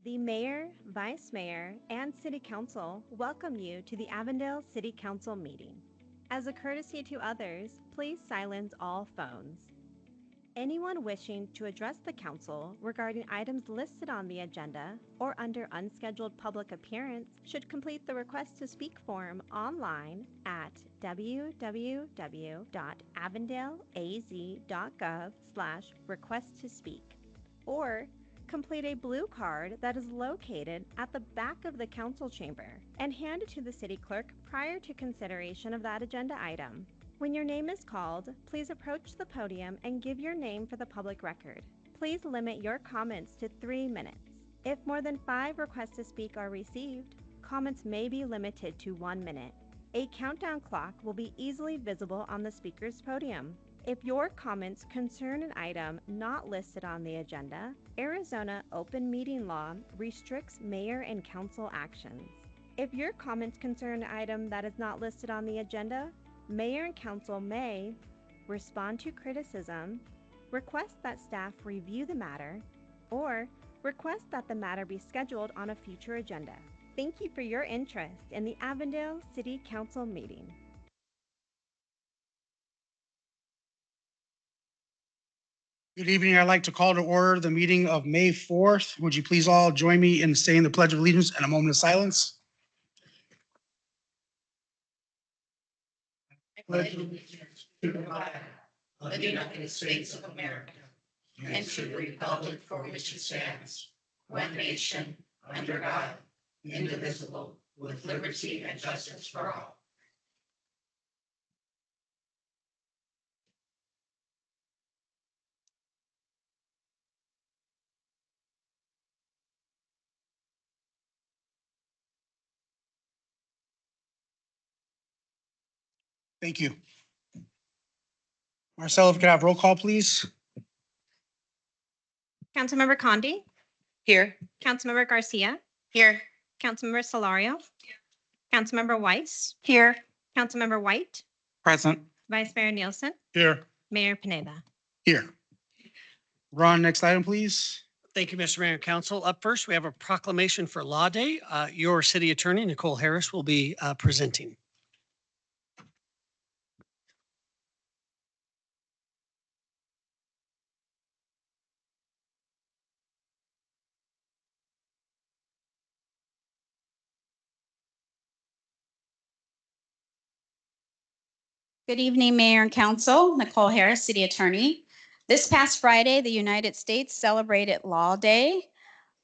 The Mayor, Vice Mayor, and City Council welcome you to the Avondale City Council meeting. As a courtesy to others, please silence all phones. Anyone wishing to address the Council regarding items listed on the agenda or under unscheduled public appearance should complete the Request to Speak form online at www.avondaleaz.gov/request-to-speak or complete a blue card that is located at the back of the council chamber and hand it to the city clerk prior to consideration of that agenda item. When your name is called, please approach the podium and give your name for the public record. Please limit your comments to 3 minutes. If more than 5 requests to speak are received, comments may be limited to 1 minute. A countdown clock will be easily visible on the speaker's podium. If your comments concern an item not listed on the agenda, Arizona open meeting law restricts mayor and council actions. If your comments concern an item that is not listed on the agenda, Mayor and Council may respond to criticism, request that staff review the matter, or request that the matter be scheduled on a future agenda. Thank you for your interest in the Avondale City Council meeting. Good evening. I'd like to call to order the meeting of May 4th. Would you please all join me in saying the Pledge of Allegiance and a moment of silence? Pledge allegiance to the flag of the United States of America and to the republic for which it stands, one nation, under God, indivisible, with liberty and justice for all. Thank you. Marcelo, if we could have roll call, please. Councilmember Condi, Here. Councilmember Garcia, Here. Councilmember Solario, Councilmember Weiss, Here. Councilmember White, Present. Vice Mayor Nielsen, Here. Mayor Pineda. Here. Ron, next item, please. Thank you, Mr. Mayor and Council. Up first, we have a proclamation for Law Day. Your city attorney, Nicole Harris, will be presenting. Good evening, Mayor and Council. Nicole Harris, City Attorney. This past Friday, the United States celebrated Law Day.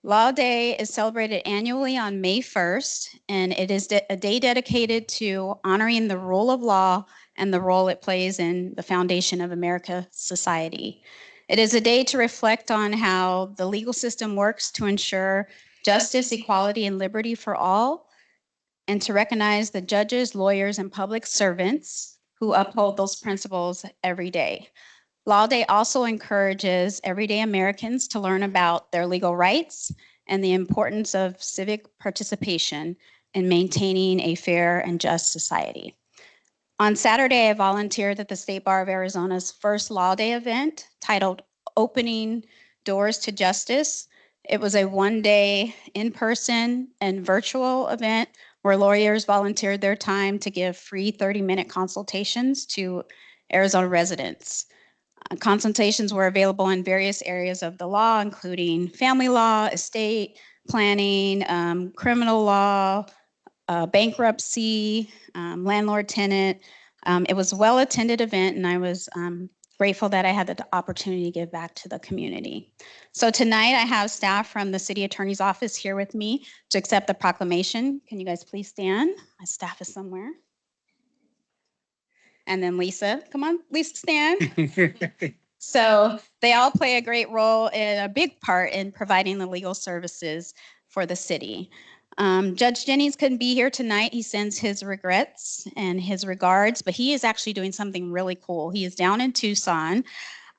Law Day is celebrated annually on May 1st, and it is a day dedicated to honoring the rule of law and the role it plays in the foundation of America's society. It is a day to reflect on how the legal system works to ensure justice, equality, and liberty for all, and to recognize the judges, lawyers, and public servants who uphold those principles every day. Law Day also encourages everyday Americans to learn about their legal rights and the importance of civic participation in maintaining a fair and just society. On Saturday, I volunteered at the State Bar of Arizona's first Law Day event titled Opening Doors to Justice. It was a one-day in-person and virtual event where lawyers volunteered their time to give free 30-minute consultations to Arizona residents. Consultations were available in various areas of the law, including family law, estate planning, criminal law, bankruptcy, landlord-tenant. It was a well-attended event, and I was grateful that I had the opportunity to give back to the community. So tonight I have staff from the City Attorney's Office here with me to accept the proclamation. Can you guys please stand? My staff is somewhere. And then Lisa, come on, Lisa, stand. So they all play a great role and a big part in providing the legal services for the city. Judge Jennings couldn't be here tonight. He sends his regrets and his regards, but he is actually doing something really cool. He is down in Tucson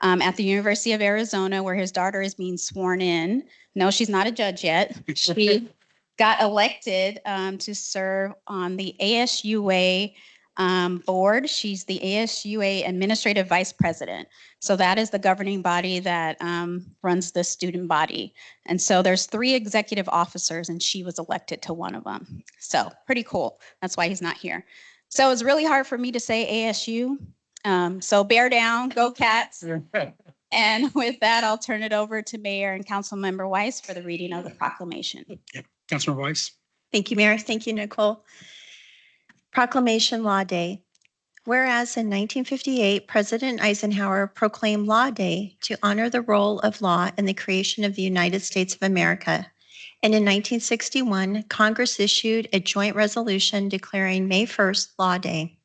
at the University of Arizona where his daughter is being sworn in. No, she's not a judge yet. She got elected to serve on the ASUA board. She's the ASUA Administrative Vice President. So that is the governing body that runs the student body. And so there's 3 executive officers, and she was elected to one of them. So pretty cool. That's why he's not here. So it's really hard for me to say ASU. So bear down, go Cats. And with that, I'll turn it over to Mayor and Councilmember Weiss for the reading of the proclamation. Yep. Councilmember Weiss. Thank you, Mayor. Thank you, Nicole. Proclamation Law Day. Whereas in 1958, President Eisenhower proclaimed Law Day to honor the role of law in the creation of the United States of America. And in 1961, Congress issued a joint resolution declaring May 1st Law Day.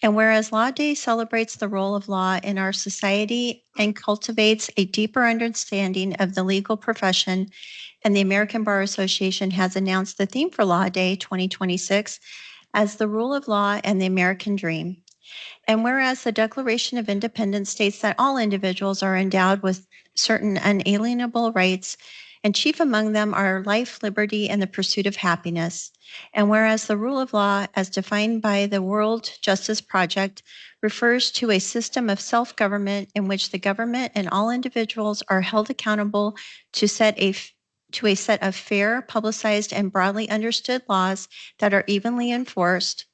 And whereas Law Day celebrates the role of law in our society and cultivates a deeper understanding of the legal profession, and the American Bar Association has announced the theme for Law Day 2026 as the rule of law and the American dream. And whereas the Declaration of Independence states that all individuals are endowed with certain unalienable rights, and chief among them are life, liberty, and the pursuit of happiness. And whereas the rule of law, as defined by the World Justice Project, refers to a system of self-government in which the government and all individuals are held accountable to a set of fair, publicized, and broadly understood laws that are evenly enforced.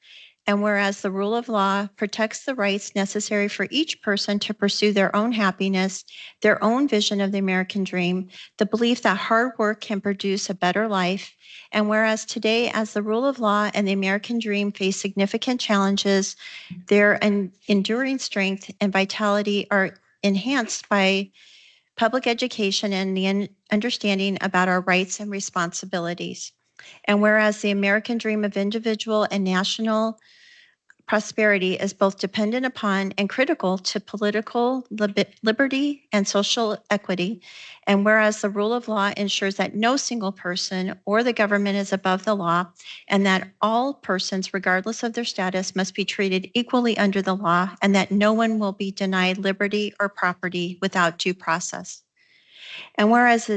And whereas the rule of law protects the rights necessary for each person to pursue their own happiness, their own vision of the American dream, the belief that hard work can produce a better life. And whereas today, as the rule of law and the American dream face significant challenges, their enduring strength and vitality are enhanced by public education and the understanding about our rights and responsibilities. And whereas the American dream of individual and national prosperity is both dependent upon and critical to political liberty and social equity, and whereas the rule of law ensures that no single person or the government is above the law, and that all persons, regardless of their status, must be treated equally under the law, and that no one will be denied liberty or property without due process. And whereas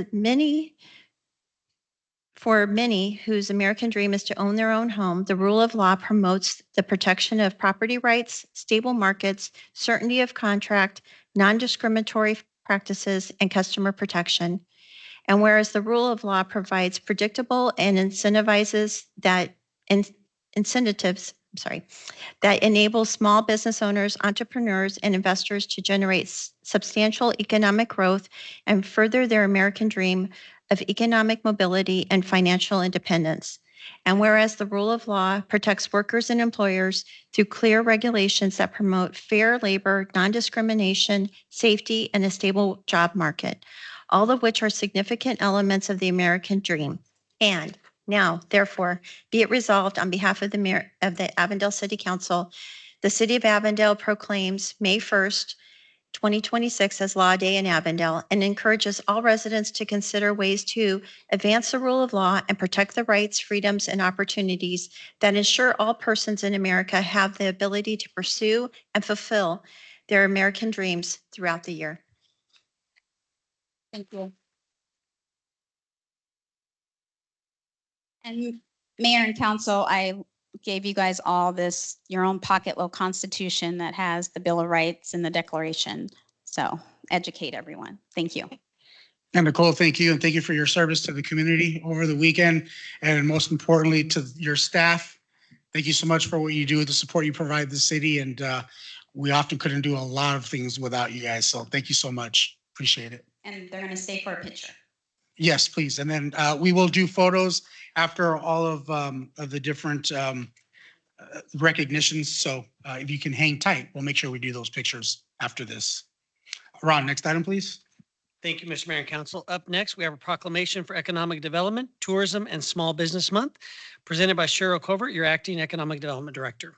for many whose American dream is to own their own home, the rule of law promotes the protection of property rights, stable markets, certainty of contract, non-discriminatory practices, and customer protection. And whereas the rule of law provides predictable and incentives that enable small business owners, entrepreneurs, and investors to generate substantial economic growth and further their American dream of economic mobility and financial independence. And whereas the rule of law protects workers and employers through clear regulations that promote fair labor, non-discrimination, safety, and a stable job market, all of which are significant elements of the American dream. And now, therefore, be it resolved on behalf of the Mayor of the Avondale City Council, the City of Avondale proclaims May 1st, 2026 as Law Day in Avondale and encourages all residents to consider ways to advance the rule of law and protect the rights, freedoms, and opportunities that ensure all persons in America have the ability to pursue and fulfill their American dreams throughout the year. Thank you. And Mayor and Council, I gave you guys all this, your own pocket little constitution that has the Bill of Rights and the Declaration. So educate everyone. Thank you. And Nicole, thank you. And thank you for your service to the community over the weekend. And most importantly, to your staff. Thank you so much for what you do, the support you provide the city. And we often couldn't do a lot of things without you guys. So thank you so much. Appreciate it. And they're going to stay for a picture. Yes, please. And then we will do photos after all of the different recognitions. So if you can hang tight, we'll make sure we do those pictures after this. Ron, next item, please. Thank you, Mr. Mayor and Council. Up next, we have a proclamation for economic development, tourism, and small business month, presented by Cheryl Covert, your acting economic development director.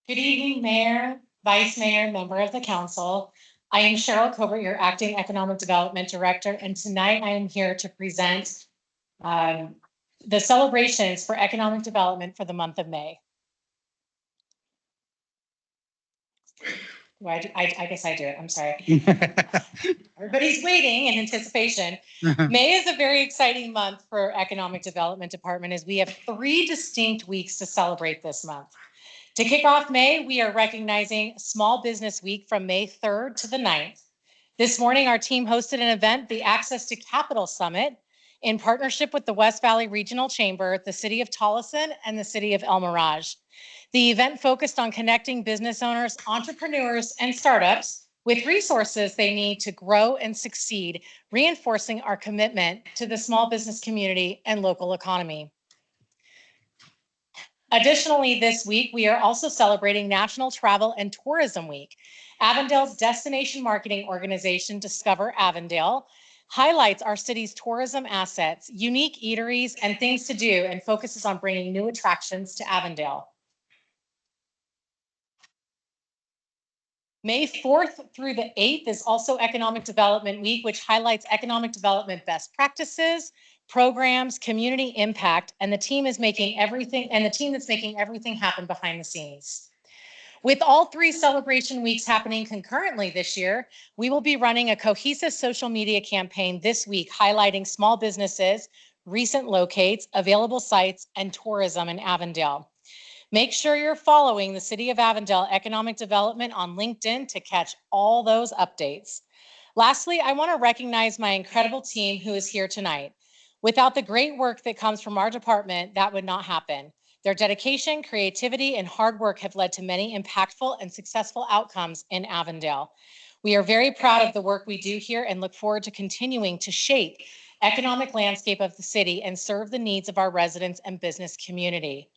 Good evening, Mayor, Vice Mayor, member of the council. I am Cheryl Covert, your acting economic development director, and tonight I am here to present the celebrations for economic development for the month of May. I guess I do it. I'm sorry. Everybody's waiting in anticipation. May is a very exciting month for Economic Development Department as we have 3 distinct weeks to celebrate this month. To kick off May, we are recognizing Small Business Week from May 3rd to the 9th. This morning, our team hosted an event, the Access to Capital Summit, in partnership with the West Valley Regional Chamber, the City of Tolleson, and the City of El Mirage. The event focused on connecting business owners, entrepreneurs, and startups with resources they need to grow and succeed, reinforcing our commitment to the small business community and local economy. Additionally, this week, we are also celebrating National Travel and Tourism Week. Avondale's destination marketing organization, Discover Avondale, highlights our city's tourism assets, unique eateries, and things to do, and focuses on bringing new attractions to Avondale. May 4th through the 8th is also Economic Development Week, which highlights economic development best practices, programs, community impact, and the team that's making everything happen behind the scenes. With all 3 celebration weeks happening concurrently this year, we will be running a cohesive social media campaign this week highlighting small businesses, recent locates, available sites, and tourism in Avondale. Make sure you're following the City of Avondale Economic Development on LinkedIn to catch all those updates. Lastly, I want to recognize my incredible team who is here tonight. Without the great work that comes from our department, that would not happen. Their dedication, creativity, and hard work have led to many impactful and successful outcomes in Avondale. We are very proud of the work we do here and look forward to continuing to shape economic landscape of the city and serve the needs of our residents and business community.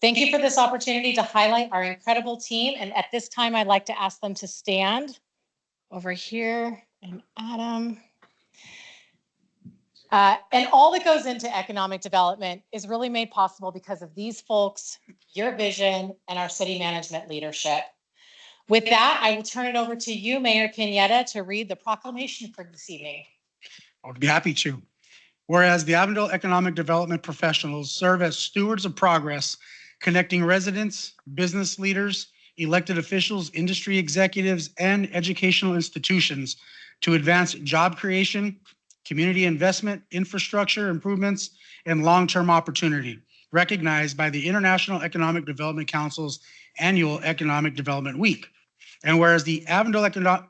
Thank you for this opportunity to highlight our incredible team. And at this time, I'd like to ask them to stand over here, and Adam. And all that goes into economic development is really made possible because of these folks, your vision, and our city management leadership. With that, I will turn it over to you, Mayor Pineda, to read the proclamation for this evening. I'll be happy to. Whereas the Avondale Economic Development professionals serve as stewards of progress, connecting residents, business leaders, elected officials, industry executives, and educational institutions to advance job creation, community investment, infrastructure improvements, and long-term opportunity, recognized by the International Economic Development Council's annual Economic Development Week. And whereas the Avondale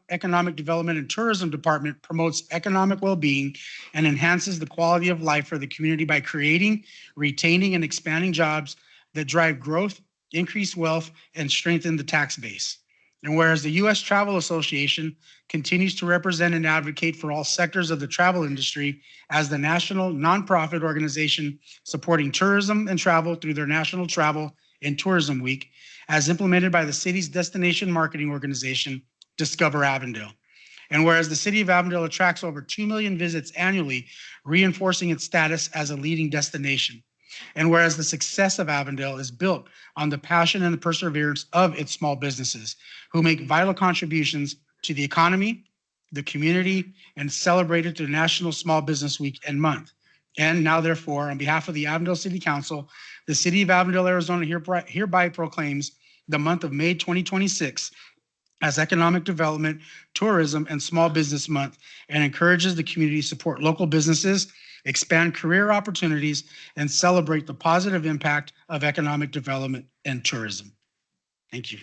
Economic Development and Tourism Department promotes economic well-being and enhances the quality of life for the community by creating, retaining, and expanding jobs that drive growth, increase wealth, and strengthen the tax base. And whereas the U.S. Travel Association continues to represent and advocate for all sectors of the travel industry as the national nonprofit organization supporting tourism and travel through their National Travel and Tourism Week, as implemented by the city's destination marketing organization, Discover Avondale. And whereas the city of Avondale attracts over 2 million visits annually, reinforcing its status as a leading destination. And whereas the success of Avondale is built on the passion and the perseverance of its small businesses, who make vital contributions to the economy, the community, and celebrated through National Small Business Week and month. And now, therefore, on behalf of the Avondale City Council, the City of Avondale, Arizona hereby proclaims the month of May 2026 as Economic Development, Tourism, and Small Business Month, and encourages the community to support local businesses, expand career opportunities, and celebrate the positive impact of economic development and tourism. Thank you.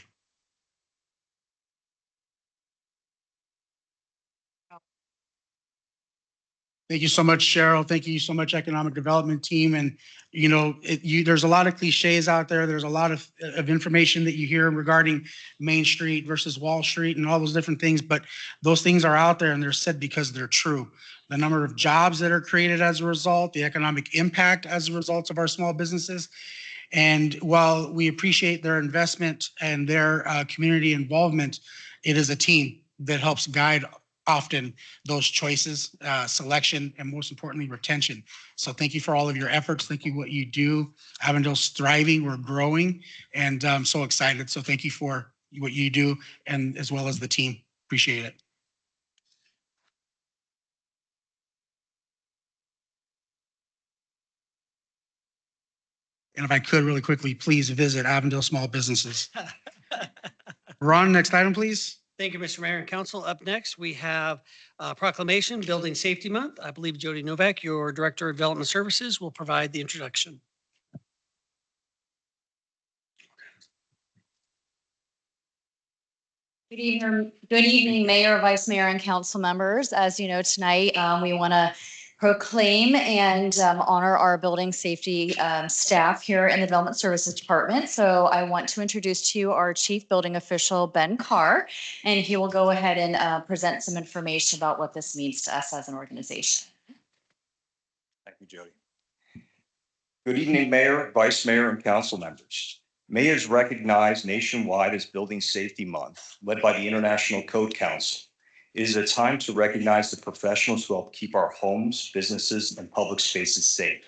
Thank you so much, Cheryl. Thank you so much, Economic Development team. And, you know, there's a lot of cliches out there. There's a lot of information that you hear regarding Main Street versus Wall Street and all those different things. But those things are out there and they're said because they're true. The number of jobs that are created as a result, the economic impact as a result of our small businesses. And while we appreciate their investment and their community involvement, it is a team that helps guide often those choices, selection, and most importantly, retention. So thank you for all of your efforts. Thank you for what you do. Avondale's thriving, we're growing, and I'm so excited. So thank you for what you do, and as well as the team. Appreciate it. And if I could really quickly, please visit Avondale Small Businesses. Ron, next item, please. Thank you, Mr. Mayor and Council. Up next, we have proclamation, Building Safety Month. I believe Jody Novak, your Director of Development Services, will provide the introduction. Good evening, Mayor, Vice Mayor, and council members. As you know, tonight, we want to proclaim and honor our building safety staff here in the Development Services Department. So I want to introduce to you our Chief Building Official, Ben Carr, and he will go ahead and present some information about what this means to us as an organization. Thank you, Jody. Good evening, Mayor, Vice Mayor, and council members. May is recognized nationwide as Building Safety Month, led by the International Code Council. It is a time to recognize the professionals who help keep our homes, businesses, and public spaces safe.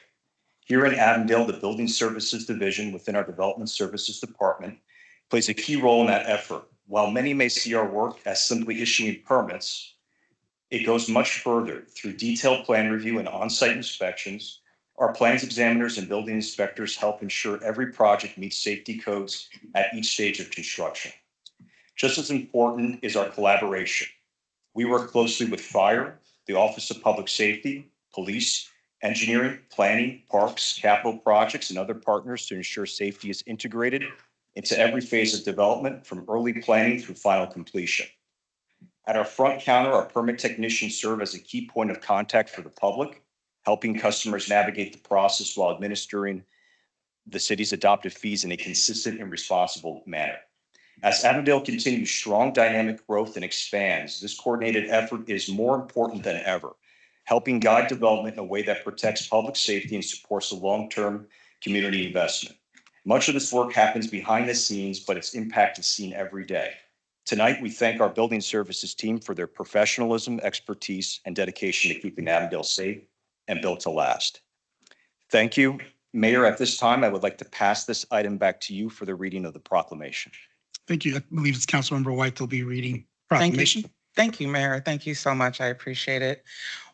Here in Avondale, the Building Services Division within our Development Services Department plays a key role in that effort. While many may see our work as simply issuing permits, it goes much further through detailed plan review and on-site inspections. Our plans examiners and building inspectors help ensure every project meets safety codes at each stage of construction. Just as important is our collaboration. We work closely with fire, the Office of Public Safety, police, engineering, planning, parks, capital projects, and other partners to ensure safety is integrated into every phase of development from early planning through final completion. At our front counter, our permit technicians serve as a key point of contact for the public, helping customers navigate the process while administering the city's adopted fees in a consistent and responsible manner. As Avondale continues strong dynamic growth and expands, this coordinated effort is more important than ever, helping guide development in a way that protects public safety and supports the long-term community investment. Much of this work happens behind the scenes, but its impact is seen every day. Tonight, we thank our building services team for their professionalism, expertise, and dedication to keeping Avondale safe and built to last. Thank you. Mayor, at this time, I would like to pass this item back to you for the reading of the proclamation. Thank you. I believe it's Councilmember White that'll be reading proclamation. Thank you, Mayor. Thank you so much. I appreciate it.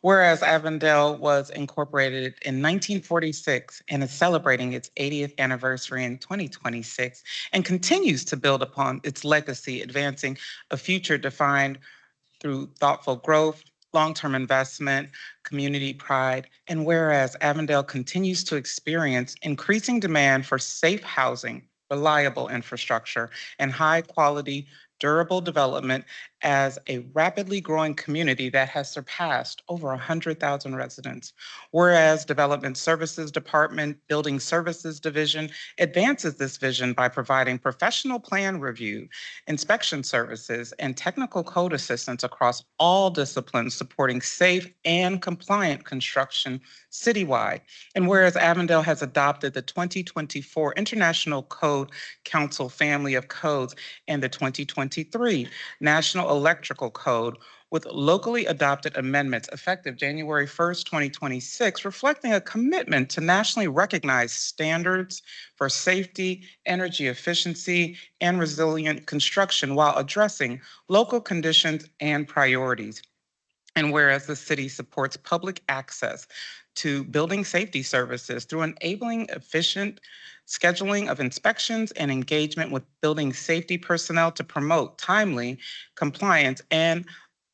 Whereas Avondale was incorporated in 1946 and is celebrating its 80th anniversary in 2026 and continues to build upon its legacy, advancing a future defined through thoughtful growth, long-term investment, community pride, and whereas Avondale continues to experience increasing demand for safe housing, reliable infrastructure, and high-quality, durable development as a rapidly growing community that has surpassed over 100,000 residents. Whereas Development Services Department, Building Services Division advances this vision by providing professional plan review, inspection services, and technical code assistance across all disciplines, supporting safe and compliant construction citywide. And whereas Avondale has adopted the 2024 International Code Council family of codes and the 2023 National Electrical Code with locally adopted amendments effective January 1st, 2026, reflecting a commitment to nationally recognized standards for safety, energy efficiency, and resilient construction while addressing local conditions and priorities. And whereas the city supports public access to building safety services through enabling efficient scheduling of inspections and engagement with building safety personnel to promote timely compliance and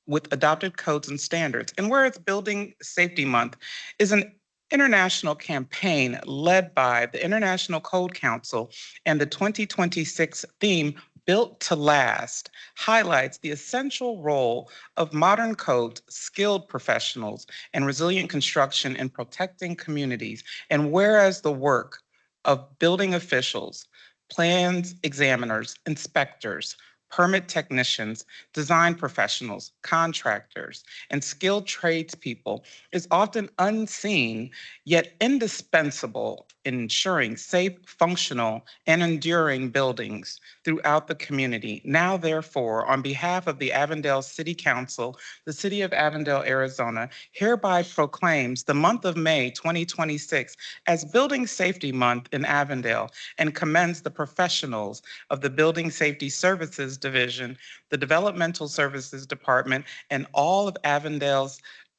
with adopted codes and standards. And whereas Building Safety Month is an international campaign led by the International Code Council, and the 2026 theme, Built to Last, highlights the essential role of modern codes, skilled professionals, and resilient construction in protecting communities. And whereas the work of building officials, plans examiners, inspectors, permit technicians, design professionals, contractors, and skilled tradespeople is often unseen, yet indispensable in ensuring safe, functional, and enduring buildings throughout the community. Now, therefore, on behalf of the Avondale City Council, the City of Avondale, Arizona, hereby proclaims the month of May 2026 as Building Safety Month in Avondale and commends the professionals of the Building Safety Services Division, the Developmental Services Department, and all of Avondale's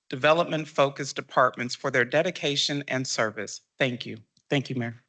development-focused departments for their dedication and service. Thank you. Thank you, Mayor.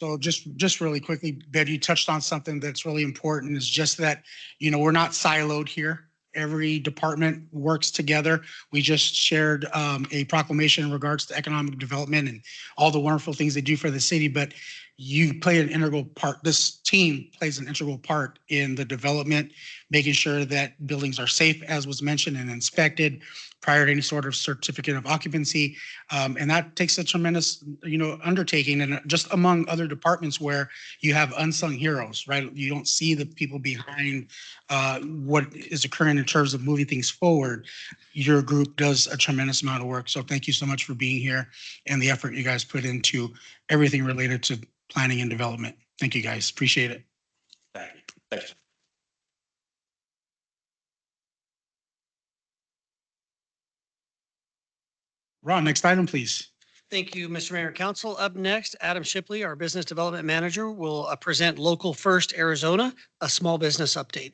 So just really quickly, Betty, you touched on something that's really important, is just that, we're not siloed here. Every department works together. We just shared a proclamation in regards to economic development and all the wonderful things they do for the city, but you play an integral part. This team plays an integral part in the development, making sure that buildings are safe, as was mentioned, and inspected prior to any sort of certificate of occupancy. And that takes a tremendous, undertaking, and just among other departments where you have unsung heroes, right? You don't see the people behind what is occurring in terms of moving things forward. Your group does a tremendous amount of work. So thank you so much for being here and the effort you guys put into everything related to planning and development. Thank you, guys. Appreciate it. Thank you. Thanks. Ron, next item, please. Thank you, Mr. Mayor and Council. Up next, Adam Shipley, our Business Development Manager, will present Local First Arizona, a small business update.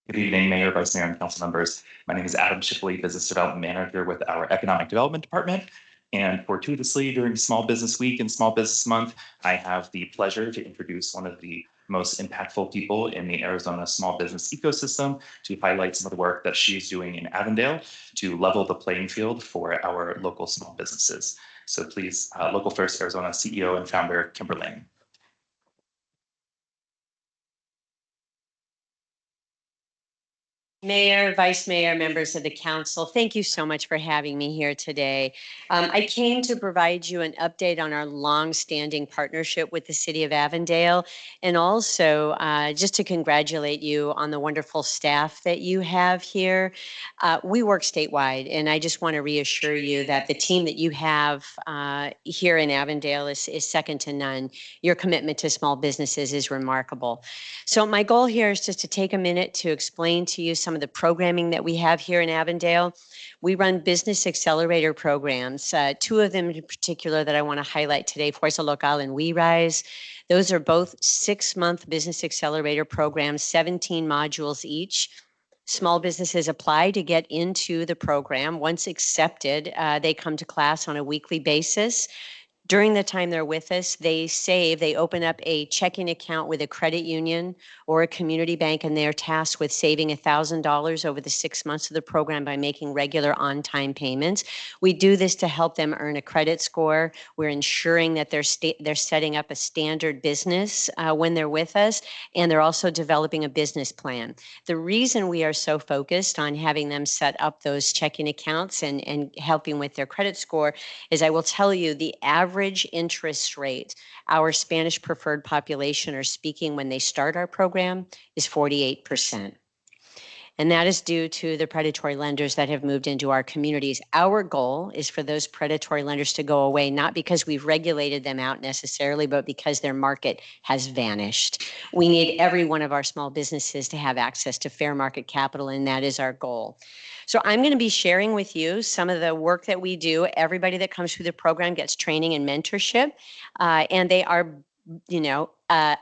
Good evening, Mayor, Vice Mayor, and council members. My name is Adam Shipley, Business Development Manager with our Economic Development Department. And fortuitously, during Small Business Week and Small Business Month, I have the pleasure to introduce one of the most impactful people in the Arizona small business ecosystem to highlight some of the work that she's doing in Avondale to level the playing field for our local small businesses. So please, Local First Arizona CEO and founder, Kimber Lane. Mayor, Vice Mayor, members of the council, thank you so much for having me here today. I came to provide you an update on our longstanding partnership with the city of Avondale, and also just to congratulate you on the wonderful staff that you have here. We work statewide, and I just want to reassure you that the team that you have here in Avondale is second to none. Your commitment to small businesses is remarkable. So my goal here is just to take a minute to explain to you some of the programming that we have here in Avondale. We run business accelerator programs, two of them in particular that I want to highlight today, Fuerza Local and We Rise. Those are both 6-month business accelerator programs, 17 modules each. Small businesses apply to get into the program. Once accepted, they come to class on a weekly basis. During the time they're with us, they open up a checking account with a credit union or a community bank, and they're tasked with saving $1,000 over the 6 months of the program by making regular on-time payments. We do this to help them earn a credit score. We're ensuring that they're setting up a standard business when they're with us, and they're also developing a business plan. The reason we are so focused on having them set up those checking accounts and helping with their credit score is, I will tell you, the average interest rate our Spanish preferred population are speaking when they start our program is 48%. And that is due to the predatory lenders that have moved into our communities. Our goal is for those predatory lenders to go away, not because we've regulated them out necessarily, but because their market has vanished. We need every one of our small businesses to have access to fair market capital, and that is our goal. So I'm going to be sharing with you some of the work that we do. Everybody that comes through the program gets training and mentorship, and they are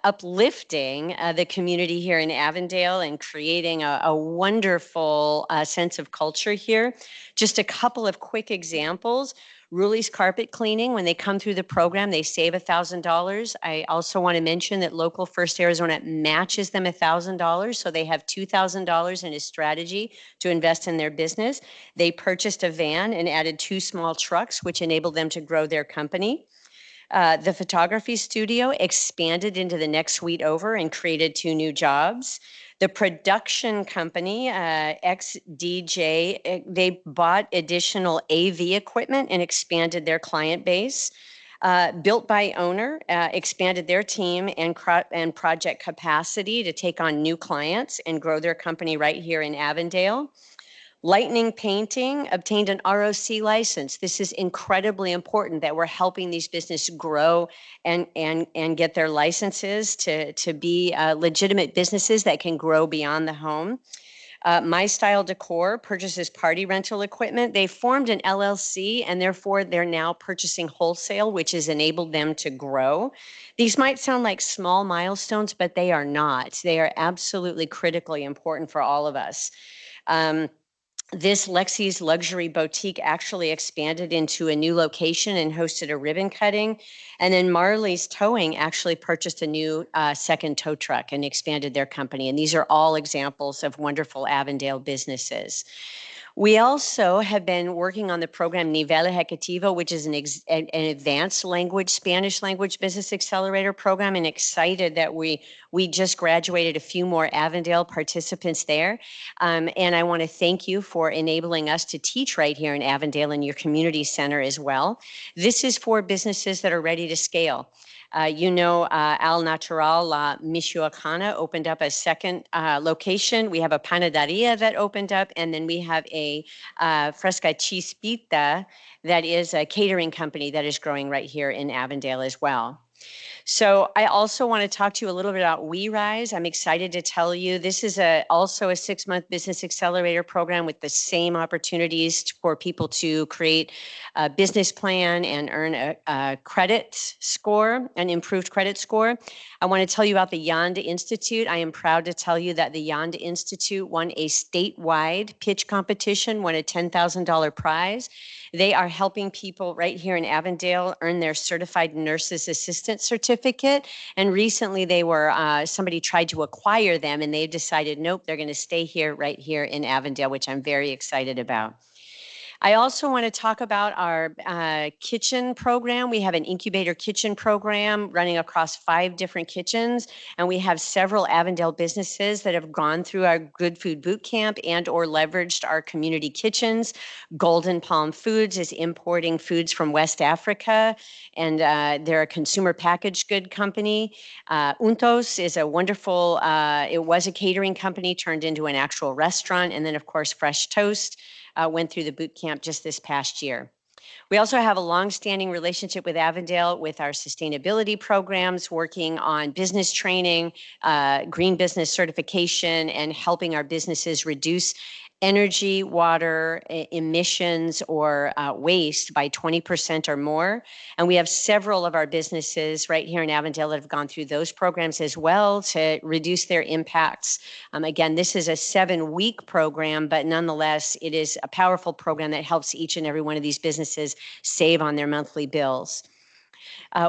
uplifting the community here in Avondale and creating a wonderful sense of culture here. Just a couple of quick examples. Ruli's Carpet Cleaning, when they come through the program, they save $1,000. I also want to mention that Local First Arizona matches them $1,000, so they have $2,000 in a strategy to invest in their business. They purchased a van and added 2 small trucks, which enabled them to grow their company. The photography studio expanded into the next suite over and created 2 new jobs. The production company, XDJ, they bought additional AV equipment and expanded their client base. Built by Owner expanded their team and project capacity to take on new clients and grow their company right here in Avondale. Lightning Painting obtained an ROC license. This is incredibly important that we're helping these businesses grow and get their licenses to be legitimate businesses that can grow beyond the home. My Style Decor purchases party rental equipment. They formed an LLC and therefore they're now purchasing wholesale, which has enabled them to grow. These might sound like small milestones, but they are not. They are absolutely critically important for all of us. This Lexi's Luxury Boutique actually expanded into a new location and hosted a ribbon cutting. And then Marley's Towing actually purchased a new second tow truck and expanded their company. And these are all examples of wonderful Avondale businesses. We also have been working on the program Nivel Ejecutivo, which is an advanced language, Spanish language business accelerator program, and excited that we just graduated a few more Avondale participants there. And I want to thank you for enabling us to teach right here in Avondale in your community center as well. This is for businesses that are ready to scale. Al Natural La Michoacana opened up a second location. We have a panaderia that opened up, and then we have a Fresca Chispita that is a catering company that is growing right here in Avondale as well. So I also want to talk to you a little bit about We Rise. I'm excited to tell you this is also a 6-month business accelerator program with the same opportunities for people to create a business plan and earn a credit score, an improved credit score. I want to tell you about the Yonda Institute. I am proud to tell you that the Yonda Institute won a statewide pitch competition, won a $10,000 prize. They are helping people right here in Avondale earn their certified nurse's assistant certificate. And recently somebody tried to acquire them and they decided, nope, they're going to stay here right here in Avondale, which I'm very excited about. I also want to talk about our kitchen program. We have an incubator kitchen program running across 5 different kitchens, and we have several Avondale businesses that have gone through our Good Food Boot Camp and or leveraged our community kitchens. Golden Palm Foods is importing foods from West Africa, and they're a consumer packaged good company. Untos is a wonderful, it was a catering company turned into an actual restaurant, and then of course Fresh Toast went through the boot camp just this past year. We also have a long-standing relationship with Avondale with our sustainability programs, working on business training, green business certification, and helping our businesses reduce energy, water, emissions, or waste by 20% or more. And we have several of our businesses right here in Avondale that have gone through those programs as well to reduce their impacts. Again, this is a 7-week program, but nonetheless, it is a powerful program that helps each and every one of these businesses save on their monthly bills.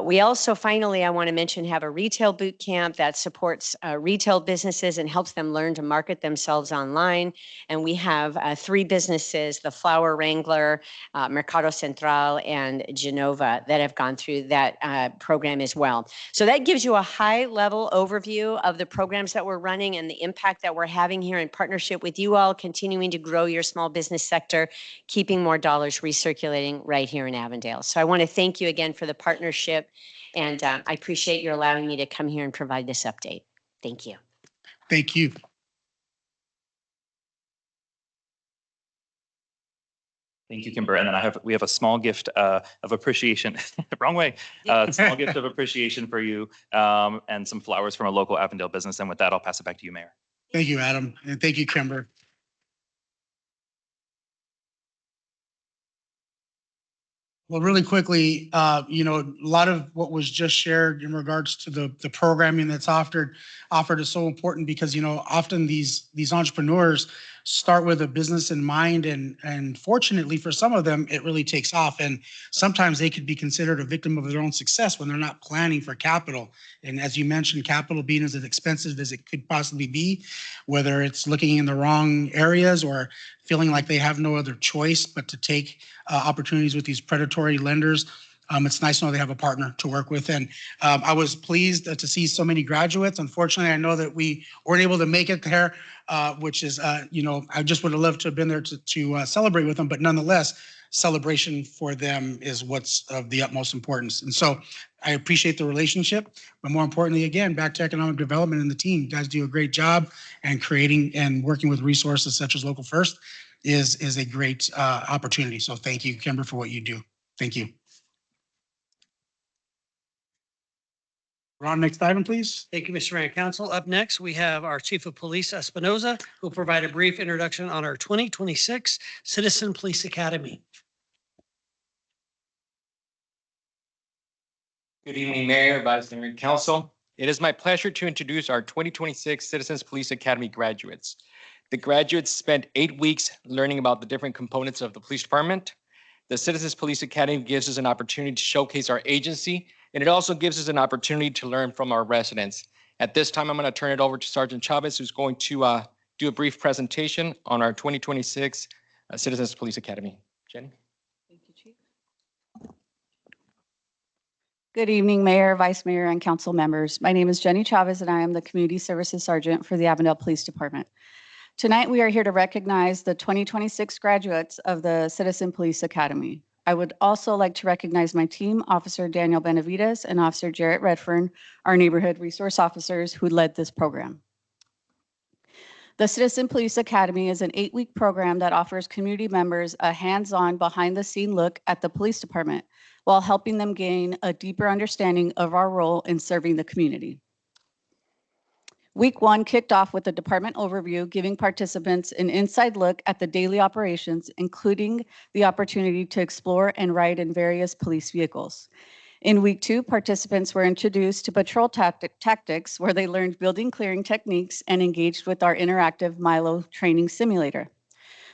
We also, finally, I want to mention, have a retail boot camp that supports retail businesses and helps them learn to market themselves online. And we have 3 businesses, the Flower Wrangler, Mercado Central, and Genova, that have gone through that program as well. So that gives you a high-level overview of the programs that we're running and the impact that we're having here in partnership with you all, continuing to grow your small business sector, keeping more dollars recirculating right here in Avondale. So I want to thank you again for the partnership. And I appreciate your allowing me to come here and provide this update. Thank you. Thank you. Thank you, Kimber. And then we have a small gift of appreciation, wrong way, small gift of appreciation for you, and some flowers from a local Avondale business. And with that, I'll pass it back to you, Mayor. Thank you, Adam. And thank you, Kimber. Well, really quickly, a lot of what was just shared in regards to the programming that's offered is so important because, often these entrepreneurs start with a business in mind, and fortunately for some of them, it really takes off. And sometimes they could be considered a victim of their own success when they're not planning for capital. And as you mentioned, capital being as expensive as it could possibly be, whether it's looking in the wrong areas or feeling like they have no other choice but to take opportunities with these predatory lenders. It's nice to know they have a partner to work with. And I was pleased to see so many graduates. Unfortunately, I know that we weren't able to make it there, which is, I just would have loved to have been there to celebrate with them. But nonetheless, celebration for them is what's of the utmost importance. And so I appreciate the relationship, but more importantly, again, back to economic development and the team. You guys do a great job, and creating and working with resources such as Local First is a great opportunity. So thank you, Kimber, for what you do. Thank you. Ron, next item, please. Thank you, Mr. Mayor and Council. Up next, we have our Chief of Police, Espinoza, who will provide a brief introduction on our 2026 Citizen Police Academy. Good evening, Mayor, Vice Mayor, and Council. It is my pleasure to introduce our 2026 Citizens Police Academy graduates. The graduates spent 8 weeks learning about the different components of the police department. The Citizens Police Academy gives us an opportunity to showcase our agency, and it also gives us an opportunity to learn from our residents. At this time, I'm going to turn it over to Sergeant Chavez, who's going to do a brief presentation on our 2026 Citizens Police Academy. Jenny? Thank you, Chief. Good evening, Mayor, Vice Mayor, and Council members. My name is Jenny Chavez, and I am the Community Services Sergeant for the Avondale Police Department. Tonight, we are here to recognize the 2026 graduates of the Citizen Police Academy. I would also like to recognize my team, Officer Daniel Benavides and Officer Jarrett Redfern, our neighborhood resource officers who led this program. The Citizen Police Academy is an 8-week program that offers community members a hands-on, behind-the-scene look at the police department while helping them gain a deeper understanding of our role in serving the community. Week 1 kicked off with a department overview, giving participants an inside look at the daily operations, including the opportunity to explore and ride in various police vehicles. In week 2, participants were introduced to patrol tactics, where they learned building clearing techniques and engaged with our interactive Milo training simulator.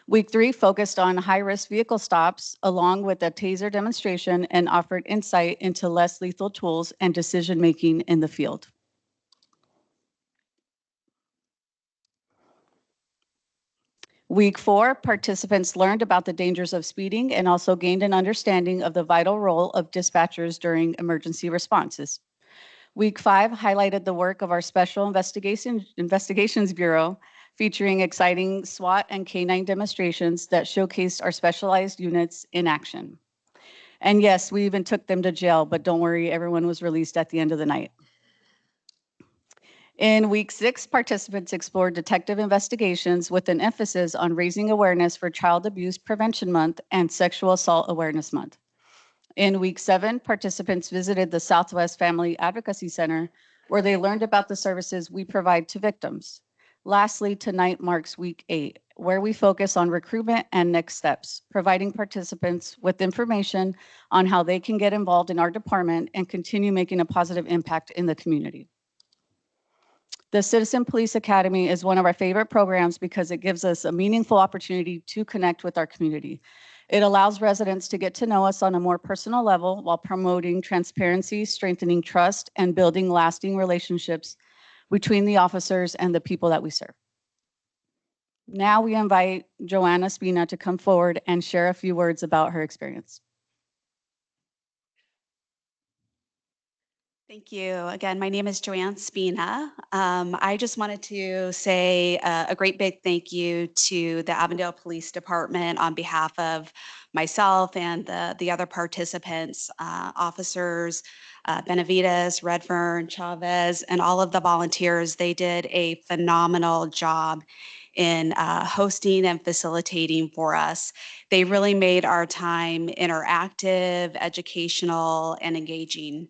Week 3 focused on high-risk vehicle stops, along with a taser demonstration, and offered insight into less lethal tools and decision-making in the field. Week 4, participants learned about the dangers of speeding and also gained an understanding of the vital role of dispatchers during emergency responses. Week 5 highlighted the work of our Special Investigations Bureau, featuring exciting SWAT and K-9 demonstrations that showcased our specialized units in action. And yes, we even took them to jail, but don't worry, everyone was released at the end of the night. In week 6, participants explored detective investigations with an emphasis on raising awareness for Child Abuse Prevention Month and Sexual Assault Awareness Month. In week 7, participants visited the Southwest Family Advocacy Center, where they learned about the services we provide to victims. Lastly, tonight marks week 8, where we focus on recruitment and next steps, providing participants with information on how they can get involved in our department and continue making a positive impact in the community. The Citizen Police Academy is one of our favorite programs because it gives us a meaningful opportunity to connect with our community. It allows residents to get to know us on a more personal level while promoting transparency, strengthening trust, and building lasting relationships between the officers and the people that we serve. Now we invite Joanna Spina to come forward and share a few words about her experience. Thank you. Again, my name is Joanne Spina. I just wanted to say a great big thank you to the Avondale Police Department on behalf of myself and the other participants, officers, Benavides, Redfern, Chavez, and all of the volunteers. They did a phenomenal job in hosting and facilitating for us. They really made our time interactive, educational, and engaging.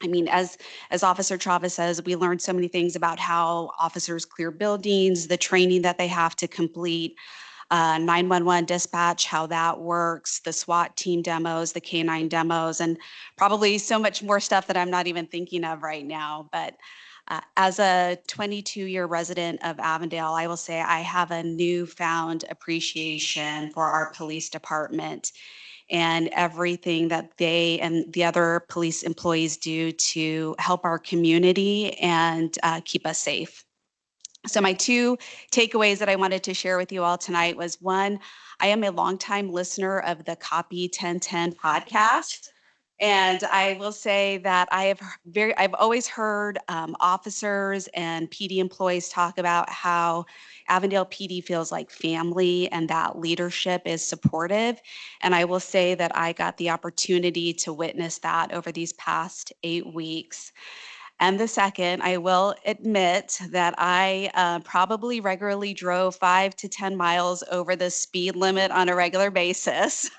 I mean, as Officer Chavez says, we learned so many things about how officers clear buildings, the training that they have to complete, 911 dispatch, how that works, the SWAT team demos, the K-9 demos, and probably so much more stuff that I'm not even thinking of right now. But as a 22-year resident of Avondale, I will say I have a newfound appreciation for our police department and everything that they and the other police employees do to help our community and keep us safe. So my 2 takeaways that I wanted to share with you all tonight was, 1, I am a longtime listener of the Copy 1010 podcast. And I will say that I've always heard officers and PD employees talk about how Avondale PD feels like family and that leadership is supportive. And I will say that I got the opportunity to witness that over these past 8 weeks. And the second, I will admit that I probably regularly drove 5 to 10 miles over the speed limit on a regular basis.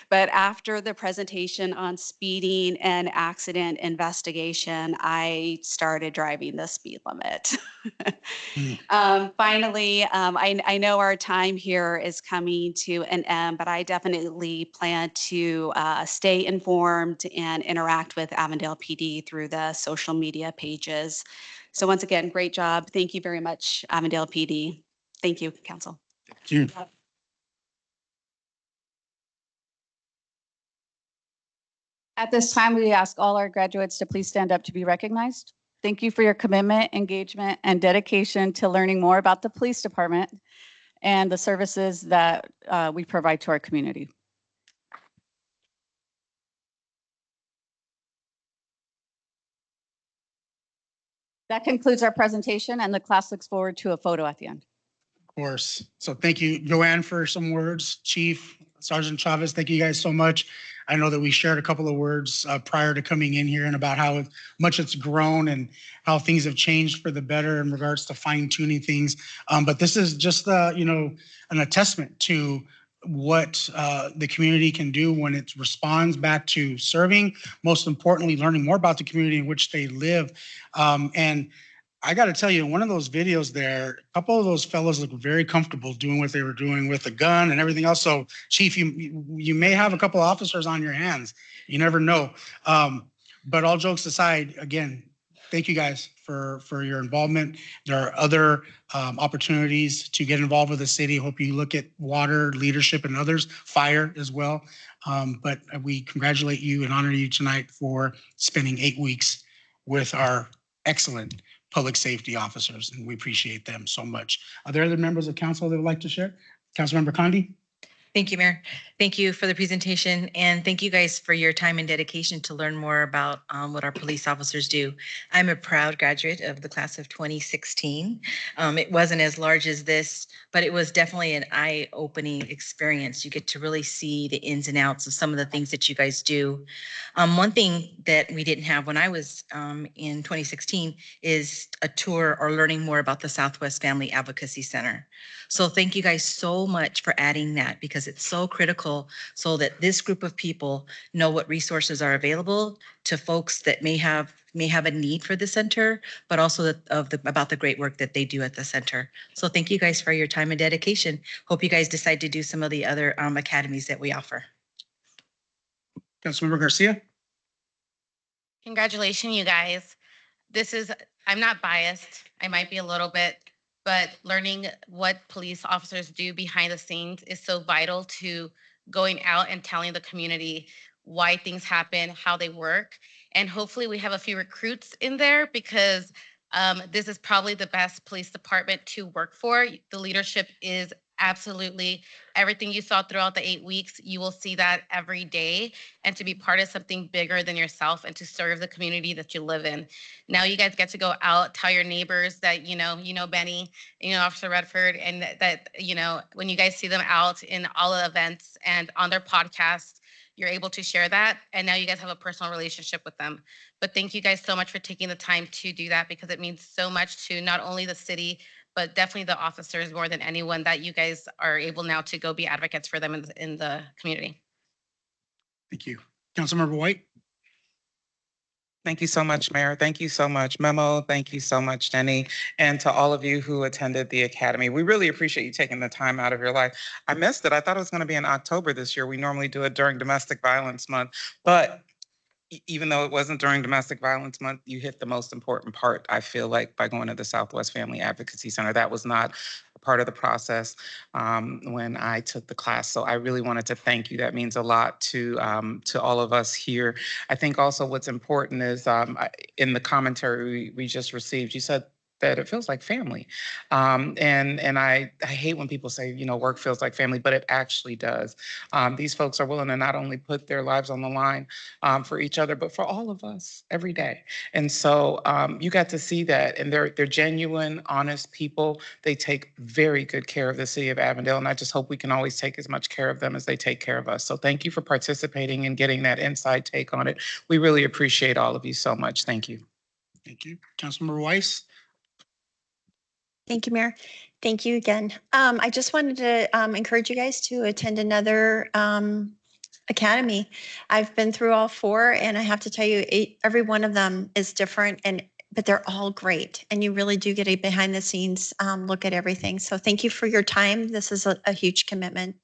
But after the presentation on speeding and accident investigation, I started driving the speed limit. Finally, I know our time here is coming to an end, but I definitely plan to stay informed and interact with Avondale PD through the social media pages. So once again, great job. Thank you very much, Avondale PD. Thank you, Council. Thank you. At this time, we ask all our graduates to please stand up to be recognized. Thank you for your commitment, engagement, and dedication to learning more about the police department and the services that we provide to our community. That concludes our presentation, and the class looks forward to a photo at the end. Of course. So thank you, Joanne, for some words. Chief, Sergeant Chavez, thank you guys so much. I know that we shared a couple of words prior to coming in here and about how much it's grown and how things have changed for the better in regards to fine tuning things. But this is just, an attestament to what the community can do when it responds back to serving, most importantly, learning more about the community in which they live. And I got to tell you, in one of those videos there, a couple of those fellows looked very comfortable doing what they were doing with the gun and everything else. So, Chief, you may have a couple of officers on your hands. You never know. But all jokes aside, again, thank you guys for your involvement. There are other opportunities to get involved with the city. Hope you look at water, leadership, and others, fire as well. But we congratulate you and honor you tonight for spending 8 weeks with our excellent public safety officers, and we appreciate them so much. Are there other members of council that would like to share? Councilmember Condi? Thank you, Mayor. Thank you for the presentation, and thank you guys for your time and dedication to learn more about what our police officers do. I'm a proud graduate of the class of 2016. It wasn't as large as this, but it was definitely an eye-opening experience. You get to really see the ins and outs of some of the things that you guys do. One thing that we didn't have when I was in 2016 is a tour or learning more about the Southwest Family Advocacy Center. So thank you guys so much for adding that, because it's so critical so that this group of people know what resources are available to folks that may have a need for the center, but also about the great work that they do at the center. So thank you guys for your time and dedication. Hope you guys decide to do some of the other academies that we offer. Councilmember Garcia? Congratulations, you guys. I'm not biased. I might be a little bit, but learning what police officers do behind the scenes is so vital to going out and telling the community why things happen, how they work. And hopefully we have a few recruits in there, because this is probably the best police department to work for. The leadership is absolutely everything you saw throughout the 8 weeks. You will see that every day, and to be part of something bigger than yourself and to serve the community that you live in. Now you guys get to go out, tell your neighbors that, you know Benny, Officer Redford, and that, when you guys see them out in all the events and on their podcast, you're able to share that. And now you guys have a personal relationship with them. But thank you guys so much for taking the time to do that, because it means so much to not only the city, but definitely the officers more than anyone, that you guys are able now to go be advocates for them in the community. Thank you. Councilmember White? Thank you so much, Mayor. Thank you so much, Memo. Thank you so much, Jenny. And to all of you who attended the Academy, we really appreciate you taking the time out of your life. I missed it. I thought it was going to be in October this year. We normally do it during Domestic Violence Month, but even though it wasn't during Domestic Violence Month, you hit the most important part, I feel like, by going to the Southwest Family Advocacy Center. That was not a part of the process when I took the class. So I really wanted to thank you. That means a lot to all of us here. I think also what's important is in the commentary we just received, you said that it feels like family. And I hate when people say, work feels like family, but it actually does. These folks are willing to not only put their lives on the line for each other, but for all of us every day. And so you got to see that, and they're genuine, honest people. They take very good care of the city of Avondale, and I just hope we can always take as much care of them as they take care of us. So thank you for participating and getting that inside take on it. We really appreciate all of you so much. Thank you. Thank you. Councilmember Weiss. Thank you, Mayor. Thank you again. I just wanted to encourage you guys to attend another academy. I've been through all four, and I have to tell you, every one of them is different, but they're all great. And you really do get a behind the scenes look at everything. So thank you for your time. This is a huge commitment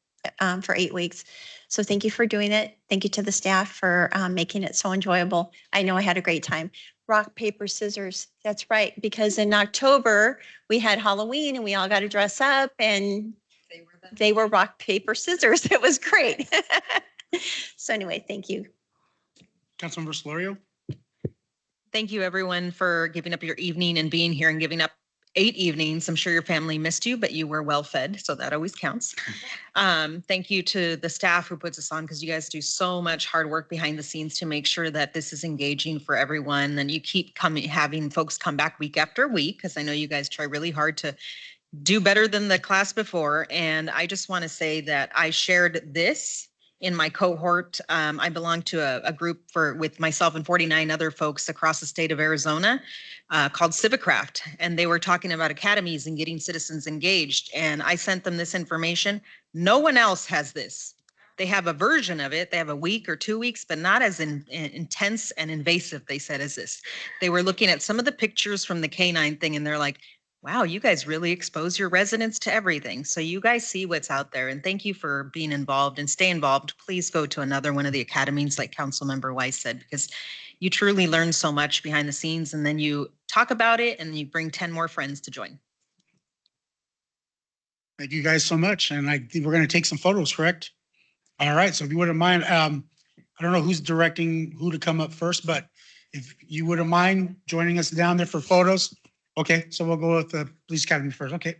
for 8 weeks. So thank you for doing it. Thank you to the staff for making it so enjoyable. I know I had a great time. Rock, paper, scissors. That's right. Because in October, we had Halloween and we all got to dress up and they were rock, paper, scissors. It was great. So anyway, thank you. Councilmember Solorio. Thank you, everyone, for giving up your evening and being here and giving up 8 evenings. I'm sure your family missed you, but you were well fed, so that always counts. Thank you to the staff who puts us on, because you guys do so much hard work behind the scenes to make sure that this is engaging for everyone. And you keep having folks come back week after week, because I know you guys try really hard to do better than the class before. And I just want to say that I shared this in my cohort. I belong to a group with myself and 49 other folks across the state of Arizona called CivicCraft. And they were talking about academies and getting citizens engaged. And I sent them this information. No one else has this. They have a version of it. They have a week or 2 weeks, but not as intense and invasive, they said, as this. They were looking at some of the pictures from the canine thing, and they're like, wow, you guys really expose your residents to everything. So you guys see what's out there, and thank you for being involved and stay involved. Please go to another one of the academies, like Councilmember Weiss said, because you truly learn so much behind the scenes, and then you talk about it and you bring 10 more friends to join. Thank you guys so much. And I think we're going to take some photos, correct? All right. So if you wouldn't mind, I don't know who's directing who to come up first, but if you wouldn't mind joining us down there for photos. Okay. So we'll go with the Police Academy first. Okay.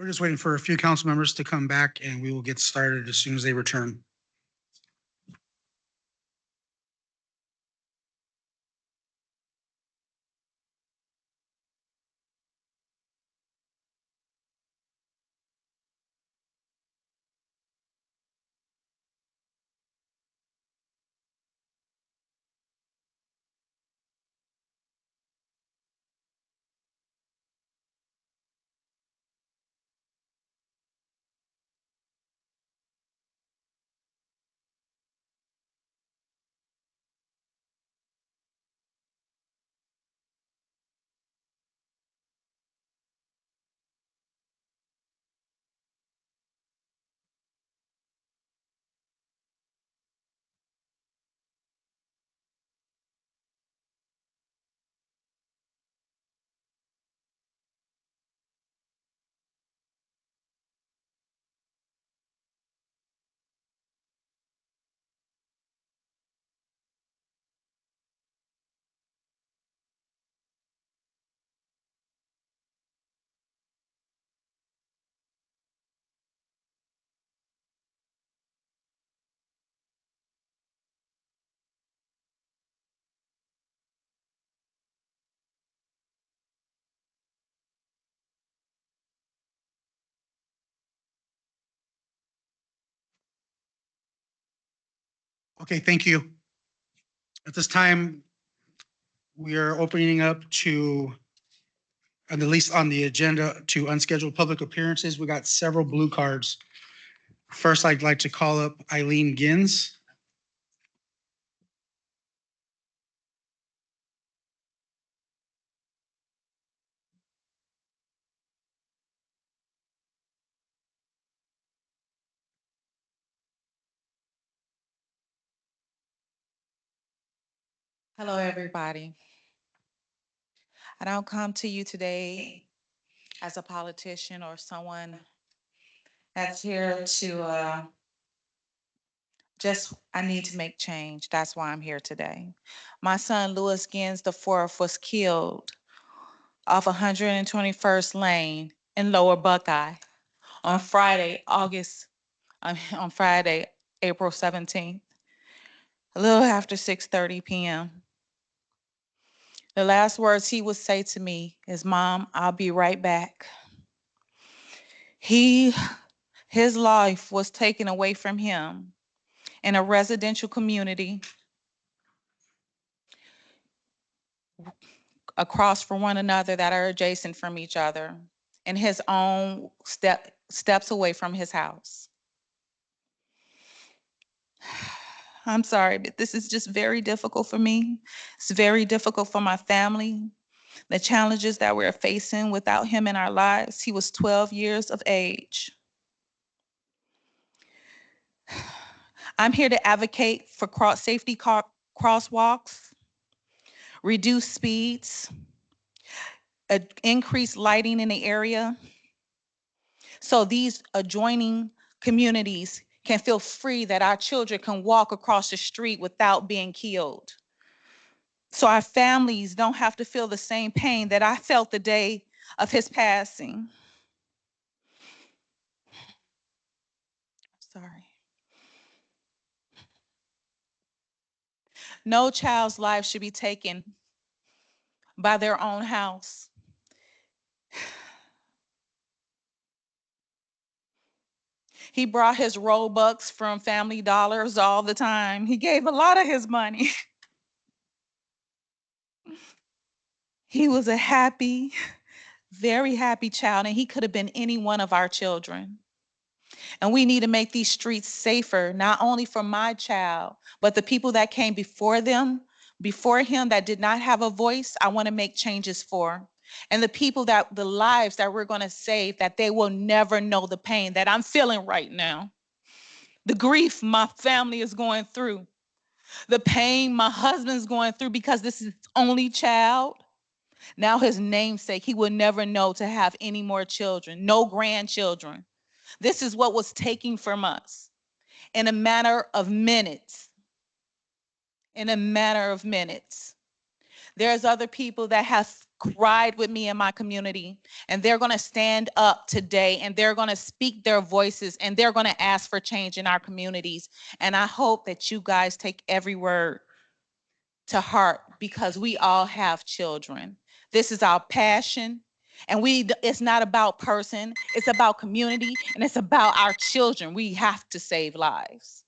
We're just waiting for a few council members to come back and we will get started as soon as they return. Okay, thank you. At this time, we are opening up to, and at least on the agenda, to unscheduled public appearances. We got several blue cards. First, I'd like to call up Eileen Gins. Hello, everybody. I don't come to you today as a politician or someone that's here to I need to make change. That's why I'm here today. My son, Lewis Gins IV, was killed off 121st Lane in Lower Buckeye on Friday, April 17th, a little after 6:30 p.m. The last words he would say to me is, "Mom, I'll be right back." His life was taken away from him in a residential community across from one another that are adjacent from each other, in his own steps away from his house. I'm sorry, but this is just very difficult for me. It's very difficult for my family. The challenges that we're facing without him in our lives. He was 12 years of age. I'm here to advocate for safety crosswalks, reduce speeds, increase lighting in the area, so these adjoining communities can feel free that our children can walk across the street without being killed. So our families don't have to feel the same pain that I felt the day of his passing. Sorry. No child's life should be taken by their own house. He brought his Robux from Family Dollars all the time. He gave a lot of his money. He was a happy, very happy child, and he could have been any one of our children. And we need to make these streets safer, not only for my child, but the people that came before him that did not have a voice, I want to make changes for. And the lives that we're going to save, that they will never know the pain that I'm feeling right now. The grief my family is going through. The pain my husband's going through because this is his only child. Now his namesake, he will never know to have any more children, no grandchildren. This is what was taken from us in a matter of minutes. In a matter of minutes. There's other people that have cried with me in my community, and they're going to stand up today and they're going to speak their voices and they're going to ask for change in our communities. And I hope that you guys take every word to heart, because we all have children. This is our passion. And it's not about person, it's about community, and it's about our children. We have to save lives.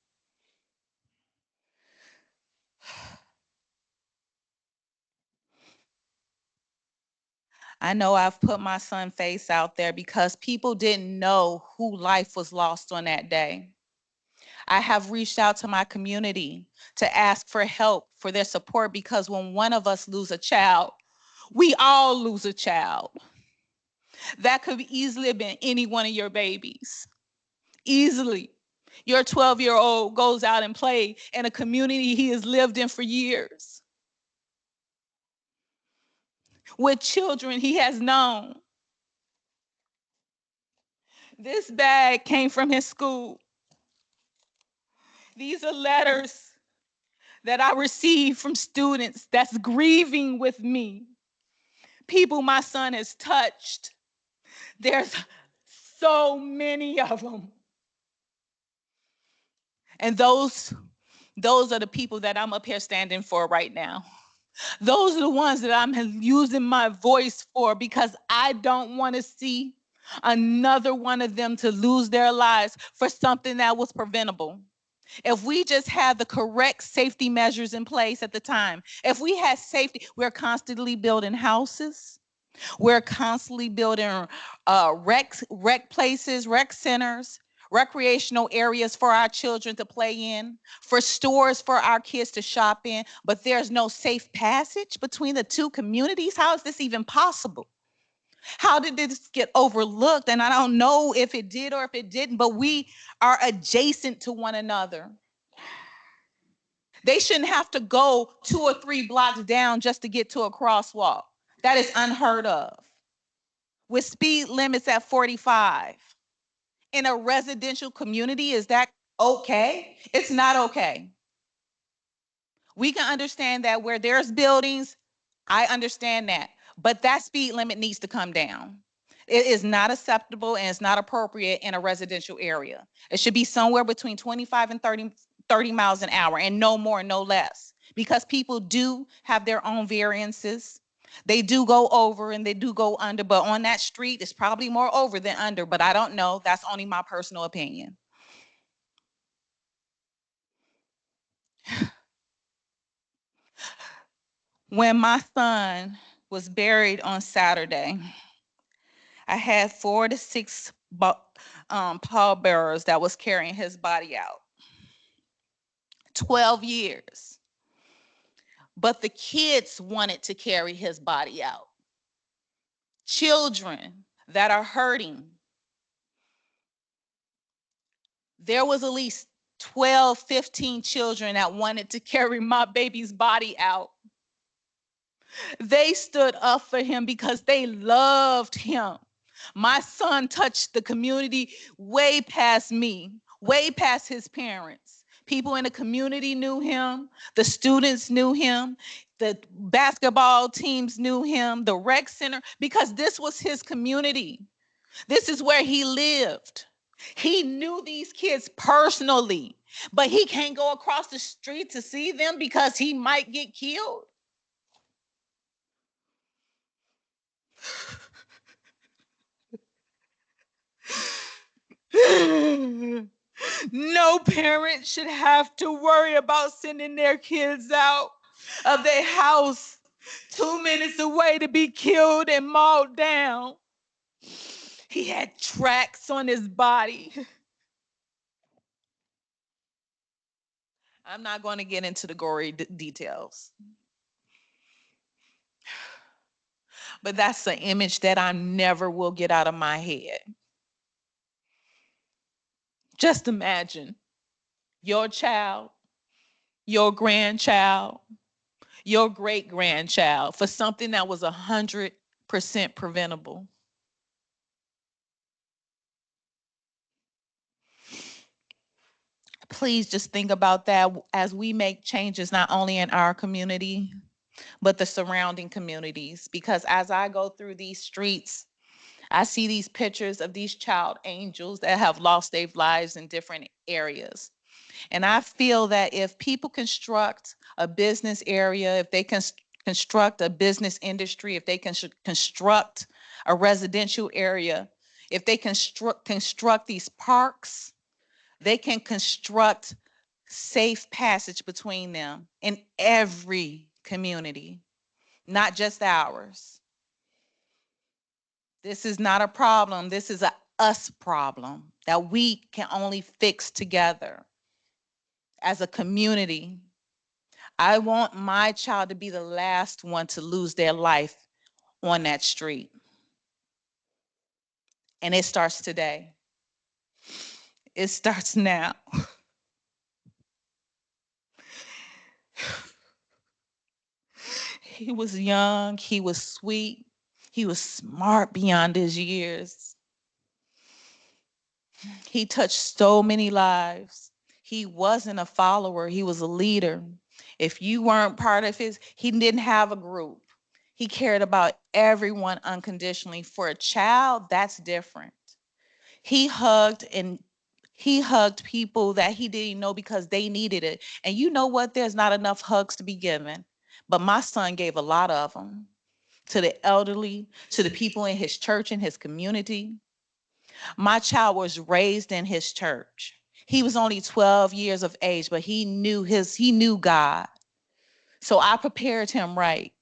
I know I've put my son's face out there because people didn't know who life was lost on that day. I have reached out to my community to ask for help, for their support, because when one of us lose a child, we all lose a child. That could easily have been any one of your babies. Easily. Your 12-year-old goes out and plays in a community he has lived in for years, with children he has known. This bag came from his school. These are letters that I received from students that's grieving with me. People my son has touched. There's so many of them. And those are the people that I'm up here standing for right now. Those are the ones that I'm using my voice for, because I don't want to see another one of them to lose their lives for something that was preventable. If we just had the correct safety measures in place at the time, if we had safety, we're constantly building houses. We're constantly building rec places, rec centers, recreational areas for our children to play in, for stores for our kids to shop in, but there's no safe passage between the two communities. How is this even possible? How did this get overlooked? And I don't know if it did or if it didn't, but we are adjacent to one another. They shouldn't have to go 2 or 3 blocks down just to get to a crosswalk. That is unheard of. With speed limits at 45 in a residential community, is that okay? It's not okay. We can understand that where there's buildings, I understand that, but that speed limit needs to come down. It is not acceptable and it's not appropriate in a residential area. It should be somewhere between 25 and 30 miles an hour, and no more, no less, because people do have their own variances. They do go over and they do go under, but on that street, it's probably more over than under, but I don't know. That's only my personal opinion. When my son was buried on Saturday, I had 4 to 6 pallbearers that was carrying his body out. 12 years. But the kids wanted to carry his body out. Children that are hurting. There was at least 12, 15 children that wanted to carry my baby's body out. They stood up for him because they loved him. My son touched the community way past me, way past his parents. People in the community knew him. The students knew him. The basketball teams knew him, the rec center, because this was his community. This is where he lived. He knew these kids personally, but he can't go across the street to see them because he might get killed. No parent should have to worry about sending their kids out of their house 2 minutes away to be killed and mauled down. He had tracks on his body. I'm not going to get into the gory details. But that's an image that I never will get out of my head. Just imagine your child, your grandchild, your great-grandchild for something that was 100% preventable. Please just think about that as we make changes, not only in our community, but the surrounding communities. Because as I go through these streets, I see these pictures of these child angels that have lost their lives in different areas. And I feel that if people construct a business area, if they can construct a business industry, if they can construct a residential area, if they construct these parks, they can construct safe passage between them in every community, not just ours. This is not a problem. This is a us problem that we can only fix together as a community. I want my child to be the last one to lose their life on that street. And it starts today. It starts now. He was young, he was sweet, he was smart beyond his years. He touched so many lives. He wasn't a follower, he was a leader. If you weren't part of he didn't have a group. He cared about everyone unconditionally. For a child, that's different. He hugged people that he didn't know because they needed it. And you know what? There's not enough hugs to be given. But my son gave a lot of them to the elderly, to the people in his church and his community. My child was raised in his church. He was only 12 years of age, but he knew God. So I prepared him right.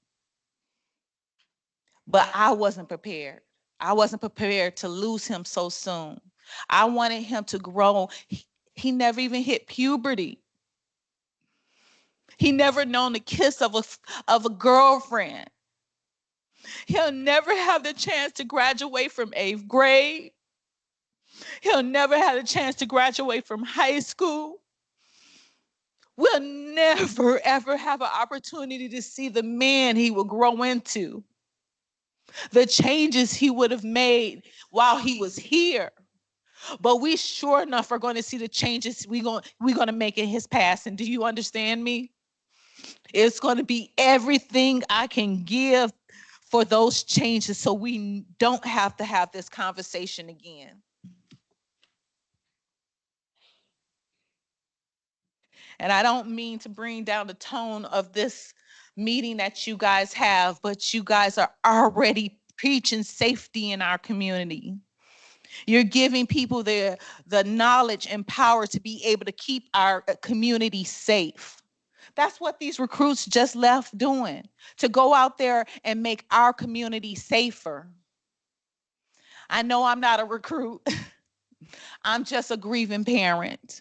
But I wasn't prepared. I wasn't prepared to lose him so soon. I wanted him to grow. He never even hit puberty. He never known the kiss of a girlfriend. He'll never have the chance to graduate from 8th grade. He'll never have the chance to graduate from high school. We'll never, ever have an opportunity to see the man he will grow into, the changes he would have made while he was here. But we sure enough are going to see the changes we're going to make in his passing. Do you understand me? It's going to be everything I can give for those changes so we don't have to have this conversation again. And I don't mean to bring down the tone of this meeting that you guys have, but you guys are already preaching safety in our community. You're giving people the knowledge and power to be able to keep our community safe. That's what these recruits just left doing, to go out there and make our community safer. I know I'm not a recruit. I'm just a grieving parent.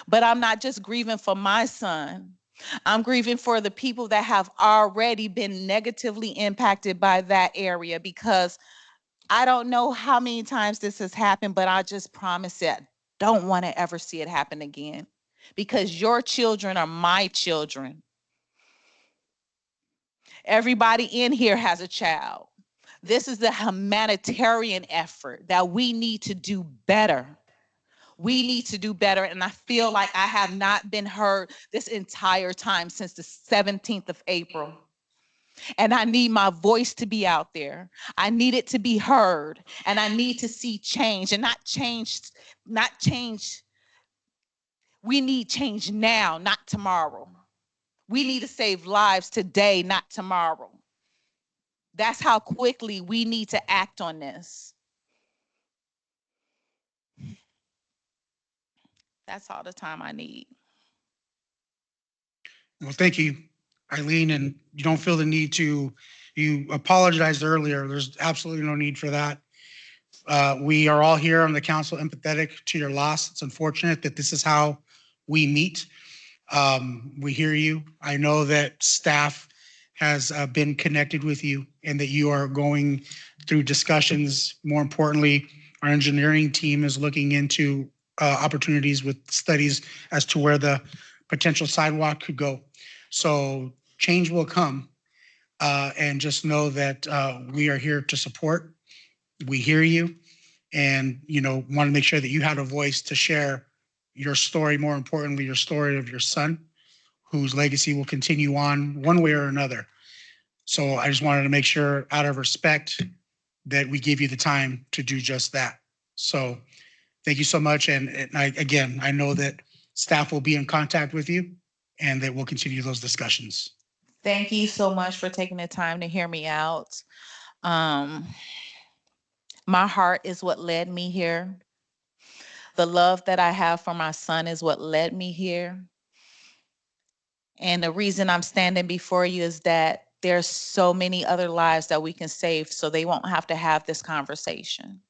But I'm not just grieving for my son. I'm grieving for the people that have already been negatively impacted by that area, because I don't know how many times this has happened, but I just promise it. Don't want to ever see it happen again, because your children are my children. Everybody in here has a child. This is the humanitarian effort that we need to do better. We need to do better. And I feel like I have not been heard this entire time since the 17th of April. And I need my voice to be out there. I need it to be heard. And I need to see change, and not change. We need change now, not tomorrow. We need to save lives today, not tomorrow. That's how quickly we need to act on this. That's all the time I need. Well, thank you, Eileen, and you don't feel the need to, you apologized earlier. There's absolutely no need for that. We are all here on the council empathetic to your loss. It's unfortunate that this is how we meet. We hear you. I know that staff has been connected with you and that you are going through discussions. More importantly, our engineering team is looking into opportunities with studies as to where the potential sidewalk could go. So change will come, and just know that we are here to support. We hear you, and want to make sure that you had a voice to share your story. More importantly, your story of your son, whose legacy will continue on one way or another. So I just wanted to make sure, out of respect, that we give you the time to do just that. So thank you so much. And I know that staff will be in contact with you and that we'll continue those discussions. Thank you so much for taking the time to hear me out. My heart is what led me here. The love that I have for my son is what led me here. And the reason I'm standing before you is that there's so many other lives that we can save so they won't have to have this conversation.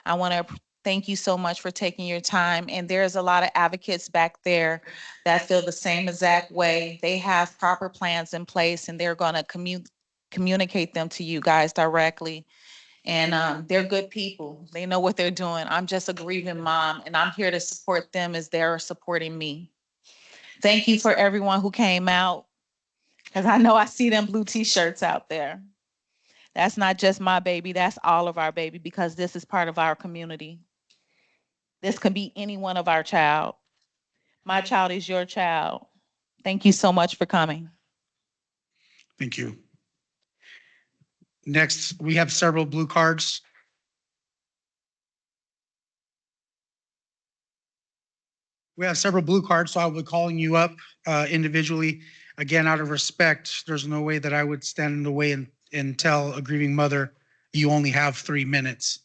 I want to thank you so much for taking your time. And there's a lot of advocates back there that feel the same exact way. They have proper plans in place and they're going to communicate them to you guys directly. And they're good people. They know what they're doing. I'm just a grieving mom and I'm here to support them as they're supporting me. Thank you for everyone who came out, because I know I see them blue t-shirts out there. That's not just my baby, that's all of our baby, because this is part of our community. This could be any one of our child. My child is your child. Thank you so much for coming. Thank you. Next, we have several blue cards. We have several blue cards, so I'll be calling you up individually. Again, out of respect, there's no way that I would stand in the way and tell a grieving mother, you only have 3 minutes.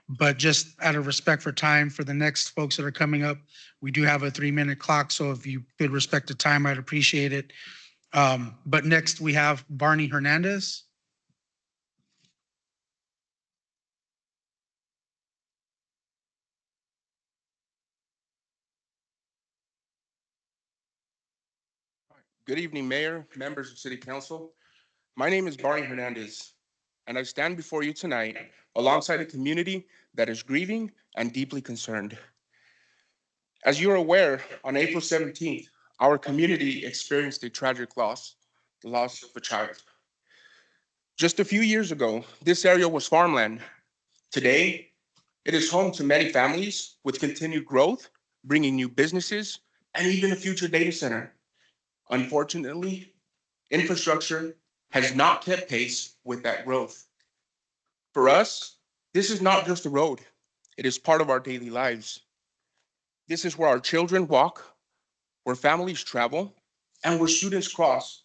But just out of respect for time, for the next folks that are coming up, we do have a 3-minute clock, so if you could respect the time, I'd appreciate it. But next, we have Barney Hernandez. Good evening, Mayor, members of City Council. My name is Barney Hernandez, and I stand before you tonight alongside a community that is grieving and deeply concerned. As you are aware, on April 17th, our community experienced a tragic loss, the loss of a child. Just a few years ago, this area was farmland. Today, it is home to many families with continued growth, bringing new businesses and even a future data center. Unfortunately, infrastructure has not kept pace with that growth. For us, this is not just a road, it is part of our daily lives. This is where our children walk, where families travel, and where students cross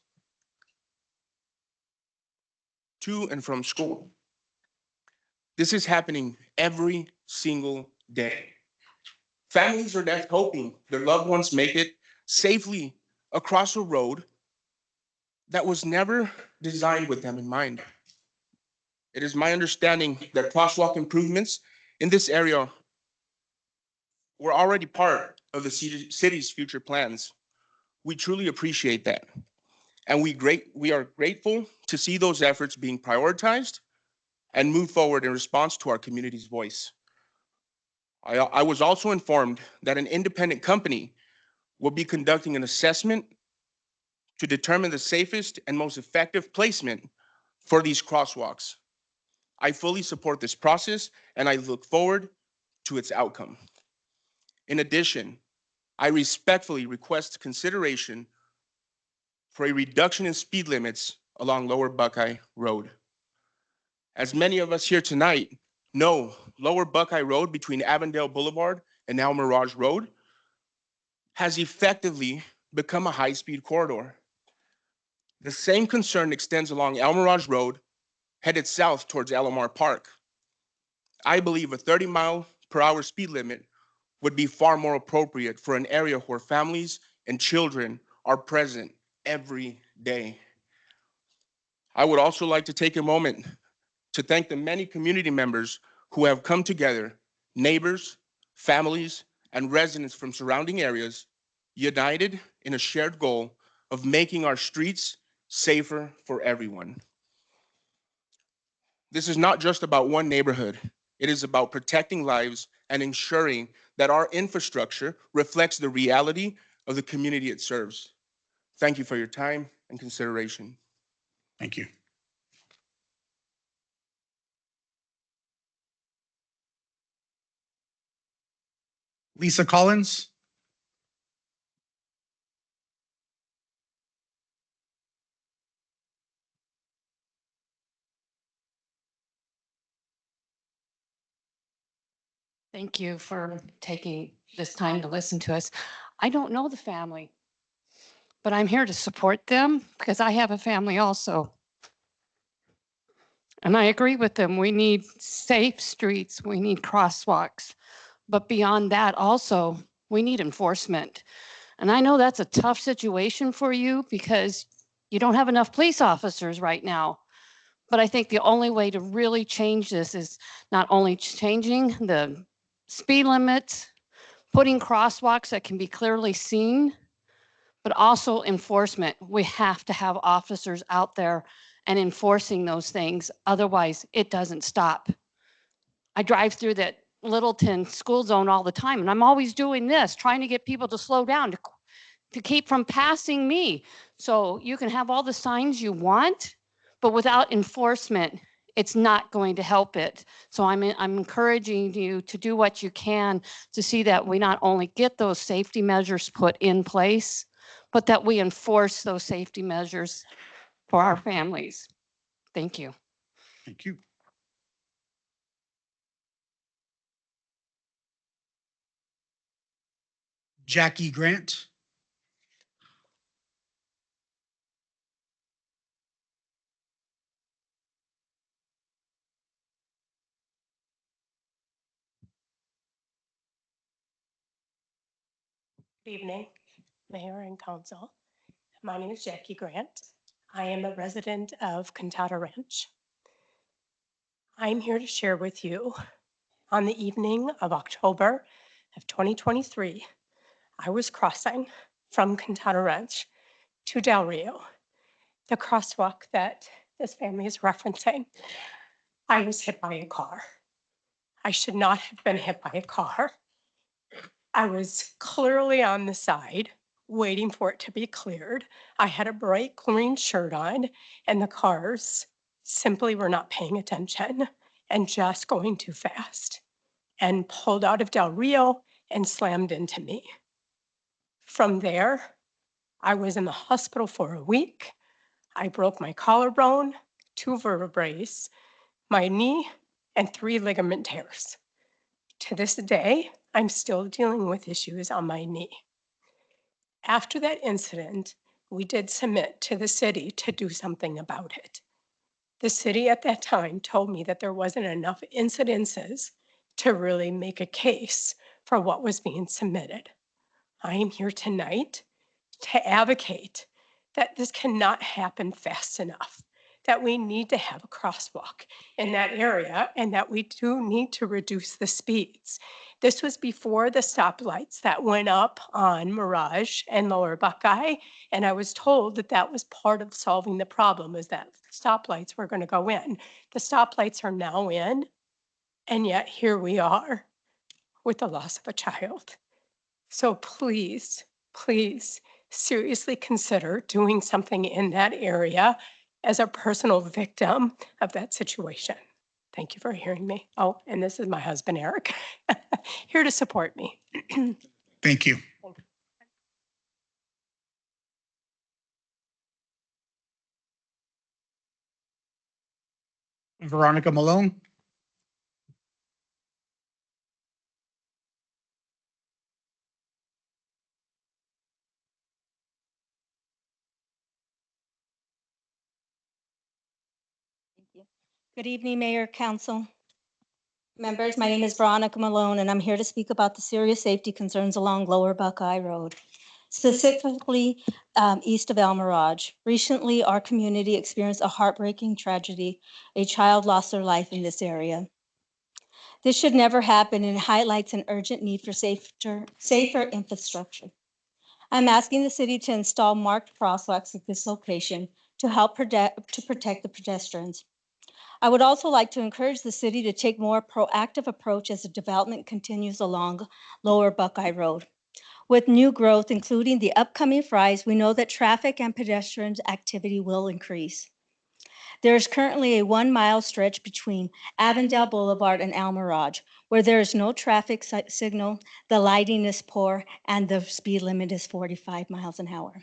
to and from school. This is happening every single day. Families are left hoping their loved ones make it safely across a road that was never designed with them in mind. It is my understanding that crosswalk improvements in this area were already part of the city's future plans. We truly appreciate that. And we are grateful to see those efforts being prioritized and move forward in response to our community's voice. I was also informed that an independent company will be conducting an assessment to determine the safest and most effective placement for these crosswalks. I fully support this process and I look forward to its outcome. In addition, I respectfully request consideration for a reduction in speed limits along Lower Buckeye Road. As many of us here tonight know, Lower Buckeye Road between Avondale Boulevard and now Mirage Road has effectively become a high-speed corridor. The same concern extends along El Mirage Road, headed south towards Alomar Park. I believe a 30-mile-per-hour speed limit would be far more appropriate for an area where families and children are present every day. I would also like to take a moment to thank the many community members who have come together, neighbors, families, and residents from surrounding areas, united in a shared goal of making our streets safer for everyone. This is not just about one neighborhood. It is about protecting lives and ensuring that our infrastructure reflects the reality of the community it serves. Thank you for your time and consideration. Thank you. Lisa Collins. Thank you for taking this time to listen to us. I don't know the family, but I'm here to support them because I have a family also. And I agree with them. We need safe streets. We need crosswalks. But beyond that, also, we need enforcement. And I know that's a tough situation for you because you don't have enough police officers right now. But I think the only way to really change this is not only changing the speed limits, putting crosswalks that can be clearly seen, but also enforcement. We have to have officers out there and enforcing those things. Otherwise, it doesn't stop. I drive through that Littleton school zone all the time, and I'm always doing this, trying to get people to slow down, to keep from passing me. So you can have all the signs you want, but without enforcement, it's not going to help it. So I'm encouraging you to do what you can to see that we not only get those safety measures put in place, but that we enforce those safety measures for our families. Thank you. Thank you. Jackie Grant. Good evening, Mayor and Council. My name is Jackie Grant. I am a resident of Cantata Ranch. I'm here to share with you on the evening of October of 2023, I was crossing from Cantata Ranch to Del Rio, the crosswalk that this family is referencing. I was hit by a car. I should not have been hit by a car. I was clearly on the side, waiting for it to be cleared. I had a bright green shirt on, and the cars simply were not paying attention and just going too fast and pulled out of Del Rio and slammed into me. From there, I was in the hospital for a week. I broke my collarbone, 2 vertebrae, my knee, and 3 ligament tears. To this day, I'm still dealing with issues on my knee. After that incident, we did submit to the city to do something about it. The city at that time told me that there wasn't enough incidences to really make a case for what was being submitted. I am here tonight to advocate that this cannot happen fast enough, that we need to have a crosswalk in that area and that we do need to reduce the speeds. This was before the stoplights that went up on Mirage and Lower Buckeye, and I was told that that was part of solving the problem, is that stoplights were going to go in. The stoplights are now in, and yet here we are with the loss of a child. So please, please seriously consider doing something in that area as a personal victim of that situation. Thank you for hearing me. Oh, and this is my husband, Eric, here to support me. Thank you. Veronica Malone. Good evening, Mayor, Council members. My name is Veronica Malone, and I'm here to speak about the serious safety concerns along Lower Buckeye Road, specifically east of El Mirage. Recently, our community experienced a heartbreaking tragedy. A child lost their life in this area. This should never happen, and it highlights an urgent need for safer infrastructure. I'm asking the city to install marked crosswalks at this location to help protect the pedestrians. I would also like to encourage the city to take more proactive approach as the development continues along Lower Buckeye Road. With new growth, including the upcoming fries, we know that traffic and pedestrians activity will increase. There is currently a 1-mile stretch between Avondale Boulevard and El Mirage, where there is no traffic signal, the lighting is poor, and the speed limit is 45 miles an hour.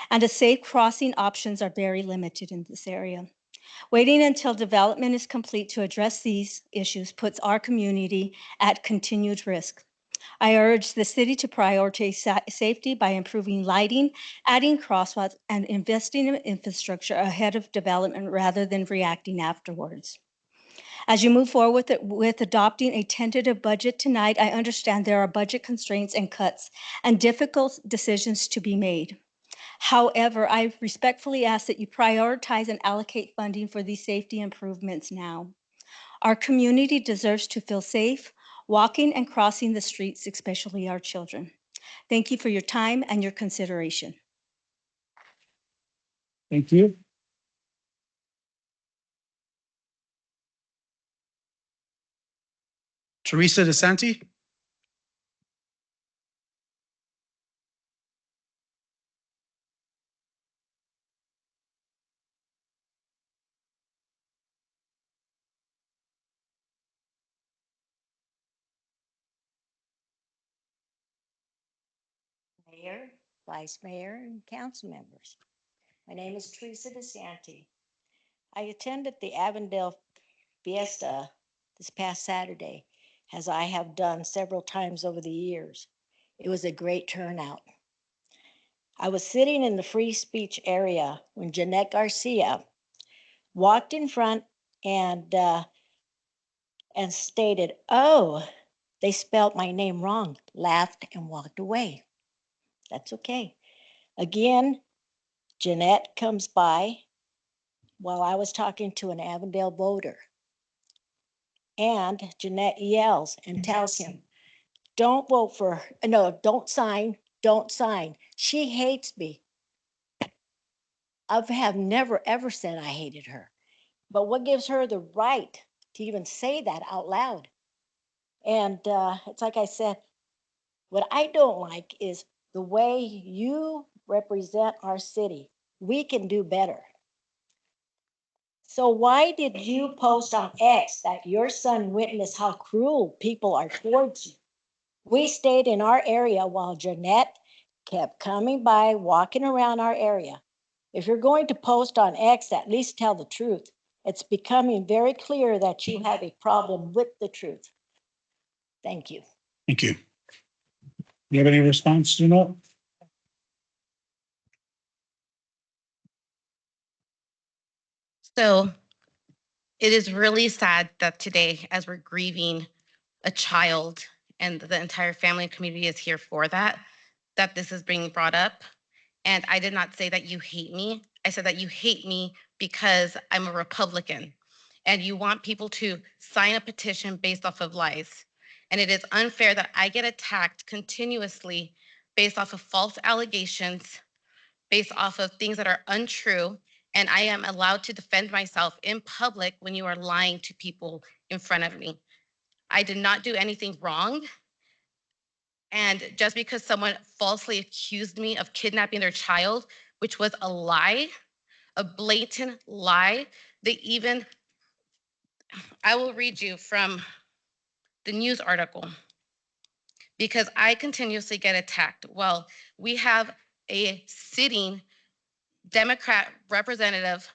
And the safe crossing options are very limited in this area. Waiting until development is complete to address these issues puts our community at continued risk. I urge the city to prioritize safety by improving lighting, adding crosswalks, and investing in infrastructure ahead of development rather than reacting afterwards. As you move forward with adopting a tentative budget tonight, I understand there are budget constraints and cuts and difficult decisions to be made. However, I respectfully ask that you prioritize and allocate funding for these safety improvements now. Our community deserves to feel safe walking and crossing the streets, especially our children. Thank you for your time and your consideration. Thank you. Teresa DeSanti. Mayor, Vice Mayor, and council members. My name is Teresa DeSanti. I attended the Avondale Fiesta this past Saturday, as I have done several times over the years. It was a great turnout. I was sitting in the free speech area when Jeanette Garcia walked in front and stated, "Oh, they spelled my name wrong," laughed and walked away. That's okay. Again, Jeanette comes by while I was talking to an Avondale voter. And Jeanette yells and tells him, "Don't vote for her. No, don't sign. Don't sign. She hates me." I have never, ever said I hated her. But what gives her the right to even say that out loud? And it's like I said, what I don't like is the way you represent our city. We can do better. So why did you post on X that your son witnessed how cruel people are towards you? We stayed in our area while Jeanette kept coming by, walking around our area. If you're going to post on X, at least tell the truth. It's becoming very clear that you have a problem with the truth. Thank you. Thank you. You have any response, Jeanette? So it is really sad that today, as we're grieving a child and the entire family and community is here for that this is being brought up. And I did not say that you hate me. I said that you hate me because I'm a Republican and you want people to sign a petition based off of lies. And it is unfair that I get attacked continuously based off of false allegations, based off of things that are untrue. And I am allowed to defend myself in public when you are lying to people in front of me. I did not do anything wrong. And just because someone falsely accused me of kidnapping their child, which was a lie, a blatant lie, I will read you from the news article because I continuously get attacked. Well, we have a sitting Democrat representative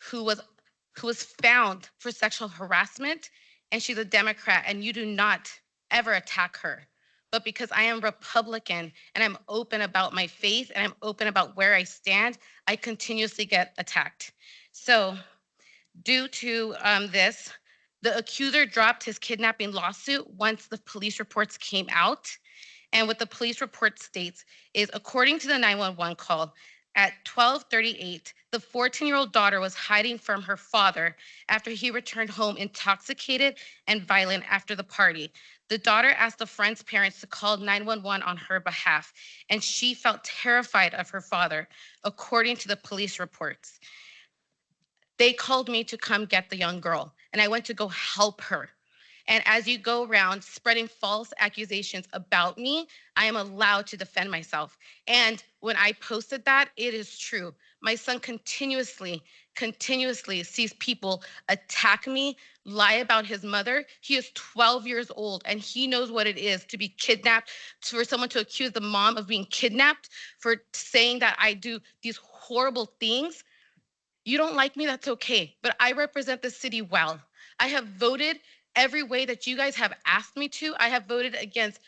who was found for sexual harassment, and she's a Democrat, and you do not ever attack her. But because I am Republican and I'm open about my faith and I'm open about where I stand, I continuously get attacked. So due to this, the accuser dropped his kidnapping lawsuit once the police reports came out. And what the police report states is, according to the 911 call, at 12:38, the 14-year-old daughter was hiding from her father after he returned home intoxicated and violent after the party. The daughter asked the friend's parents to call 911 on her behalf, and she felt terrified of her father, according to the police reports. They called me to come get the young girl, and I went to go help her. And as you go around spreading false accusations about me, I am allowed to defend myself. And when I posted that, it is true. My son continuously sees people attack me, lie about his mother. He is 12 years old and he knows what it is to be kidnapped, for someone to accuse the mom of being kidnapped, for saying that I do these horrible things. You don't like me, that's okay, but I represent the city well. I have voted every way that you guys have asked me to. I have voted against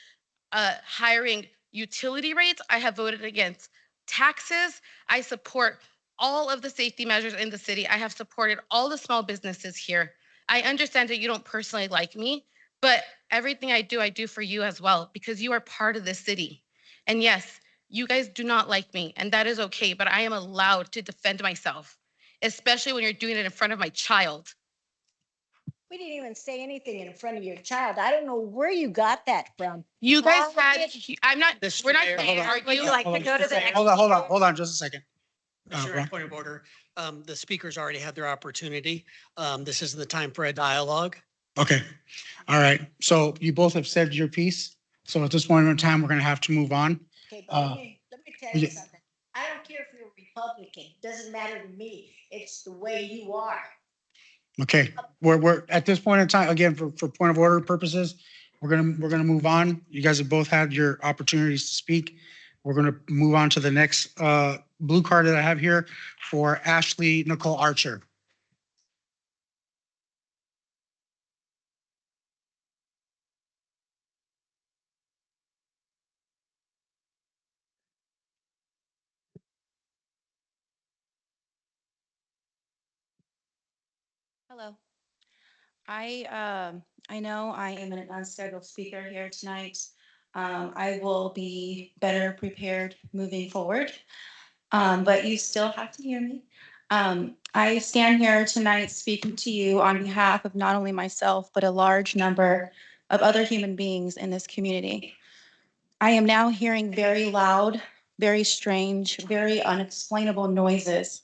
hiring utility rates. I have voted against taxes. I support all of the safety measures in the city. I have supported all the small businesses here. I understand that you don't personally like me, but everything I do for you as well, because you are part of this city. And yes, you guys do not like me, and that is okay, but I am allowed to defend myself, especially when you're doing it in front of my child. We didn't even say anything in front of your child. I don't know where you got that from. You guys How had, did- I'm not, we're not Mayor, going hold to on. argue. Would you like to go to the next? Hold on just a second. Mr. Mayor, point of order. The speakers already had their opportunity. This isn't the time for a dialogue. Okay, all right. So you both have said your piece. So at this point in time, we're gonna have to move on. Okay, but let me tell you yeah. something. I don't care if you're a Republican. Doesn't matter to me. It's the way you are. Okay, we're at this point in time, again, for point of order purposes, we're gonna move on. You guys have both had your opportunities to speak. We're gonna move on to the next blue card that I have here for Ashley Nicole Archer. Hello. I know I am an unscheduled speaker here tonight. I will be better prepared moving forward, but you still have to hear me. I stand here tonight speaking to you on behalf of not only myself, but a large number of other human beings in this community. I am now hearing very loud, very strange, very unexplainable noises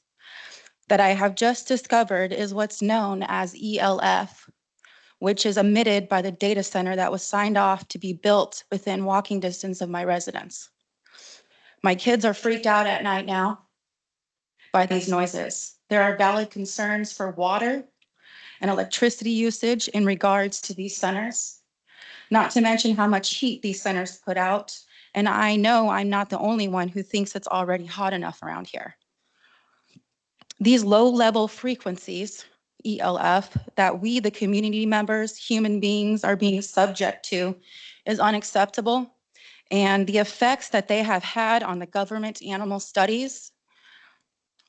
that I have just discovered is what's known as ELF, which is emitted by the data center that was signed off to be built within walking distance of my residence. My kids are freaked out at night now by these noises. There are valid concerns for water and electricity usage in regards to these centers, not to mention how much heat these centers put out. And I know I'm not the only one who thinks it's already hot enough around here. These low-level frequencies, ELF, that we, the community members, human beings, are being subject to is unacceptable. And the effects that they have had on the government animal studies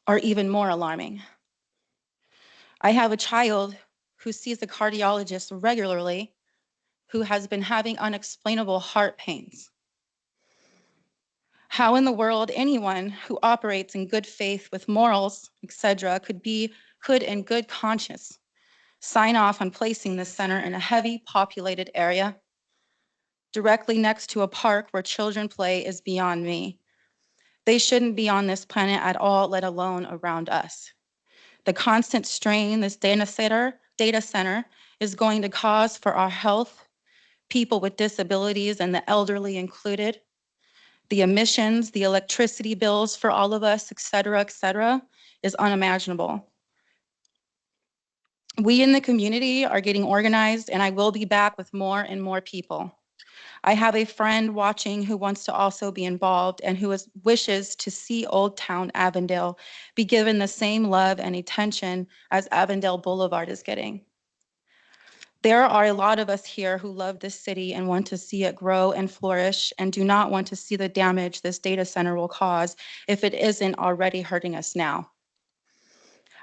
are even more alarming. I have a child who sees a cardiologist regularly who has been having unexplainable heart pains. How in the world anyone who operates in good faith with morals, etc., could in good conscience sign off on placing this center in a heavy populated area directly next to a park where children play is beyond me. They shouldn't be on this planet at all, let alone around us. The constant strain this data center is going to cause for our health, people with disabilities and the elderly included, the emissions, the electricity bills for all of us, et cetera, is unimaginable. We in the community are getting organized, and I will be back with more and more people. I have a friend watching who wants to also be involved and who wishes to see Old Town Avondale be given the same love and attention as Avondale Boulevard is getting. There are a lot of us here who love this city and want to see it grow and flourish and do not want to see the damage this data center will cause if it isn't already hurting us now.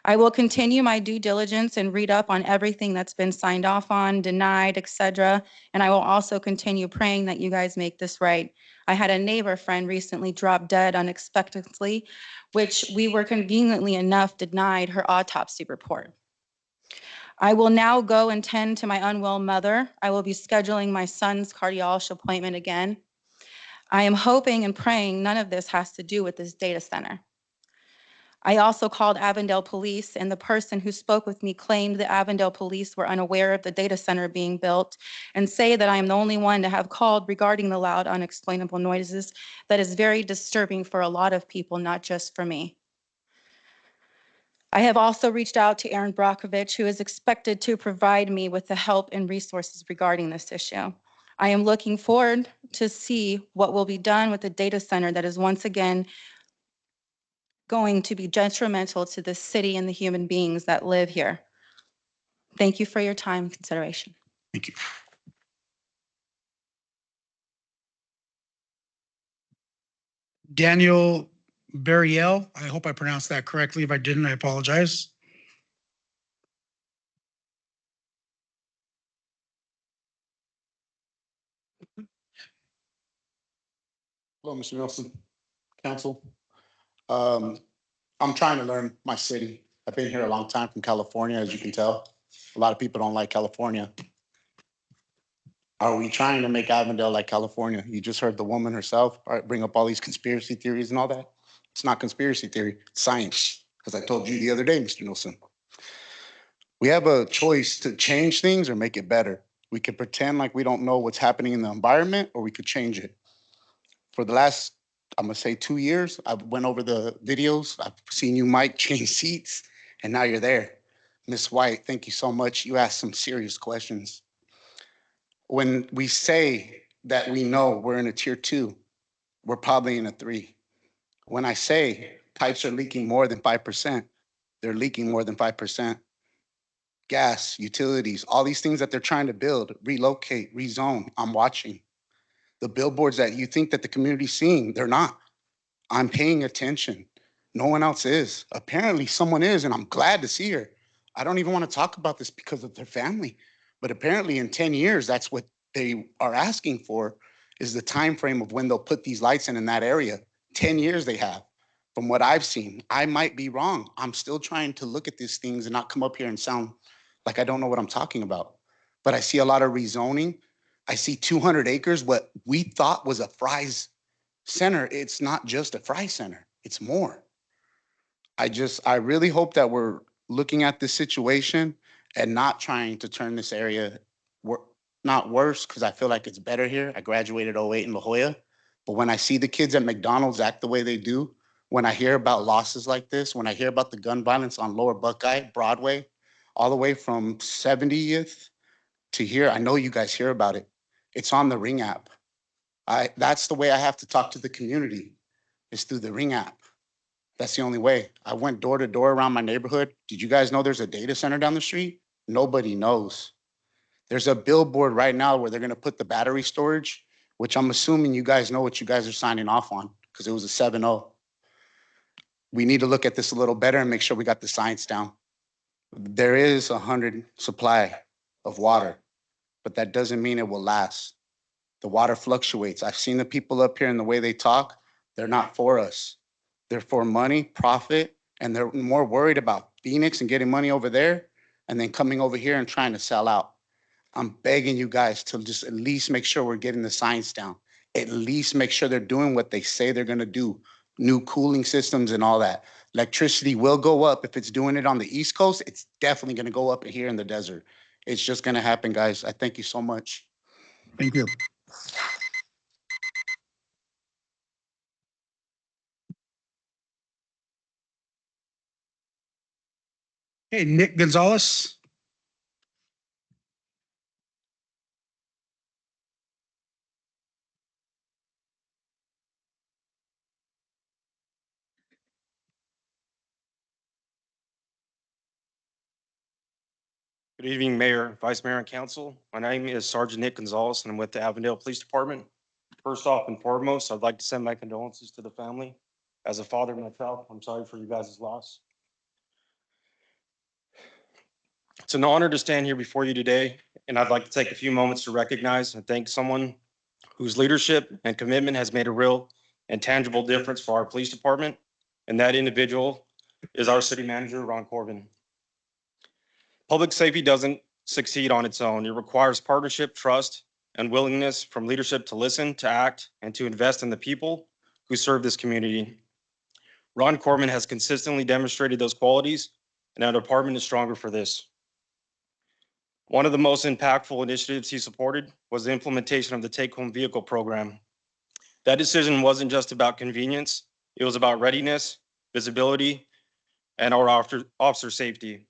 I will continue my due diligence and read up on everything that's been signed off on, denied, etc. And I will also continue praying that you guys make this right. I had a neighbor friend recently drop dead unexpectedly, which we were conveniently enough denied her autopsy report. I will now go and tend to my unwell mother. I will be scheduling my son's cardiologist appointment again. I am hoping and praying none of this has to do with this data center. I also called Avondale Police, and the person who spoke with me claimed the Avondale Police were unaware of the data center being built and say that I am the only one to have called regarding the loud, unexplainable noises that is very disturbing for a lot of people, not just for me. I have also reached out to Aaron Brockovich, who is expected to provide me with the help and resources regarding this issue. I am looking forward to see what will be done with the data center that is once again going to be detrimental to the city and the human beings that live here. Thank you for your time and consideration. Thank you. Daniel Buriel, I hope I pronounced that correctly. If I didn't, I apologize. Hello, Mr. Nelson, council. I'm trying to learn my city. I've been here a long time from California, as you can tell. A lot of people don't like California. Are we trying to make Avondale like California? You just heard the woman herself bring up all these conspiracy theories and all that. It's not conspiracy theory, it's science. As I told you the other day, Mr. Nelson. We have a choice to change things or make it better. We could pretend like we don't know what's happening in the environment, or we could change it. For the last, I'm gonna say 2 years, I went over the videos. I've seen you, Mike, change seats, and now you're there. Miss White, thank you so much. You asked some serious questions. When we say that we know we're in a tier 2, we're probably in a 3. When I say pipes are leaking more than 5%, they're leaking more than 5%. Gas, utilities, all these things that they're trying to build, relocate, rezone, I'm watching. The billboards that you think that the community's seeing, they're not. I'm paying attention. No one else is. Apparently someone is, and I'm glad to see her. I don't even want to talk about this because of their family, but apparently in 10 years, that's what they are asking for, is the time frame of when they'll put these lights in that area. 10 years they have. From what I've seen, I might be wrong. I'm still trying to look at these things and not come up here and sound like I don't know what I'm talking about. But I see a lot of rezoning. I see 200 acres, what we thought was a Fry's center. It's not just a Fry center, it's more. I really hope that we're looking at this situation and not trying to turn this area not worse, because I feel like it's better here. I graduated 08 in La Jolla, but when I see the kids at McDonald's act the way they do, when I hear about losses like this, when I hear about the gun violence on Lower Buckeye, Broadway, all the way from 70th to here, I know you guys hear about it. It's on the Ring app. That's the way I have to talk to the community, is through the Ring app. That's the only way. I went door to door around my neighborhood. Did you guys know there's a data center down the street? Nobody knows. There's a billboard right now where they're gonna put the battery storage, which I'm assuming you guys know what you guys are signing off on, because it was a 7-0. We need to look at this a little better and make sure we got the science down. There is 100 supply of water, but that doesn't mean it will last. The water fluctuates. I've seen the people up here and the way they talk, they're not for us. They're for money, profit, and they're more worried about Phoenix and getting money over there and then coming over here and trying to sell out. I'm begging you guys to just at least make sure we're getting the science down. At least make sure they're doing what they say they're gonna do. New cooling systems and all that. Electricity will go up. If it's doing it on the East Coast, it's definitely gonna go up here in the desert. It's just gonna happen, guys. I thank you so much. Thank you. Hey, Nick Gonzalez. Good evening, Mayor, Vice Mayor, and Council. My name is Sergeant Nick Gonzalez, and I'm with the Avondale Police Department. First off and foremost, I'd like to send my condolences to the family. As a father myself, I'm sorry for you guys' loss. It's an honor to stand here before you today, and I'd like to take a few moments to recognize and thank someone whose leadership and commitment has made a real and tangible difference for our police department, and that individual is our city manager, Ron Corbin. Public safety doesn't succeed on its own. It requires partnership, trust, and willingness from leadership to listen, to act, and to invest in the people who serve this community. Ron Corbin has consistently demonstrated those qualities, and our department is stronger for this. One of the most impactful initiatives he supported was the implementation of the take-home vehicle program. That decision wasn't just about convenience, it was about readiness, visibility, and our officer safety.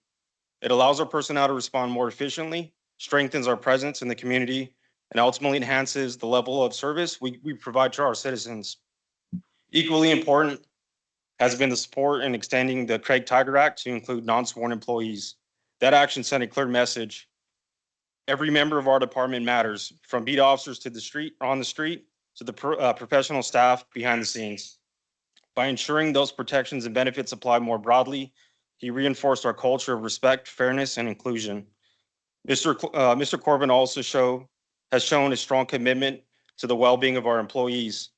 It allows our personnel to respond more efficiently, strengthens our presence in the community, and ultimately enhances the level of service we provide to our citizens. Equally important, has been the support in extending the Craig Tiger Act to include non-sworn employees. That action sent a clear message. Every member of our department matters, from beat officers to the street, on the street, to the professional staff behind the scenes. By ensuring those protections and benefits apply more broadly, he reinforced our culture of respect, fairness, and inclusion. Mr. Corbin also has shown a strong commitment to the well-being of our employees.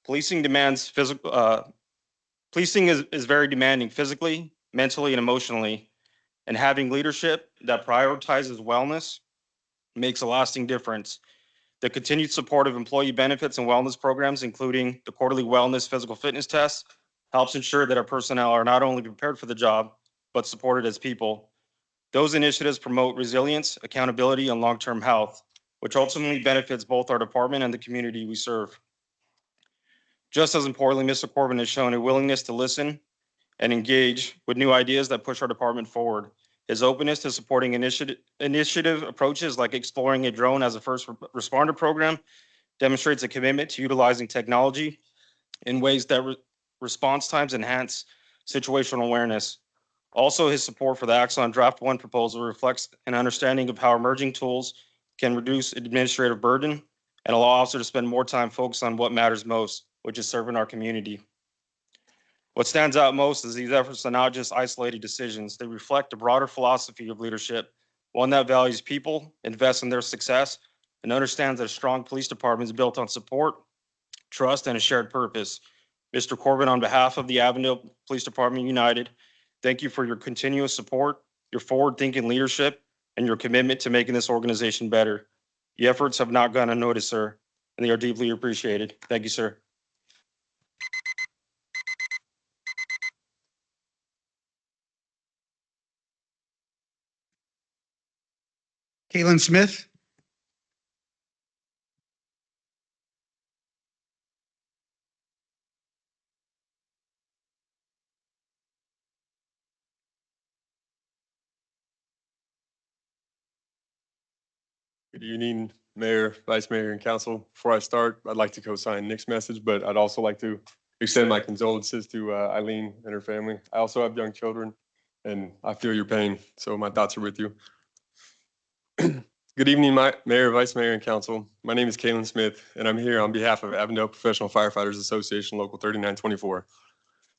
Policing is very demanding physically, mentally, and emotionally, and having leadership that prioritizes wellness makes a lasting difference. The continued support of employee benefits and wellness programs, including the quarterly wellness physical fitness tests, helps ensure that our personnel are not only prepared for the job, but supported as people. Those initiatives promote resilience, accountability, and long-term health, which ultimately benefits both our department and the community we serve. Just as importantly, Mr. Corbin has shown a willingness to listen and engage with new ideas that push our department forward. His openness to supporting initiative approaches like exploring a drone as a first responder program demonstrates a commitment to utilizing technology in ways that response times enhance situational awareness. Also, his support for the Axon Draft 1 proposal reflects an understanding of how emerging tools can reduce administrative burden and allow officers to spend more time focused on what matters most, which is serving our community. What stands out most is these efforts are not just isolated decisions. They reflect a broader philosophy of leadership, one that values people, invests in their success, and understands that a strong police department is built on support, trust, and a shared purpose. Mr. Corbin, on behalf of the Avondale Police Department United, thank you for your continuous support, your forward-thinking leadership, and your commitment to making this organization better. Your efforts have not gone unnoticed, sir, and they are deeply appreciated. Thank you, sir. Caitlin Smith. Good evening, Mayor, Vice Mayor, and Council. Before I start, I'd like to co-sign Nick's message, but I'd also like to extend my condolences to Eileen and her family. I also have young children, and I feel your pain, so my thoughts are with you. Good evening, Mayor, Vice Mayor, and Council. My name is Caitlin Smith, and I'm here on behalf of Avondale Professional Firefighters Association, Local 3924.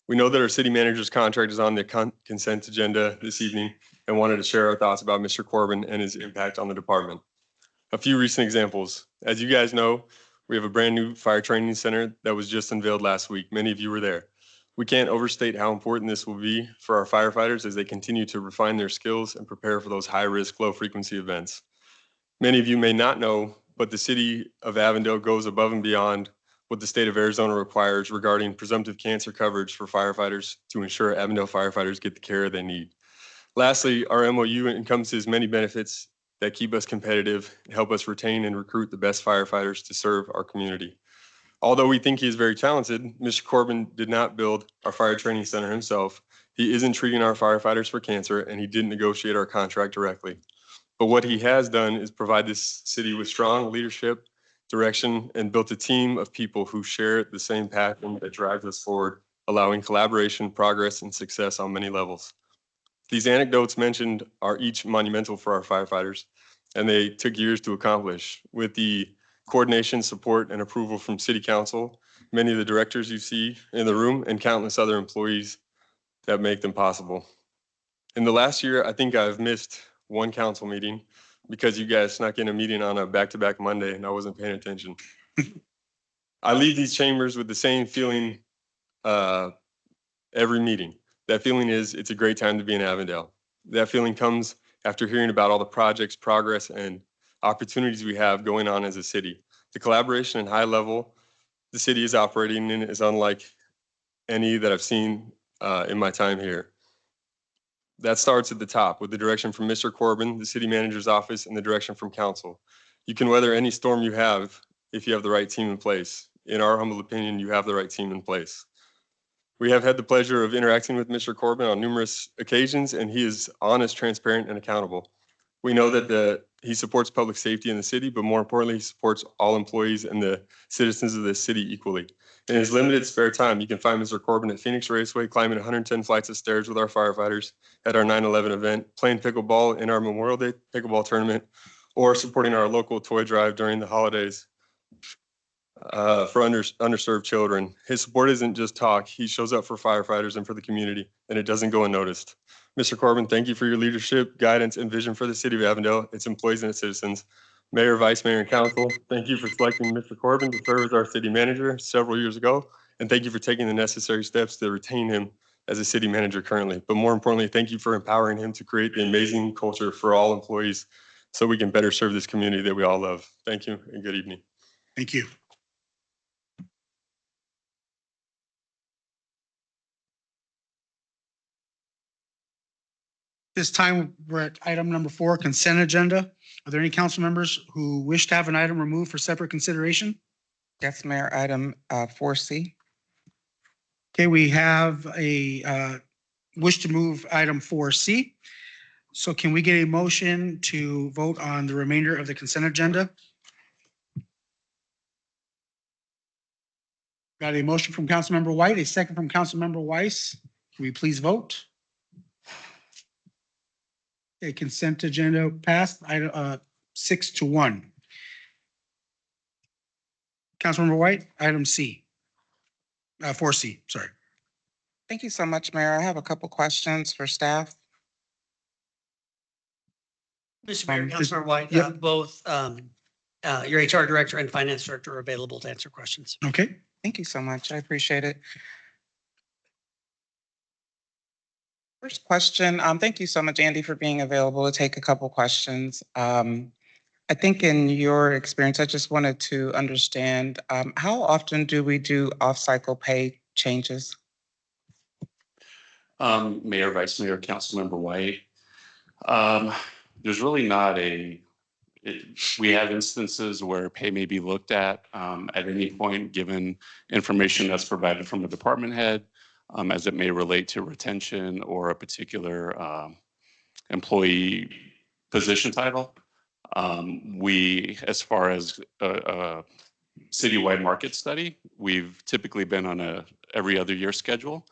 We know that our city manager's contract is on the consent agenda this evening and wanted to share our thoughts about Mr. Corbin and his impact on the department. A few recent examples. As you guys know, we have a brand new fire training center that was just unveiled last week. Many of you were there. We can't overstate how important this will be for our firefighters as they continue to refine their skills and prepare for those high-risk, low-frequency events. Many of you may not know, but the city of Avondale goes above and beyond what the state of Arizona requires regarding presumptive cancer coverage for firefighters to ensure Avondale firefighters get the care they need. Lastly, our MOU encompasses many benefits that keep us competitive and help us retain and recruit the best firefighters to serve our community. Although we think he is very talented, Mr. Corbin did not build our fire training center himself. He isn't treating our firefighters for cancer, and he didn't negotiate our contract directly. But what he has done is provide this city with strong leadership, direction, and built a team of people who share the same passion that drives us forward, allowing collaboration, progress, and success on many levels. These anecdotes mentioned are each monumental for our firefighters, and they took years to accomplish. With the coordination, support, and approval from City Council, many of the directors you see in the room, and countless other employees that make them possible. In the last year, I think I've missed one council meeting because you guys snuck in a meeting on a back-to-back Monday and I wasn't paying attention. I leave these chambers with the same feeling every meeting. That feeling is it's a great time to be in Avondale. That feeling comes after hearing about all the projects, progress, and opportunities we have going on as a city. The collaboration and high level the city is operating in is unlike any that I've seen in my time here. That starts at the top with the direction from Mr. Corbin, the city manager's office, and the direction from council. You can weather any storm you have if you have the right team in place. In our humble opinion, you have the right team in place. We have had the pleasure of interacting with Mr. Corbin on numerous occasions, and he is honest, transparent, and accountable. We know that the He supports public safety in the city, but more importantly, he supports all employees and the citizens of this city equally. In his limited spare time, you can find Mr. Corbin at Phoenix Raceway climbing 110 flights of stairs with our firefighters at our 9/11 event, playing pickleball in our Memorial Day pickleball tournament, or supporting our local toy drive during the holidays for underserved children. His support isn't just talk. He shows up for firefighters and for the community, and it doesn't go unnoticed. Mr. Corbin, thank you for your leadership, guidance, and vision for the city of Avondale, its employees, and its citizens. Mayor, Vice Mayor, and Council, thank you for selecting Mr. Corbin to serve as our city manager several years ago, and thank you for taking the necessary steps to retain him as a city manager currently. But more importantly, thank you for empowering him to create the amazing culture for all employees so we can better serve this community that we all love. Thank you and good evening. Thank you. This time, we're at item number 4, consent agenda. Are there any council members who wish to have an item removed for separate consideration? Yes, Mayor, item 4C. Okay, we have a wish to move item 4C. So can we get a motion to vote on the remainder of the consent agenda? Got a motion from Councilmember White, a second from Councilmember Weiss. Can we please vote? A consent agenda passed, 6-1. Councilmember White, item C, 4C, sorry. Thank you so much, Mayor. I have a couple questions for staff. Mr. Mayor, Councilmember White, Yep. both your HR director and finance director are available to answer questions. Okay. Thank you so much. I appreciate it. First question, thank you so much, Andy, for being available to take a couple questions. I think in your experience, I just wanted to understand, how often do we do off-cycle pay changes? Mayor, Vice Mayor, Councilmember White. There's really not we have instances where pay may be looked at any point, given information that's provided from a department head, as it may relate to retention or a particular employee position title. As far as a citywide market study, we've typically been on a every other year schedule,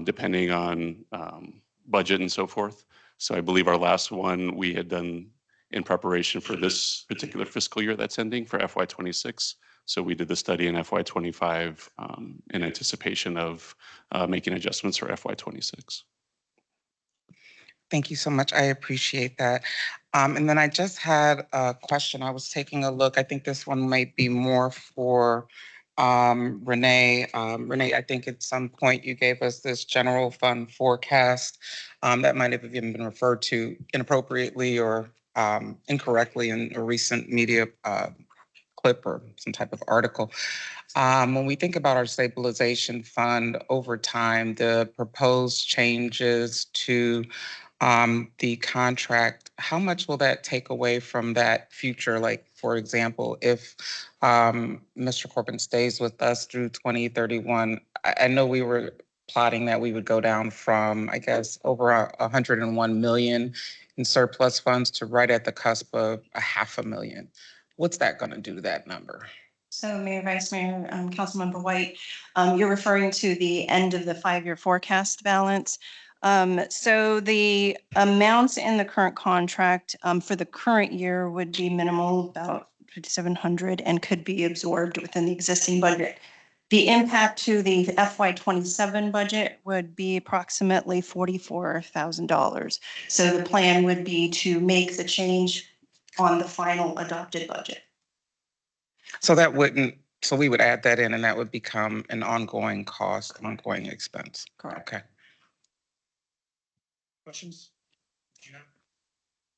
depending on budget and so forth. So I believe our last one we had done in preparation for this particular fiscal year that's ending for FY26. So we did the study in FY25 in anticipation of making adjustments for FY26. Thank you so much. I appreciate that. And then I just had a question. I was taking a look. I think this one might be more for Renee. Renee, I think at some point you gave us this general fund forecast that might have even been referred to inappropriately or incorrectly in a recent media clip or some type of article. When we think about our stabilization fund over time, the proposed changes to the contract, how much will that take away from that future? Like, for example, if Mr. Corbin stays with us through 2031, I know we were plotting that we would go down from, I guess, over 101 million in surplus funds to right at the cusp of 500,000. What's that going to do to that number? So Mayor, Vice Mayor, Councilmember White, you're referring to the end of the 5-year forecast balance. So the amounts in the current contract for the current year would be minimal, about 5,700, and could be absorbed within the existing budget. The impact to the FY27 budget would be approximately $44,000. So the plan would be to make the change on the final adopted budget. So that wouldn't, so we would add that in and that would become an ongoing cost, ongoing expense. Correct. Okay. Questions?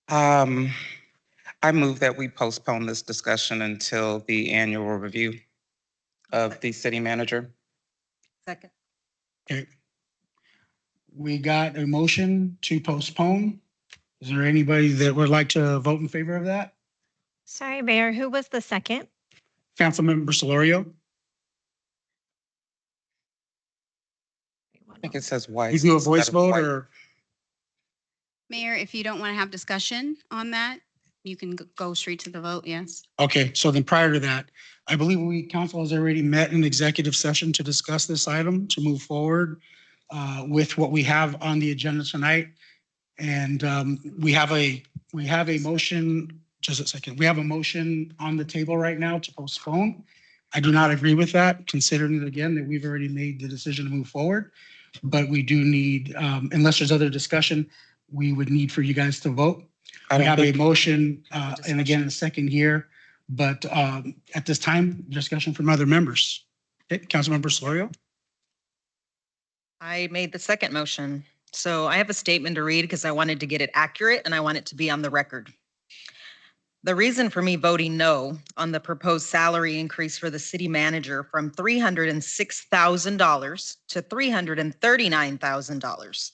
I move that we postpone this discussion until the annual review of the city manager. Second. Okay. We got a motion to postpone. Is there anybody that would like to vote in favor of that? Sorry, Mayor, who was the second? Councilmember Solorio? I think it says Weiss. You do a voice instead of vote White. or? Mayor, if you don't want to have discussion on that, You can go straight to the vote, yes. Okay, so then prior to that, I believe council has already met in executive session to discuss this item, to move forward with what we have on the agenda tonight. And we have a motion, just a second. We have a motion on the table right now to postpone. I do not agree with that, considering again that we've already made the decision to move forward. But we do need, unless there's other discussion, we would need for you guys to vote. We have a motion, and again, a second here, but at this time, discussion from other members. Okay, Councilmember Solorio. I made the second motion. So I have a statement to read because I wanted to get it accurate and I want it to be on the record. The reason for me voting no on the proposed salary increase for the city manager from $306,000 to $339,000.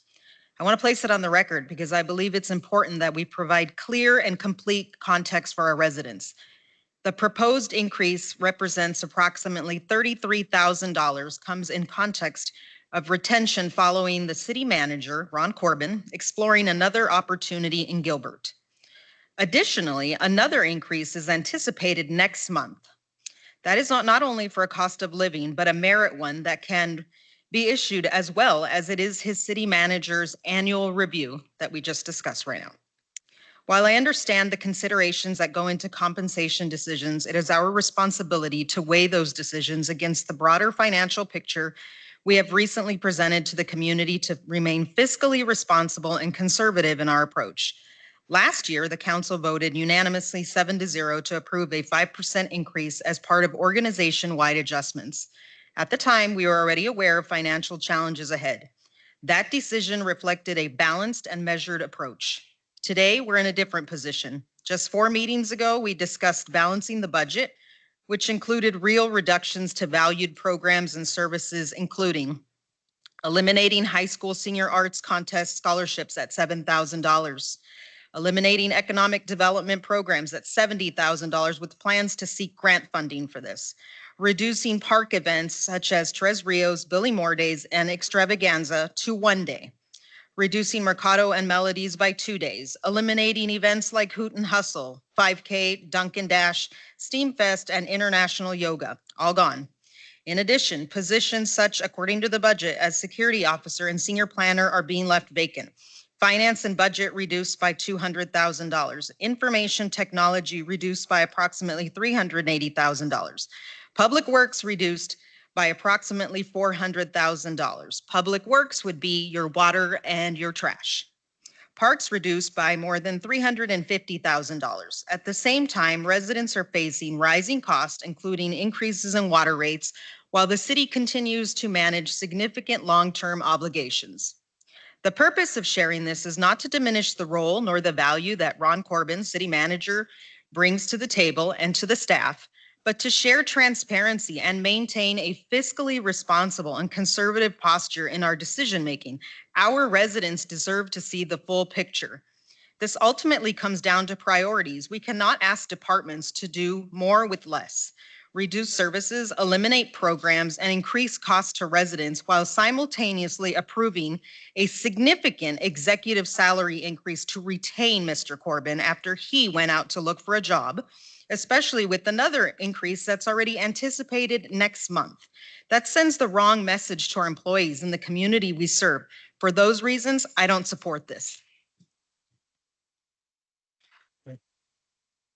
I want to place it on the record because I believe it's important that we provide clear and complete context for our residents. The proposed increase represents approximately $33,000, comes in context of retention following the city manager, Ron Corbin, exploring another opportunity in Gilbert. Additionally, another increase is anticipated next month. That is not only for a cost of living, but a merit one that can be issued as well as it is his city manager's annual review that we just discussed right now. While I understand the considerations that go into compensation decisions, it is our responsibility to weigh those decisions against the broader financial picture we have recently presented to the community to remain fiscally responsible and conservative in our approach. Last year, the council voted unanimously 7-0 to approve a 5% increase as part of organization-wide adjustments. At the time, we were already aware of financial challenges ahead. That decision reflected a balanced and measured approach. Today, we're in a different position. Just 4 meetings ago, we discussed balancing the budget, which included real reductions to valued programs and services, including eliminating high school senior arts contest scholarships at $7,000, eliminating economic development programs at $70,000 with plans to seek grant funding for this, reducing park events such as Tres Rios, Billy Moore Days, and Extravaganza to 1 day, reducing Mercado and Melodies by 2 days, eliminating events like Hoot and Hustle, 5K, Dunkin' Dash, Steam Fest, and International Yoga, all gone. In addition, positions such, according to the budget, as security officer and senior planner are being left vacant. Finance and budget reduced by $200,000. Information technology reduced by approximately $380,000. Public Works reduced by approximately $400,000. Public Works would be your water and your trash. Parks reduced by more than $350,000. At the same time, residents are facing rising costs, including increases in water rates, while the city continues to manage significant long-term obligations. The purpose of sharing this is not to diminish the role nor the value that Ron Corbin, city manager, brings to the table and to the staff, but to share transparency and maintain a fiscally responsible and conservative posture in our decision-making. Our residents deserve to see the full picture. This ultimately comes down to priorities. We cannot ask departments to do more with less, reduce services, eliminate programs, and increase costs to residents while simultaneously approving a significant executive salary increase to retain Mr. Corbin after he went out to look for a job, especially with another increase that's already anticipated next month. That sends the wrong message to our employees and the community we serve. For those reasons, I don't support this.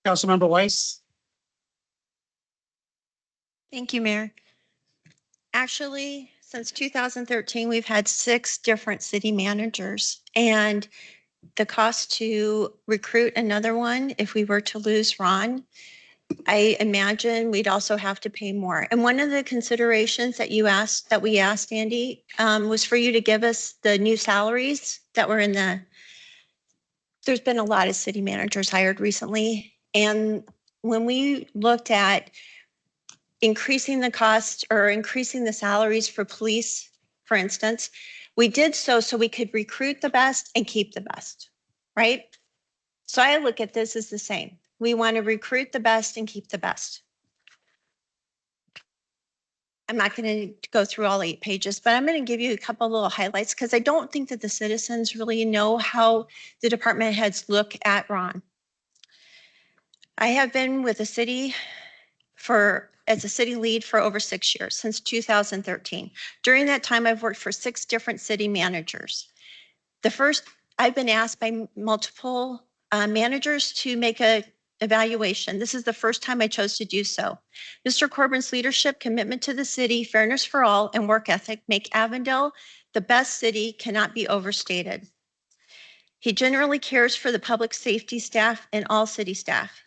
Councilmember Weiss. Thank you, Mayor. Actually, since 2013, we've had 6 different city managers, and the cost to recruit another one, if we were to lose Ron, I imagine we'd also have to pay more. And one of the considerations that we asked, Andy, was for you to give us the new salaries that were there's been a lot of city managers hired recently. And when we looked at increasing the cost or increasing the salaries for police, for instance, we did so we could recruit the best and keep the best, right? So I look at this as the same. We want to recruit the best and keep the best. I'm not going to go through all 8 pages, but I'm going to give you a couple little highlights because I don't think that the citizens really know how the department heads look at Ron. I have been with the city as a city lead for over 6 years, since 2013. During that time, I've worked for 6 different city managers. I've been asked by multiple managers to make a evaluation. This is the first time I chose to do so. Mr. Corbin's leadership, commitment to the city, fairness for all, and work ethic make Avondale the best city cannot be overstated. He generally cares for the public safety staff and all city staff.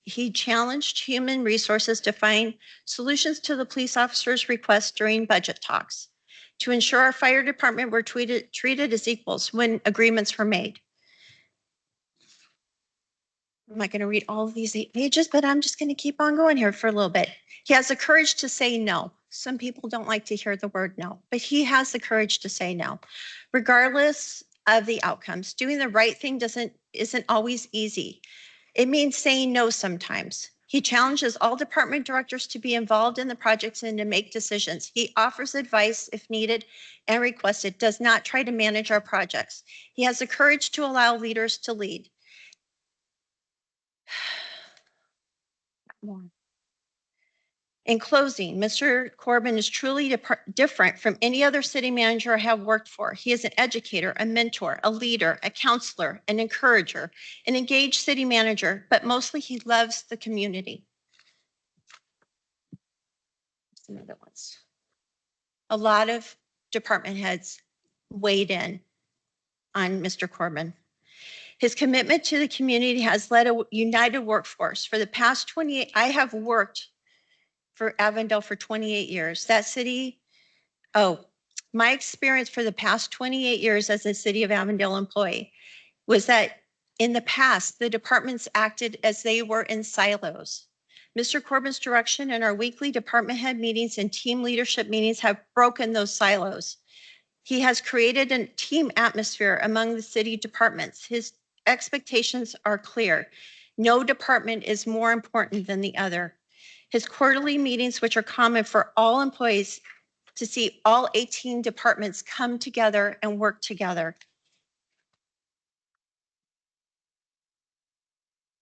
He challenged human resources to find solutions to the police officers' requests during budget talks, to ensure our fire department were treated as equals when agreements were made. I'm not going to read all of these 8 pages, but I'm just going to keep on going here for a little bit. He has the courage to say no. Some people don't like to hear the word no, but he has the courage to say no. Regardless of the outcomes, doing the right thing isn't always easy. It means saying no sometimes. He challenges all department directors to be involved in the projects and to make decisions. He offers advice if needed and requested, does not try to manage our projects. He has the courage to allow leaders to lead. In closing, Mr. Corbin is truly different from any other city manager I have worked for. He is an educator, a mentor, a leader, a counselor, an encourager, an engaged city manager, but mostly he loves the community. Some other ones. A lot of department heads weighed in on Mr. Corbin. His commitment to the community has led a united workforce. For the past 28, I have worked for Avondale for 28 years. My experience for the past 28 years as a City of Avondale employee was that in the past, the departments acted as they were in silos. Mr. Corbin's direction and our weekly department head meetings and team leadership meetings have broken those silos. He has created a team atmosphere among the city departments. His expectations are clear. No department is more important than the other. His quarterly meetings, which are common for all employees, to see all 18 departments come together and work together.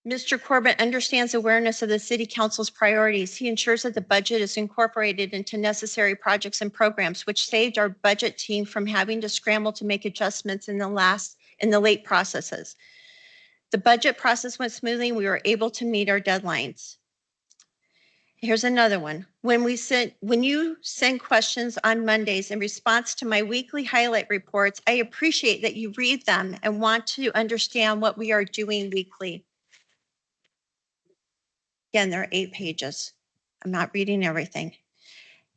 Mr. Corbin understands awareness of the City Council's priorities. He ensures that the budget is incorporated into necessary projects and programs, which saved our budget team from having to scramble to make adjustments in the late processes. The budget process went smoothly, and we were able to meet our deadlines. Here's another one. When you send questions on Mondays in response to my weekly highlight reports, I appreciate that you read them and want to understand what we are doing weekly. Again, there are 8 pages. I'm not reading everything.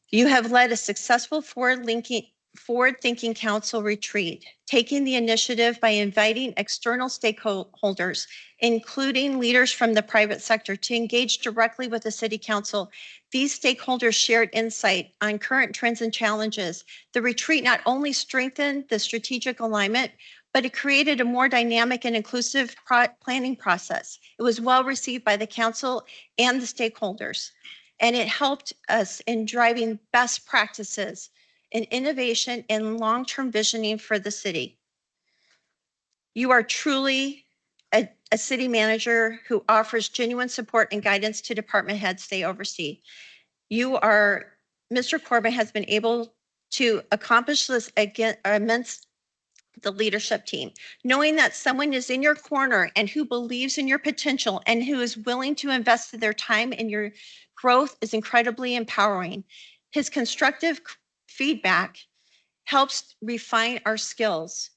You have led a successful forward-thinking council retreat, taking the initiative by inviting external stakeholders, including leaders from the private sector, to engage directly with the City Council. These stakeholders shared insight on current trends and challenges. The retreat not only strengthened the strategic alignment, but it created a more dynamic and inclusive planning process. It was well received by the council and the stakeholders, and it helped us in driving best practices in innovation and long-term visioning for the city. You are truly a city manager who offers genuine support and guidance to department heads they oversee. Mr. Corbin has been able to accomplish this amidst the leadership team. Knowing that someone is in your corner and who believes in your potential and who is willing to invest their time in your growth is incredibly empowering. His constructive feedback helps refine our skills.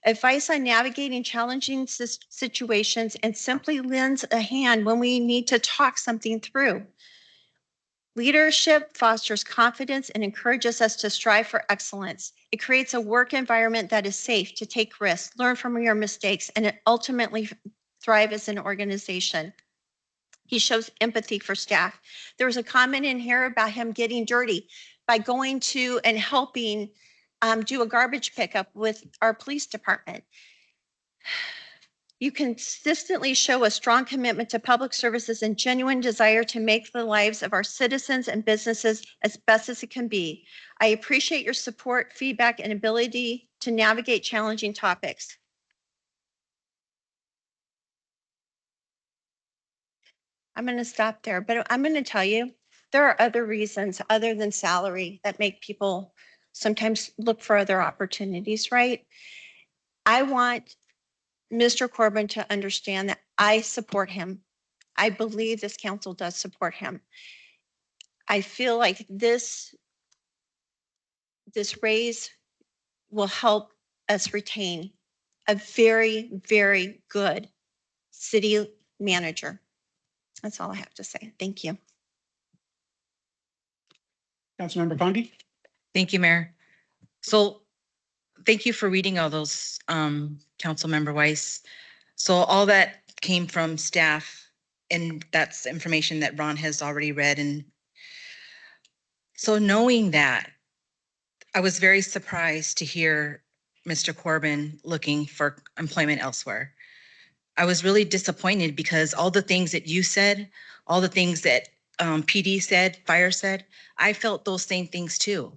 Advice on navigating challenging situations and simply lends a hand when we need to talk something through. Leadership fosters confidence and encourages us to strive for excellence. It creates a work environment that is safe to take risks, learn from your mistakes, and ultimately thrive as an organization. He shows empathy for staff. There was a comment in here about him getting dirty by going to and helping do a garbage pickup with our police department. You consistently show a strong commitment to public services and genuine desire to make the lives of our citizens and businesses as best as it can be. I appreciate your support, feedback, and ability to navigate challenging topics. I'm going to stop there, but I'm going to tell you, there are other reasons other than salary that make people sometimes look for other opportunities, right? I want Mr. Corbin to understand that I support him. I believe this council does support him. I feel like this raise will help us retain a very, very good city manager. That's all I have to say. Thank you. Councilmember Condi? Thank you, Mayor. So thank you for reading all those, Councilmember Weiss. So all that came from staff, and that's information that Ron has already read. And so knowing that, I was very surprised to hear Mr. Corbin looking for employment elsewhere. I was really disappointed because all the things that you said, all the things that PD said, fire said, I felt those same things too.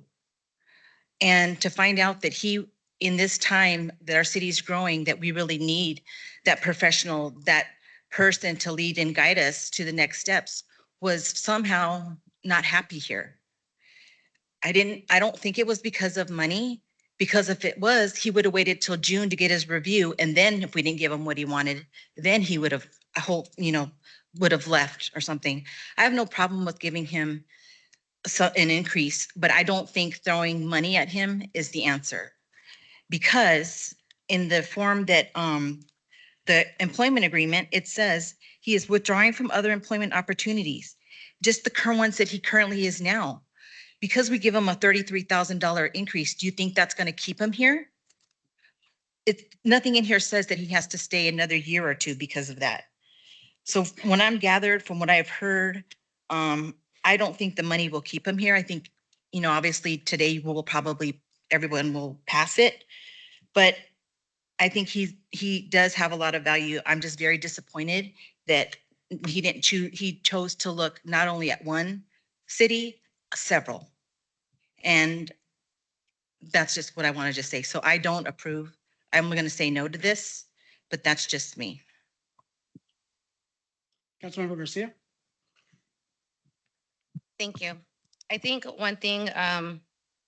And to find out that he, in this time that our city is growing, that we really need that professional, that person to lead and guide us to the next steps, was somehow not happy here. I don't think it was because of money, because if it was, he would have waited till June to get his review. And then if we didn't give him what he wanted, then he would have, I hope, would have left or something. I have no problem with giving him an increase, but I don't think throwing money at him is the answer. Because in the form that the employment agreement, it says he is withdrawing from other employment opportunities, just the current ones that he currently is now. Because we give him a $33,000 increase, do you think that's going to keep him here? Nothing in here says that he has to stay another year or two because of that. So when I'm gathered from what I've heard, I don't think the money will keep him here. I think, obviously today everyone will pass it, but I think he does have a lot of value. I'm just very disappointed that he chose to look not only at one city, several. And that's just what I want to just say. So I don't approve. I'm going to say no to this, but that's just me. Councilmember Garcia? Thank you. I think one thing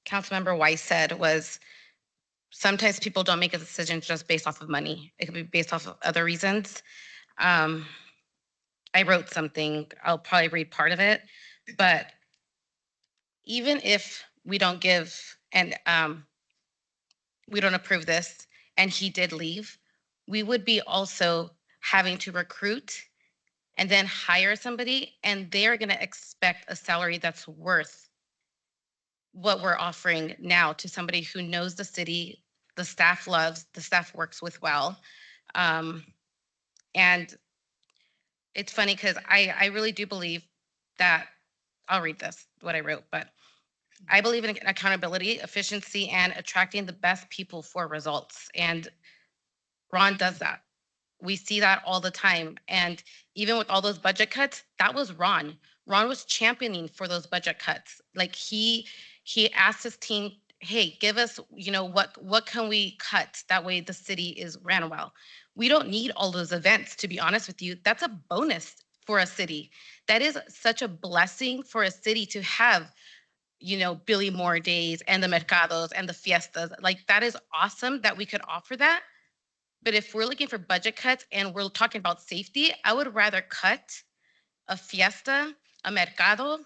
Councilmember Weiss said was sometimes people don't make a decision just based off of money. It could be based off of other reasons. I wrote something, I'll probably read part of it, but even if we don't give and we don't approve this and he did leave, we would be also having to recruit and then hire somebody, and they're going to expect a salary that's worth what we're offering now to somebody who knows the city, the staff loves, the staff works with well. And it's funny because I really do believe that, I'll read this, what I wrote, but I believe in accountability, efficiency, and attracting the best people for results. And Ron does that. We see that all the time. And even with all those budget cuts, that was Ron. Ron was championing for those budget cuts. Like he asked his team, hey, give us, what can we cut? That way the city is ran well. We don't need all those events, to be honest with you. That's a bonus for a city. That is such a blessing for a city to have, Billy Moore days and the mercados and the fiestas. Like that is awesome that we could offer that. But if we're looking for budget cuts and we're talking about safety, I would rather cut a fiesta, a mercado,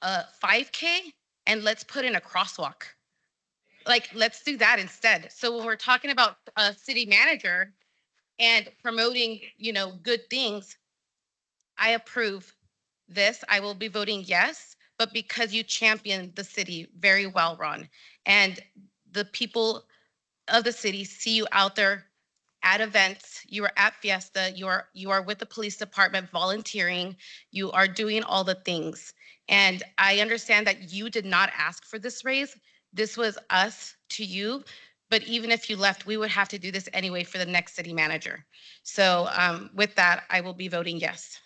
a 5K, and let's put in a crosswalk. Like, let's do that instead. So when we're talking about a city manager and promoting, good things, I approve this. I will be voting yes, but because you champion the city very well, Ron, and the people of the city see you out there at events, you are at Fiesta, you are with the police department volunteering, you are doing all the things. And I understand that you did not ask for this raise. This was us to you. But even if you left, we would have to do this anyway for the next city manager. So with that, I will be voting yes.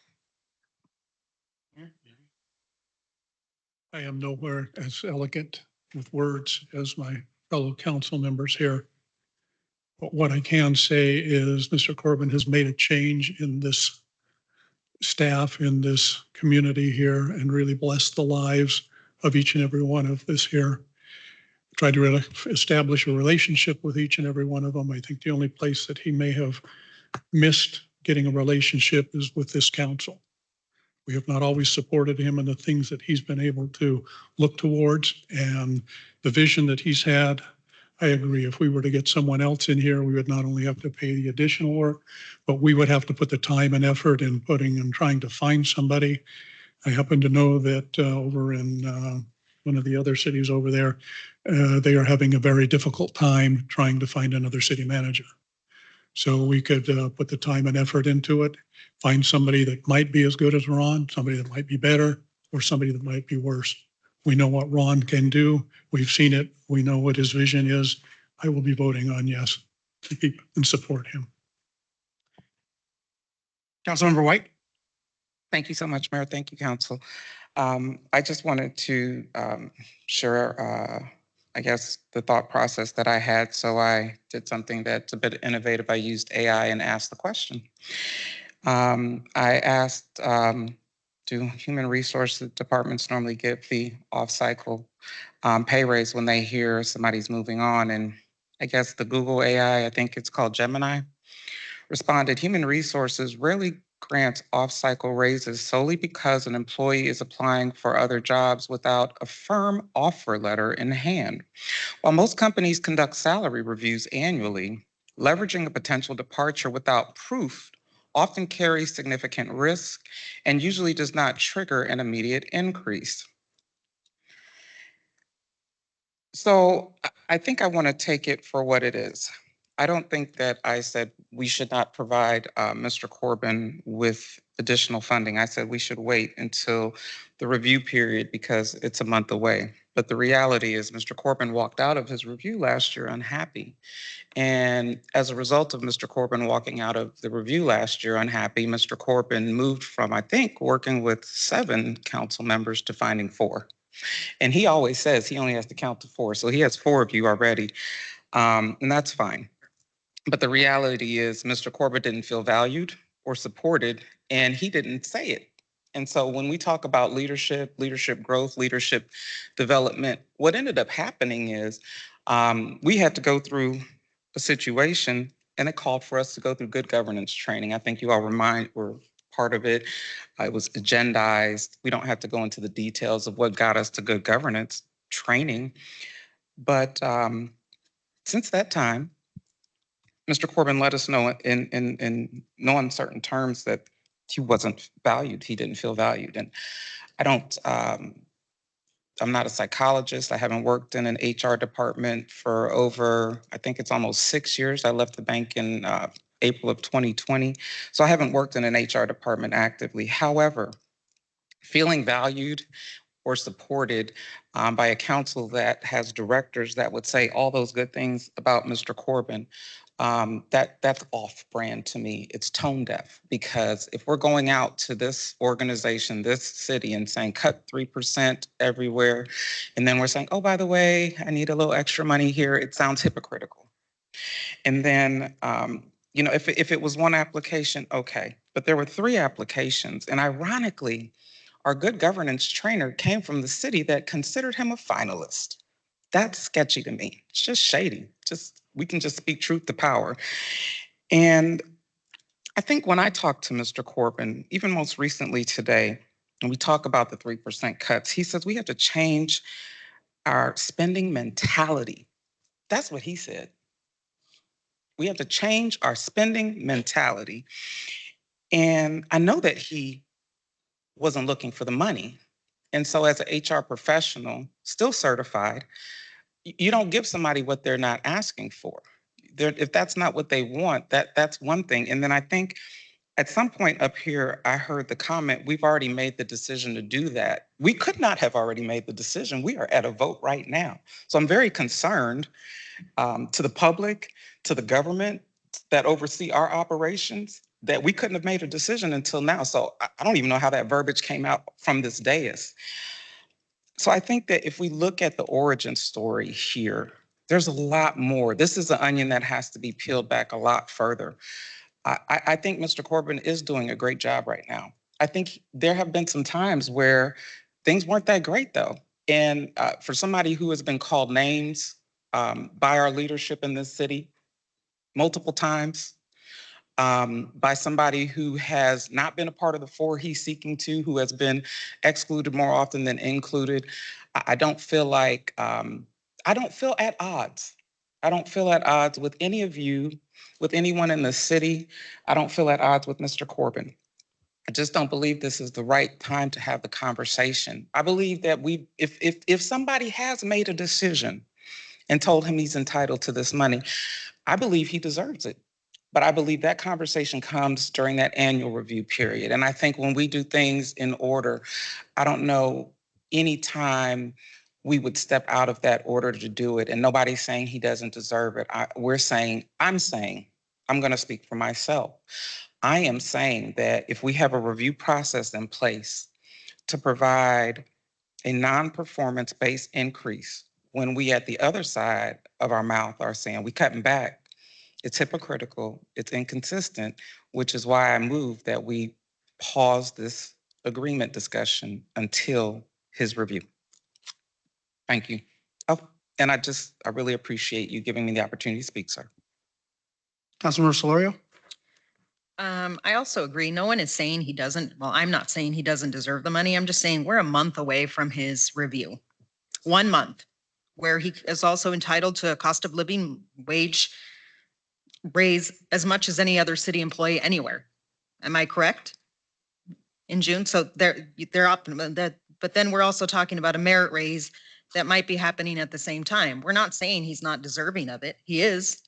I am nowhere as elegant with words as my fellow council members here. But what I can say is Mr. Corbin has made a change in this staff in this community here and really bless the lives of each and every one of this here. Tried to really establish a relationship with each and every one of them. I think the only place that he may have missed getting a relationship is with this council. We have not always supported him in the things that he's been able to look towards and the vision that he's had. I agree. If we were to get someone else in here, we would not only have to pay the additional work, but we would have to put the time and effort in putting and trying to find somebody. I happen to know that over in one of the other cities over there, they are having a very difficult time trying to find another city manager. So we could put the time and effort into it, find somebody that might be as good as Ron, somebody that might be better, or somebody that might be worse. We know what Ron can do. We've seen it. We know what his vision is. I will be voting on yes to keep and support him. Councilmember White. Thank you so much, Mayor. Thank you, Council. I just wanted to share, I guess, the thought process that I had. So I did something that's a bit innovative. I used AI and asked the question. I asked, do human resources departments normally give the off-cycle pay raise when they hear somebody's moving on? And I guess the Google AI, I think it's called Gemini, responded, human resources rarely grants off-cycle raises solely because an employee is applying for other jobs without a firm offer letter in hand. While most companies conduct salary reviews annually, leveraging a potential departure without proof often carries significant risk and usually does not trigger an immediate increase. So I think I want to take it for what it is. I don't think that I said we should not provide Mr. Corbin with additional funding. I said we should wait until the review period because it's a month away. But the reality is Mr. Corbin walked out of his review last year unhappy. And as a result of Mr. Corbin walking out of the review last year unhappy, Mr. Corbin moved from, I think, working with 7 council members to finding 4. And he always says he only has to count to 4. So he has 4 of you already. And that's fine. But the reality is Mr. Corbin didn't feel valued or supported, and he didn't say it. And so when we talk about leadership, leadership growth, leadership development, what ended up happening is we had to go through a situation, and it called for us to go through good governance training. I think you all were part of it. It was agendized. We don't have to go into the details of what got us to good governance training. But since that time, Mr. Corbin let us know in no uncertain terms that he wasn't valued. He didn't feel valued. And I don't, I'm not a psychologist. I haven't worked in an HR department for over, I think it's almost 6 years. I left the bank in April of 2020. So I haven't worked in an HR department actively. However, feeling valued or supported by a council that has directors that would say all those good things about Mr. Corbin, that's off brand to me. It's tone deaf, because if we're going out to this organization, this city, and saying cut 3% everywhere, and then we're saying, oh, by the way, I need a little extra money here, it sounds hypocritical. And then, you know, if it was one application, okay, but there were 3 applications, and ironically, our good governance trainer came from the city that considered him a finalist. That's sketchy to me. It's just shady. We can just speak truth to power. And I think when I talked to Mr. Corbin, even most recently today, and we talk about the 3% cuts, he says we have to change our spending mentality. That's what he said. We have to change our spending mentality. And I know that he wasn't looking for the money. And so as an HR professional, still certified, you don't give somebody what they're not asking for. If that's not what they want, that's one thing. And then I think at some point up here, I heard the comment, we've already made the decision to do that. We could not have already made the decision. We are at a vote right now. So I'm very concerned to the public, to the government that oversee our operations, that we couldn't have made a decision until now. So I don't even know how that verbiage came out from this dais. So I think that if we look at the origin story here, there's a lot more. This is an onion that has to be peeled back a lot further. I think Mr. Corbin is doing a great job right now. I think there have been some times where things weren't that great though. And for somebody who has been called names by our leadership in this city multiple times, by somebody who has not been a part of the four he's seeking to, who has been excluded more often than included, I don't feel like, I don't feel at odds. I don't feel at odds with any of you, with anyone in the city. I don't feel at odds with Mr. Corbin. I just don't believe this is the right time to have the conversation. I believe that if somebody has made a decision and told him he's entitled to this money, I believe he deserves it. But I believe that conversation comes during that annual review period. And I think when we do things in order, I don't know any time we would step out of that order to do it. And nobody's saying he doesn't deserve it. I'm saying, I'm going to speak for myself. I am saying that if we have a review process in place to provide a non-performance-based increase when we at the other side of our mouth are saying we cutting back, it's hypocritical, it's inconsistent, which is why I move that we pause this agreement discussion until his review. Thank you. Oh, and I really appreciate you giving me the opportunity to speak, sir. Councilmember Solorio? I also agree. No one is saying he doesn't, well, I'm not saying he doesn't deserve the money. I'm just saying we're a month away from his review. 1 month, where he is also entitled to a cost of living wage raise as much as any other city employee anywhere. Am I correct? In June, so they're up, but then we're also talking about a merit raise that might be happening at the same time. We're not saying he's not deserving of it. He is.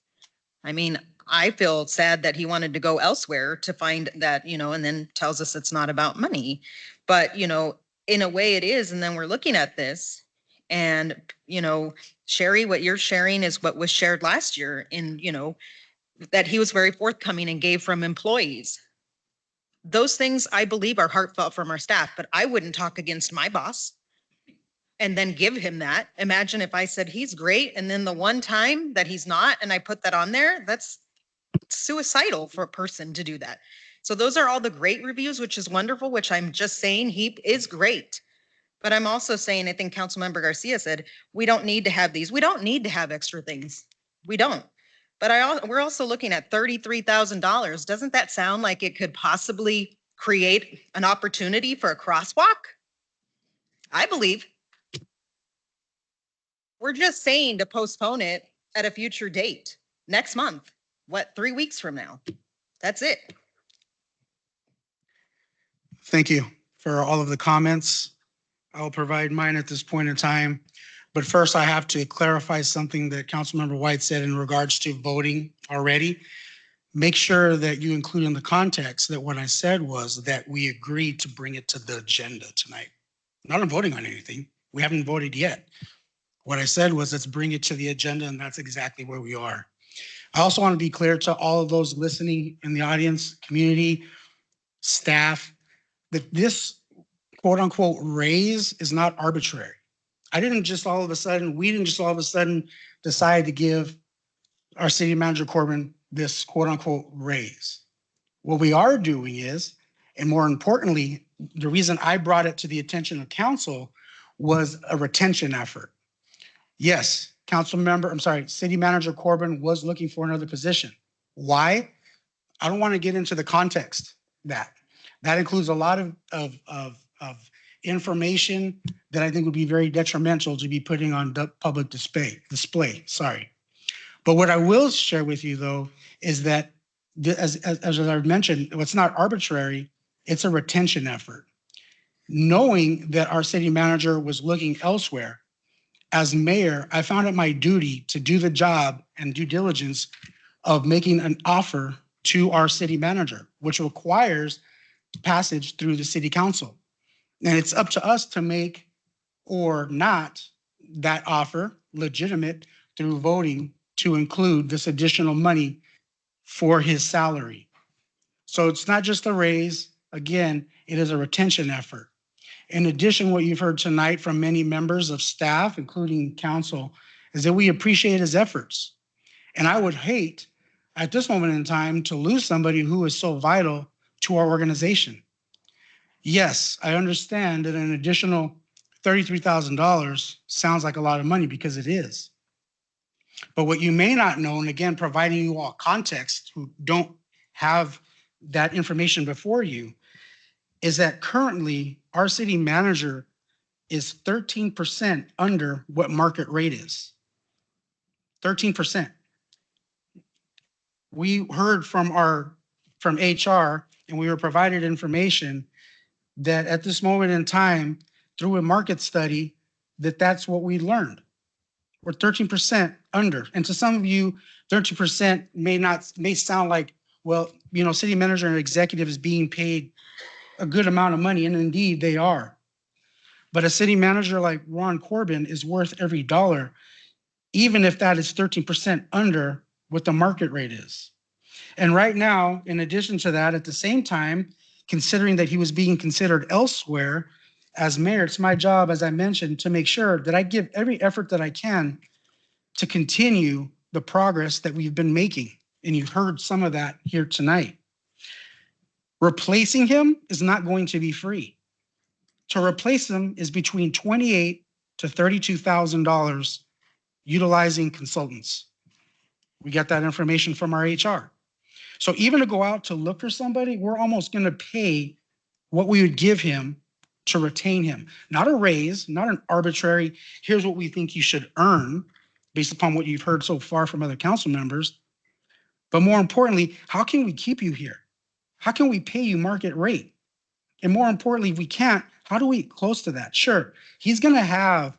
I mean, I feel sad that he wanted to go elsewhere to find that, and then tells us it's not about money. But, in a way it is. And then we're looking at this and, Sherry, what you're sharing is what was shared last year in, that he was very forthcoming and gave from employees. Those things I believe are heartfelt from our staff, but I wouldn't talk against my boss and then give him that. Imagine if I said he's great and then the one time that he's not and I put that on there, that's suicidal for a person to do that. So those are all the great reviews, which is wonderful, which I'm just saying he is great. But I'm also saying, I think Councilmember Garcia said, we don't need to have these. We don't need to have extra things. We don't. But we're also looking at $33,000. Doesn't that sound like it could possibly create an opportunity for a crosswalk? I believe. We're just saying to postpone it at a future date, next month. What, 3 weeks from now? That's it. Thank you for all of the comments. I'll provide mine at this point in time. But first, I have to clarify something that Councilmember White said in regards to voting already. Make sure that you include in the context that what I said was that we agreed to bring it to the agenda tonight. Not on voting on anything. We haven't voted yet. What I said was let's bring it to the agenda, and that's exactly where we are. I also want to be clear to all of those listening in the audience, community, staff, that this quote unquote raise is not arbitrary. We didn't just all of a sudden decide to give our city manager Corbin this quote unquote raise. What we are doing is, and more importantly, the reason I brought it to the attention of council was a retention effort. Yes, city manager Corbin was looking for another position. Why? I don't want to get into the context that includes a lot of information that I think would be very detrimental to be putting on public display. But what I will share with you though is that as I've mentioned, it's not arbitrary, it's a retention effort. Knowing that our city manager was looking elsewhere, as mayor, I found it my duty to do the job and due diligence of making an offer to our city manager, which requires passage through the city council. And it's up to us to make or not that offer legitimate through voting to include this additional money for his salary. So it's not just a raise. Again, it is a retention effort. In addition, what you've heard tonight from many members of staff, including council, is that we appreciate his efforts. And I would hate at this moment in time to lose somebody who is so vital to our organization. Yes, I understand that an additional $33,000 sounds like a lot of money because it is. But what you may not know, and again, providing you all context who don't have that information before you, is that currently our city manager is 13% under what market rate is. 13%. We heard from HR, and we were provided information that at this moment in time, through a market study, that's what we learned. We're 13% under. And to some of you, 13% may sound like, well, city manager and executive is being paid a good amount of money, and indeed they are. But a city manager like Ron Corbin is worth every dollar, even if that is 13% under what the market rate is. And right now, in addition to that, at the same time, considering that he was being considered elsewhere, as mayor, it's my job, as I mentioned, to make sure that I give every effort that I can to continue the progress that we've been making. And you've heard some of that here tonight. Replacing him is not going to be free. To replace him is between $28,000 to $32,000 utilizing consultants. We got that information from our HR. So even to go out to look for somebody, we're almost going to pay what we would give him to retain him. Not a raise, not an arbitrary, here's what we think you should earn based upon what you've heard so far from other council members. But more importantly, how can we keep you here? How can we pay you market rate? And more importantly, if we can't, how do we get close to that? Sure, he's going to have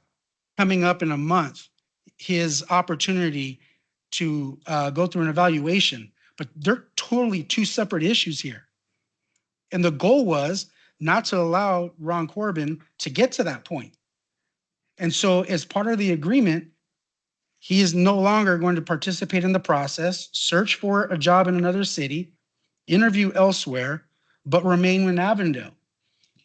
coming up in a month his opportunity to go through an evaluation, but they're totally two separate issues here. And the goal was not to allow Ron Corbin to get to that point. And so as part of the agreement, he is no longer going to participate in the process, search for a job in another city, interview elsewhere, but remain in Avondale.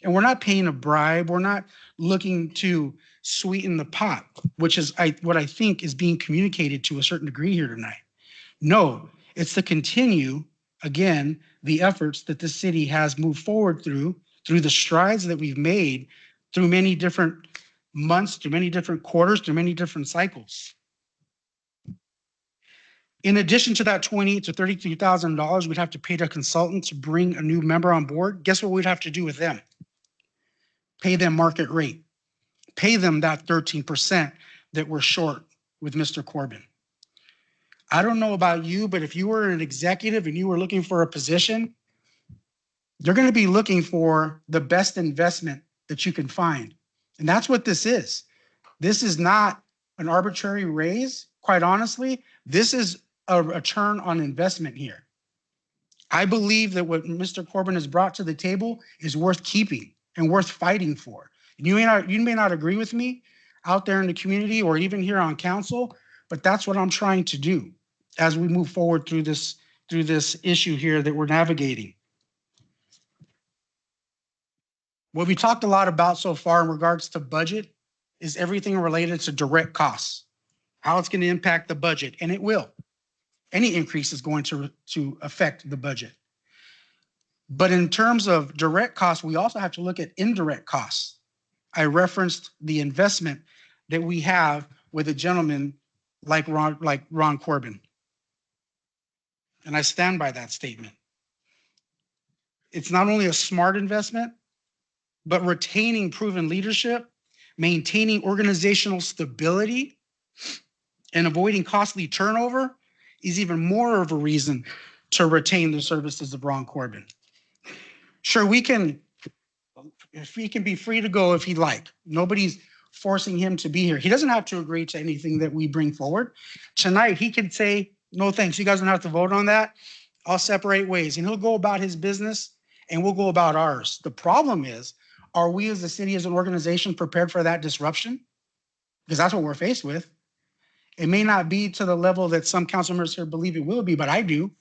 And we're not paying a bribe. We're not looking to sweeten the pot, which is what I think is being communicated to a certain degree here tonight. No, it's to continue, again, the efforts that the city has moved forward through the strides that we've made through many different months, through many different quarters, through many different cycles. In addition to that $28,000 to $33,000 we'd have to pay to a consultant to bring a new member on board, guess what we'd have to do with them? Pay them market rate. Pay them that 13% that we're short with Mr. Corbin. I don't know about you, but if you were an executive and you were looking for a position, they're going to be looking for the best investment that you can find. And that's what this is. This is not an arbitrary raise. Quite honestly, this is a return on investment here. I believe that what Mr. Corbin has brought to the table is worth keeping and worth fighting for. You may not agree with me out there in the community or even here on council, but that's what I'm trying to do as we move forward through this issue here that we're navigating. What we talked a lot about so far in regards to budget is everything related to direct costs, how it's going to impact the budget, and it will. Any increase is going to affect the budget. But in terms of direct costs, we also have to look at indirect costs. I referenced the investment that we have with a gentleman like Ron Corbin. And I stand by that statement. It's not only a smart investment, but retaining proven leadership, maintaining organizational stability, and avoiding costly turnover is even more of a reason to retain the services of Ron Corbin. Sure, he can be free to go if he'd like. Nobody's forcing him to be here. He doesn't have to agree to anything that we bring forward. Tonight, he can say, no thanks, you guys don't have to vote on that. I'll separate ways. And he'll go about his business and we'll go about ours. The problem is, are we as a city, as an organization, prepared for that disruption? Because that's what we're faced with. It may not be to the level that some council members here believe it will be, but I do,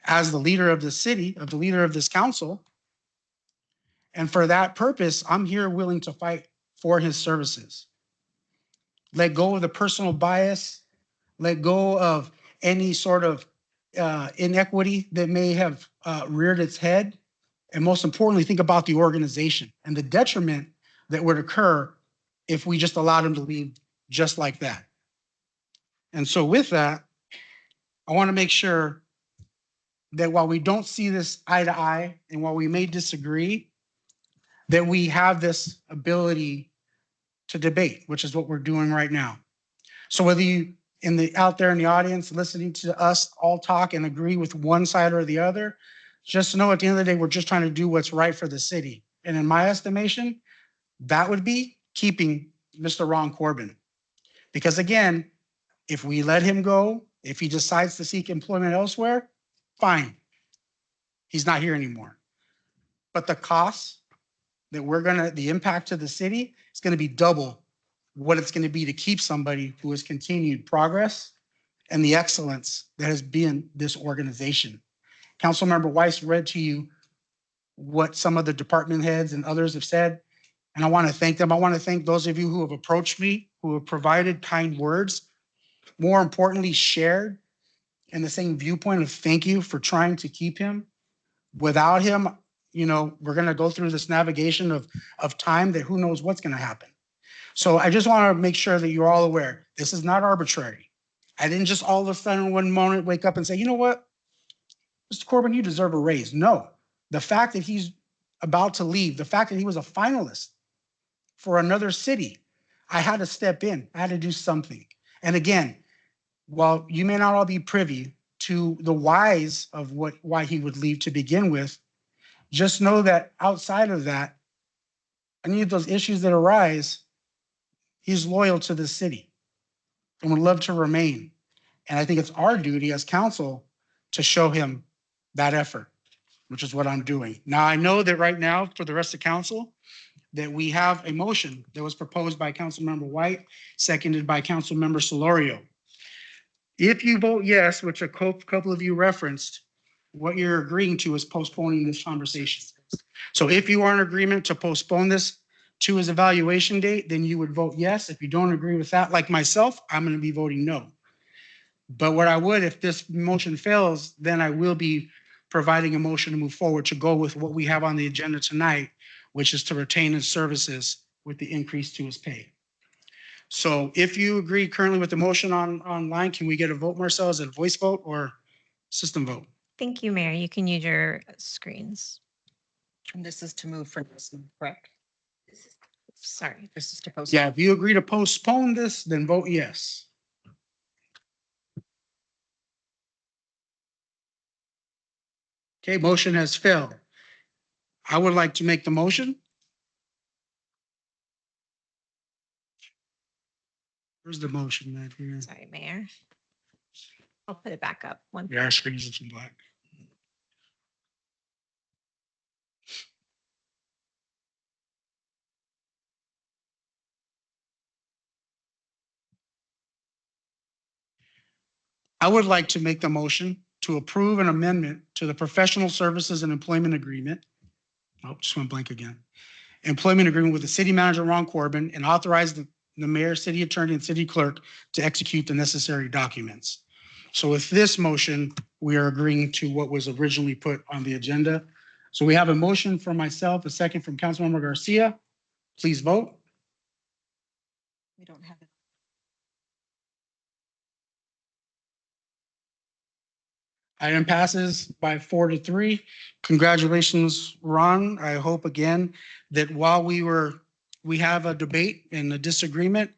as the leader of the city, of the leader of this council. And for that purpose, I'm here willing to fight for his services. Let go of the personal bias, let go of any sort of inequity that may have reared its head And most importantly, think about the organization and the detriment that would occur if we just allowed him to leave just like that. And so with that, I want to make sure that while we don't see this eye to eye, and while we may disagree, that we have this ability to debate, which is what we're doing right now. So whether you out there in the audience listening to us all talk and agree with one side or the other, just know at the end of the day, we're just trying to do what's right for the city. And in my estimation, that would be keeping Mr. Ron Corbin. Because again, if we let him go, if he decides to seek employment elsewhere, fine. He's not here anymore. But the costs that the impact to the city is going to be double what it's going to be to keep somebody who has continued progress and the excellence that has been this organization. Councilmember Weiss read to you what some of the department heads and others have said, and I want to thank them. I want to thank those of you who have approached me, who have provided kind words, more importantly, shared in the same viewpoint of thank you for trying to keep him. Without him, we're going to go through this navigation of time that who knows what's going to happen. So I just want to make sure that you're all aware, this is not arbitrary. I didn't just all of a sudden one moment wake up and say, you know what, Mr. Corbin, you deserve a raise. No, the fact that he's about to leave, the fact that he was a finalist for another city, I had to step in. I had to do something. And again, while you may not all be privy to the whys of why he would leave to begin with, just know that outside of that, any of those issues that arise, he's loyal to the city and would love to remain. And I think it's our duty as council to show him that effort, which is what I'm doing. Now, I know that right now for the rest of council, that we have a motion that was proposed by Councilmember White, seconded by Councilmember Solorio. If you vote yes, which a couple of you referenced, what you're agreeing to is postponing this conversation. So if you are in agreement to postpone this to his evaluation date, then you would vote yes. If you don't agree with that, like myself, I'm going to be voting no. But what I would, if this motion fails, then I will be providing a motion to move forward to go with what we have on the agenda tonight, which is to retain his services with the increase to his pay. So if you agree currently with the motion online, can we get a vote, Marcel? Is it a voice vote or system vote? Thank you, Mayor. You can use your screens. And this is to move for this, correct? Sorry. This is to postpone. Yeah, if you agree to postpone this, then vote yes. Okay, motion has failed. I would like to make the motion. Where's the motion, man? Here. Sorry, Mayor. I'll put it back up. Yeah, our screens are in black. I would like to make the motion to approve an amendment to the professional services and employment agreement. Oh, just went blank again. Employment agreement with the city manager, Ron Corbin, and authorize the mayor, city attorney, and city clerk to execute the necessary documents. So with this motion, we are agreeing to what was originally put on the agenda. So we have a motion from myself, a second from Councilmember Garcia. Please vote. We don't have it. Item passes by 4-3. Congratulations, Ron. I hope again that while we have a debate and a disagreement,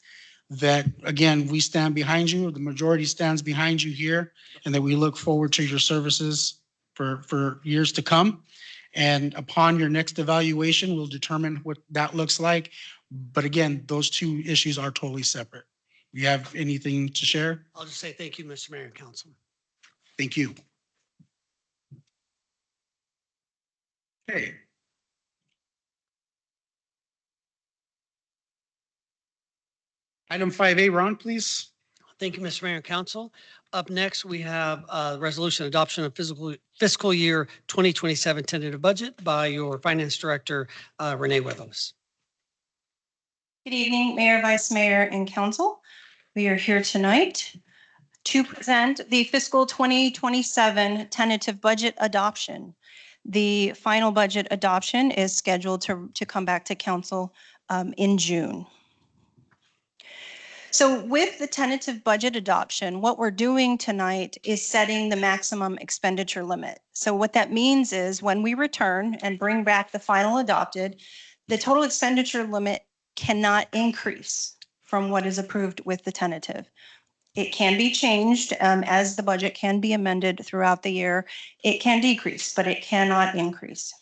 that again, we stand behind you, the majority stands behind you here, and that we look forward to your services for years to come. And upon your next evaluation, we'll determine what that looks like. But again, those two issues are totally separate. You have anything to share? I'll just say thank you, Mr. Mayor and Council. Thank you. Okay. Item 5A, Ron, please. Thank you, Mr. Mayor and Council. Up next, we have resolution adoption of fiscal year 2027 tentative budget by your Finance Director, Renee Huevos. Good evening, Mayor, Vice Mayor, and Council. We are here tonight to present the fiscal 2027 tentative budget adoption. The final budget adoption is scheduled to come back to council in June. So with the tentative budget adoption, what we're doing tonight is setting the maximum expenditure limit. So what that means is when we return and bring back the final adopted, the total expenditure limit cannot increase from what is approved with the tentative. It can be changed as the budget can be amended throughout the year. It can decrease, but it cannot increase.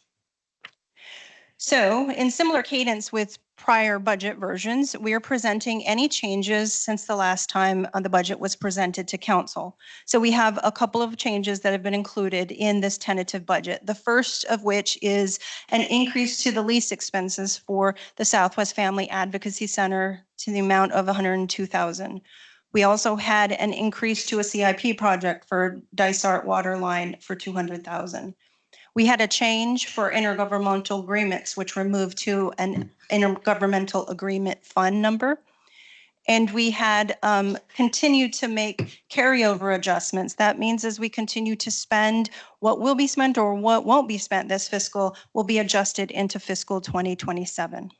So in similar cadence with prior budget versions, we are presenting any changes since the last time the budget was presented to council. So we have a couple of changes that have been included in this tentative budget. The first of which is an increase to the lease expenses for the Southwest Family Advocacy Center to the amount of $102,000. We also had an increase to a CIP project for Dysart Water Line for $200,000. We had a change for intergovernmental agreements, which were moved to an intergovernmental agreement fund number. And we had continued to make carryover adjustments. That means as we continue to spend, what will be spent or what won't be spent this fiscal will be adjusted into fiscal 2027.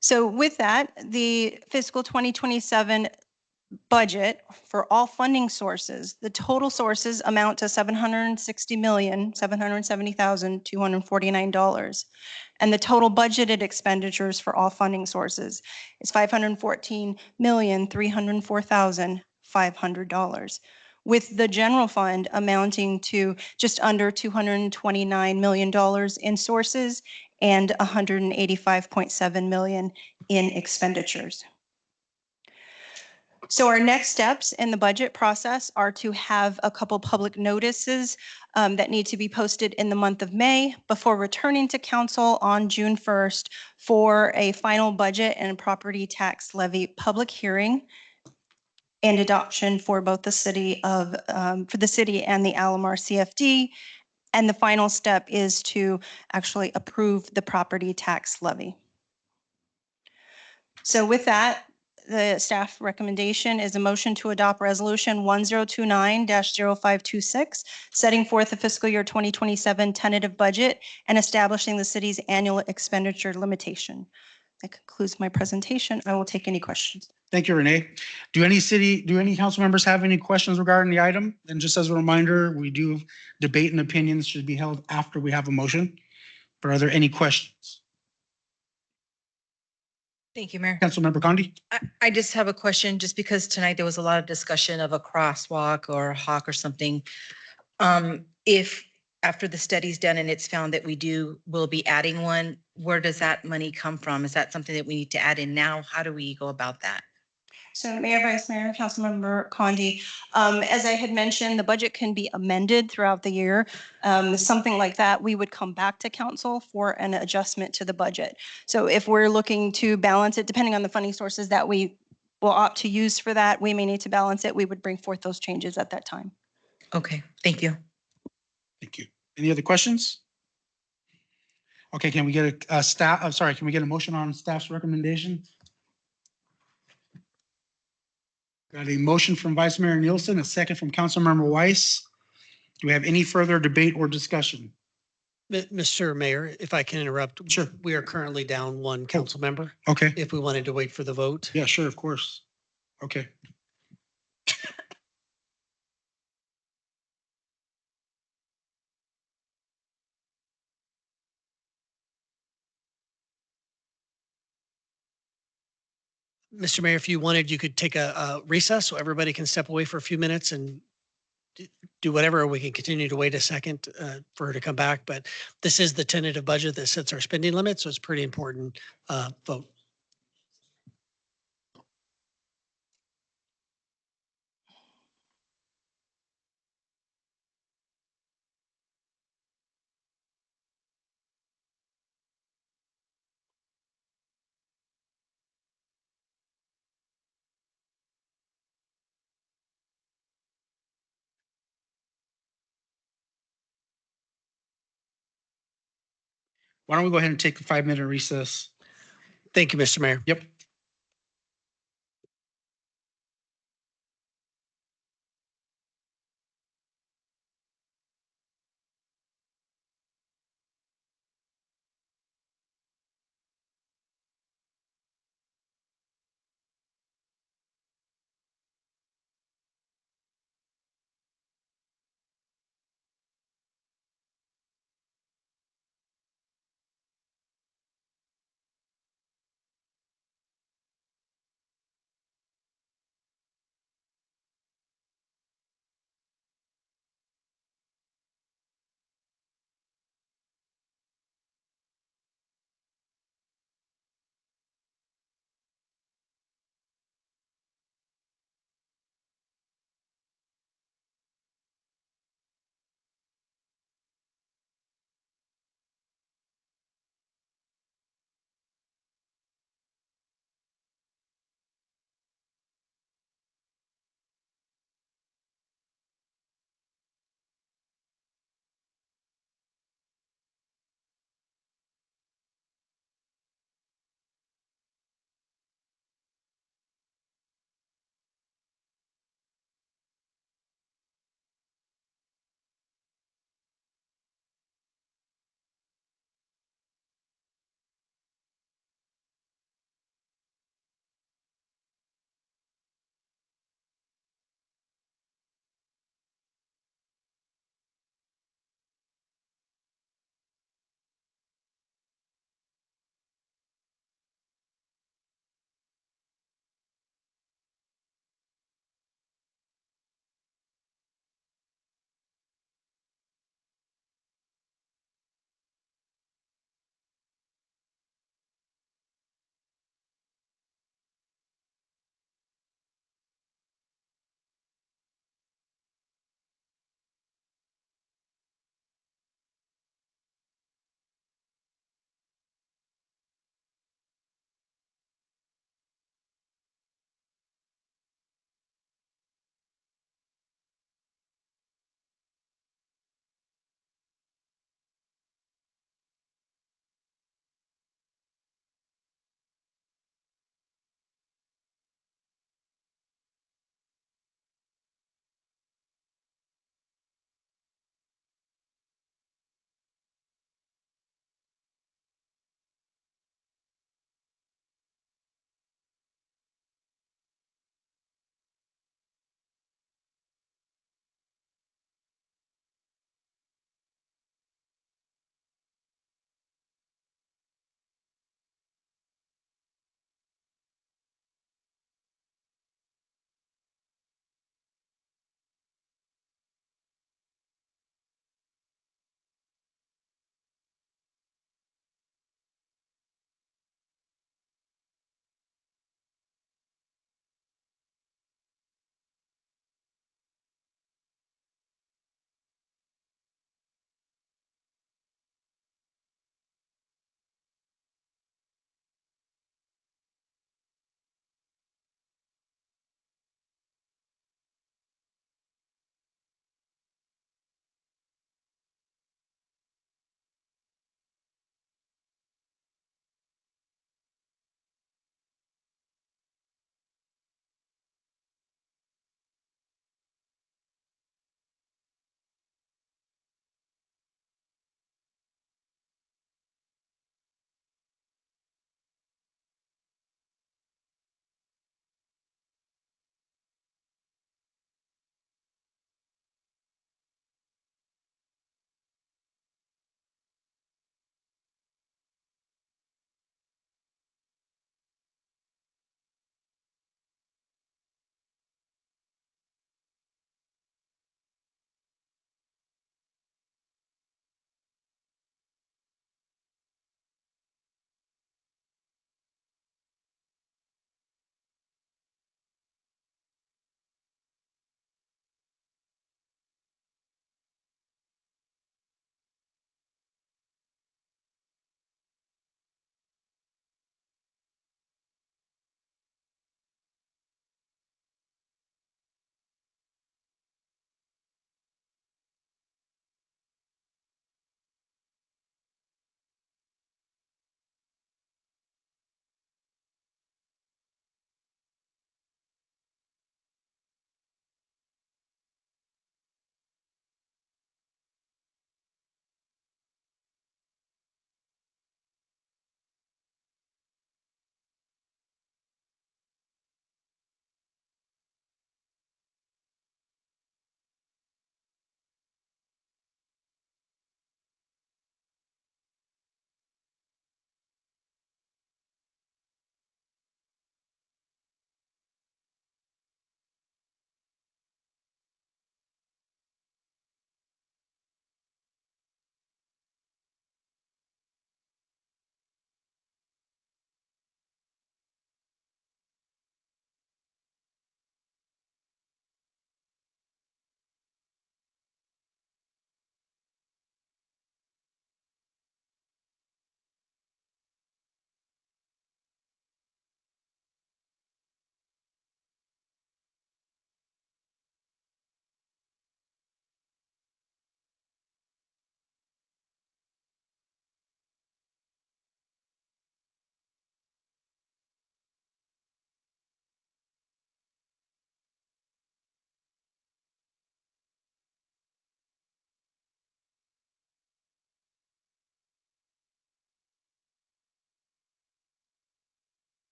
So with that, the fiscal 2027 budget for all funding sources, the total sources amount to $760,770,249. And the total budgeted expenditures for all funding sources is $514,304,500, with the general fund amounting to just under $229 million in sources and $185.7 million in expenditures. So our next steps in the budget process are to have a couple public notices that need to be posted in the month of May before returning to council on June 1st for a final budget and property tax levy public hearing and adoption for both the city of, for the city and the Alomar CFD. And the final step is to actually approve the property tax levy. So with that, the staff recommendation is a motion to adopt resolution 1029-0526, setting forth the fiscal year 2027 tentative budget and establishing the city's annual expenditure limitation. That concludes my presentation. I will take any questions. Thank you, Renee. Do any council members have any questions regarding the item? And just as a reminder, we do debate and opinions should be held after we have a motion. But are there any questions? Thank you, Mayor. Councilmember Condi? I just have a question, just because tonight there was a lot of discussion of a crosswalk or a hawk or something. If after the study's done and it's found that we'll be adding one, where does that money come from? Is that something that we need to add in now? How do we go about that? So Mayor, Vice Mayor, Councilmember Condi, as I had mentioned, the budget can be amended throughout the year. Something like that, we would come back to council for an adjustment to the budget. So if we're looking to balance it, depending on the funding sources that we will opt to use for that, we may need to balance it. We would bring forth those changes at that time. Okay, thank you. Thank you. Any other questions? Okay, can we get can we get a motion on staff's recommendation? Got a motion from Vice Mayor Nielsen, a second from Councilmember Weiss. Do we have any further debate or discussion? Mr. Mayor, if I can interrupt. Sure. We are currently down one council member. Okay. If we wanted to wait for the vote. Yeah, sure, of course. Okay. Mr. Mayor, if you wanted, you could take a recess so everybody can step away for a few minutes and do whatever, or we can continue to wait a second for her to come back. But this is the tentative budget that sets our spending limit, so it's a pretty important vote. Why don't we go ahead and take a 5-minute recess? Thank you, Mr. Mayor. Yep.